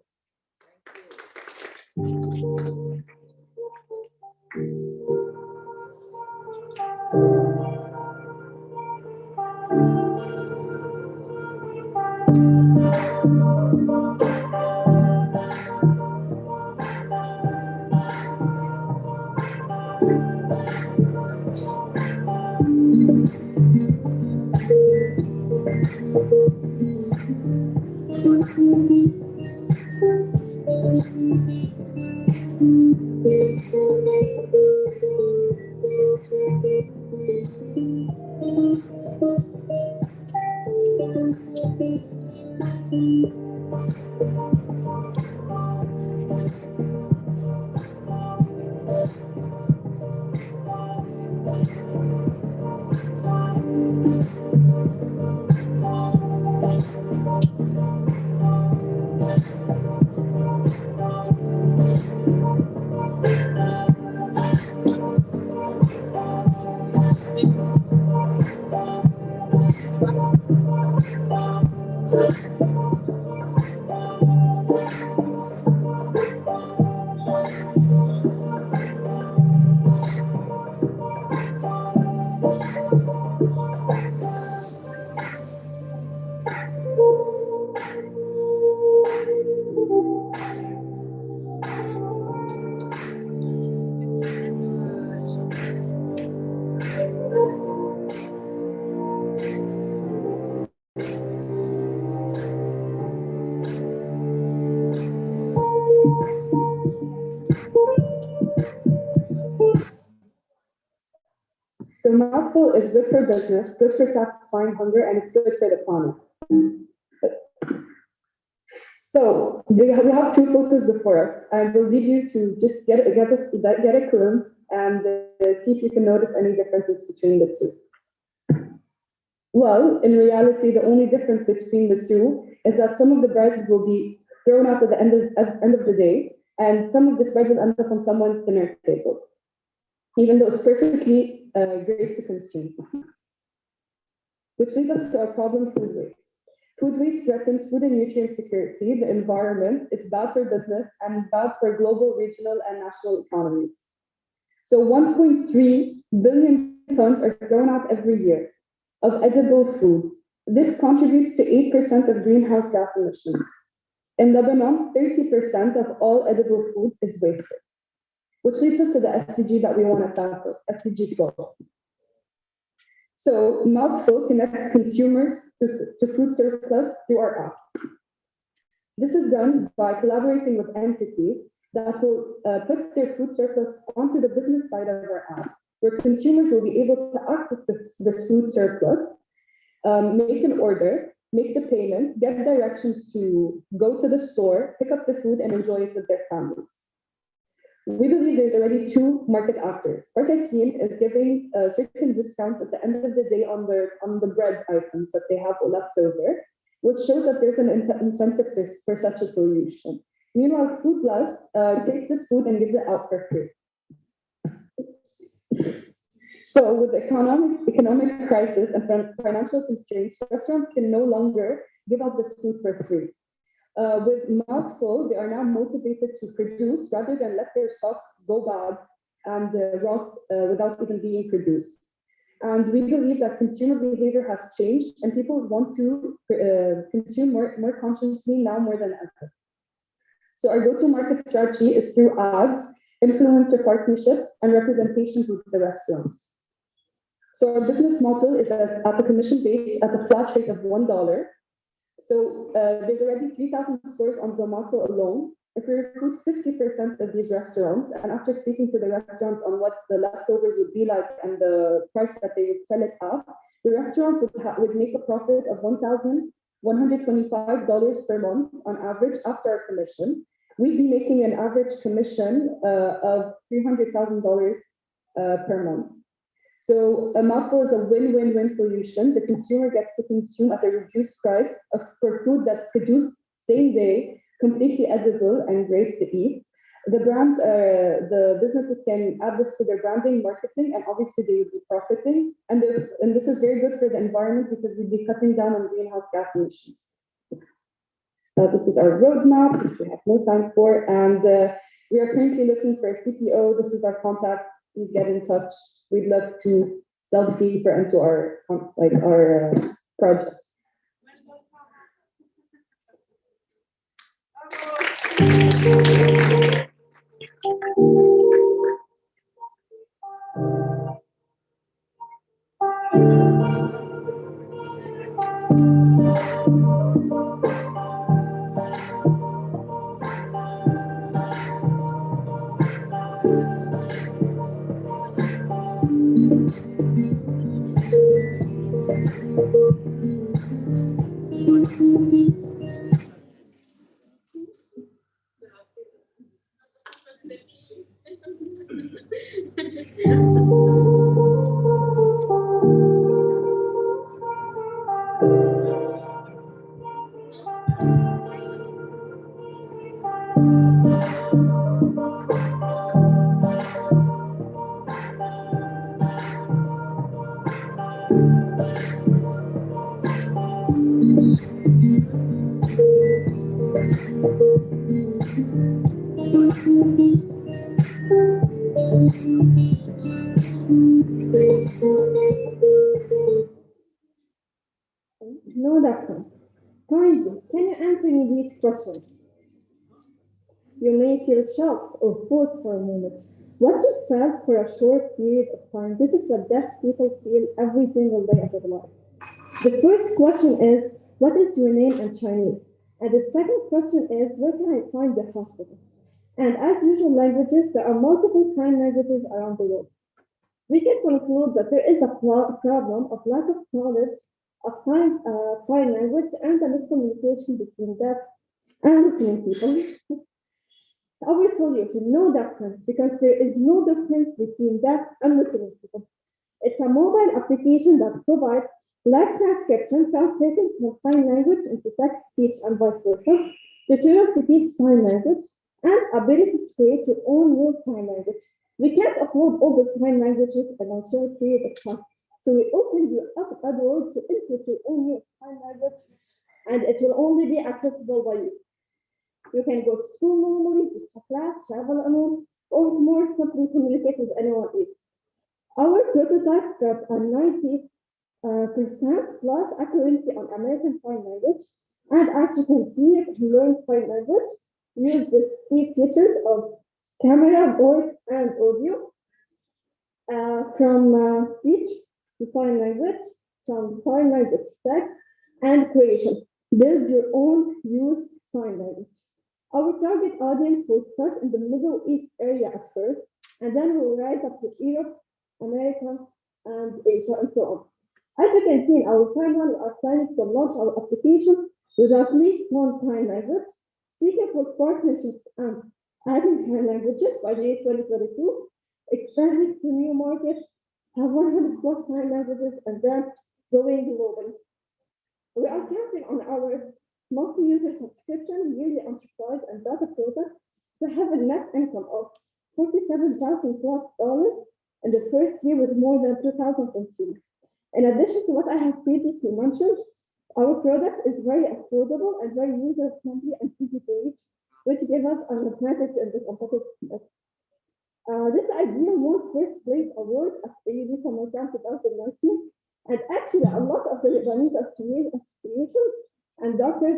So mouthful is good for business, good for satisfying hunger, and it's good for the planet. So we have two photos before us. I will leave you to just get a glimpse and see if you can notice any differences between the two. Well, in reality, the only difference between the two is that some of the bread will be thrown out at the end of the day, and some of this bread will end up on someone's dinner table, even though it's perfectly great to consume. Which leads us to our problem: food waste. Food waste threatens food and nutrient security, the environment, it's bad for business, and bad for global, regional, and national economies. So 1.3 billion tons are thrown out every year of edible food. This contributes to 8% of greenhouse gas emissions. In Lebanon, 30% of all edible food is wasted, which leads us to the SDG that we want to tackle, SDG 12. So Mouthful connects consumers to food surplus through our app. This is done by collaborating with entities that will put their food surplus onto the business side of our app, where consumers will be able to access this food surplus, make an order, make the payment, get directions to go to the store, pick up the food, and enjoy it with their families. We believe there's already two market actors. Partex is giving certain discounts at the end of the day on the bread items that they have left over, which shows that there's an incentive for such a solution. Meanwhile, Food Plus takes this food and gives it out for free. So with the economic crisis and financial constraints, restaurants can no longer give out this food for free. With Mouthful, they are now motivated to produce rather than let their stocks go bad and rot without even being produced. And we believe that consumer behavior has changed and people want to consume more consciously now more than ever. So our go-to-market strategy is through ads, influencer partnerships, and representations with the restaurants. So our business model is at a commission base at a flat rate of $1. So there's already 3,000 stores on Zomato alone. If we recruit 50% of these restaurants, and after speaking to the restaurants on what the leftovers would be like and the price that they would sell it at, the restaurants would make a profit of $1,125 per month on average after our commission. We'd be making an average commission of $300,000 per month. So a Mouthful is a win-win-win solution. The consumer gets to consume at a reduced price for food that's produced same day, completely edible and great to eat. The brands, the businesses can add this to their branding, marketing, and obviously they would be profiting. And this is very good for the environment because we'd be cutting down on greenhouse gas emissions. This is our roadmap, which we have no time for, and we are currently looking for a CTO. This is our contact. Please get in touch. We'd love to delve deeper into our project. No reference. Kindly, can you answer me these questions? You may feel shocked or pause for a moment. What you felt for a short period of time, this is what deaf people feel every single day of their life. The first question is, what is your name in Chinese? And the second question is, where can I find the hospital? And as usual languages, there are multiple sign languages around the world. We can conclude that there is a problem of lack of knowledge of sign language and the miscommunication between deaf and listening people. Our solution, no difference, because there is no difference between deaf and listening people. It's a mobile application that provides live transcription, translating from sign language into text, speech, and vice versa, tutorials to teach sign language, and ability to create your own new sign language. We can't upload all the sign languages in a short period of time. So we open you up a door to input your own new sign language, and it will only be accessible by you. You can go to school normally, teach a class, travel alone, or more simply communicate with anyone else. Our prototype got a 90% plus accuracy on American Sign Language, And as you can see, you can learn sign language, use the key features of camera, voice, and audio, from speech to sign language, from sign language text, and creation. Build your own use sign language. Our target audience will start in the Middle East area at first, and then will rise up to Europe, America, and Asia, and so on. As you can see in our timeline, we are planning to launch our application with at least one sign language, seeking for partnerships and adding sign languages by the year 2022, expanding to new markets, have 100 plus sign languages, and then going global. We are counting on our multi-user subscription, yearly enterprise, and data product to have a net income of $47,000 plus in the first year with more than 2,000 consumers. In addition to what I have previously mentioned, our product is very affordable and very user-friendly and easy to reach, which gives us an advantage in the competitiveness. This idea won first place award at the UNDP Summer Camp 2019, and actually a lot of the Lebanese associations and doctors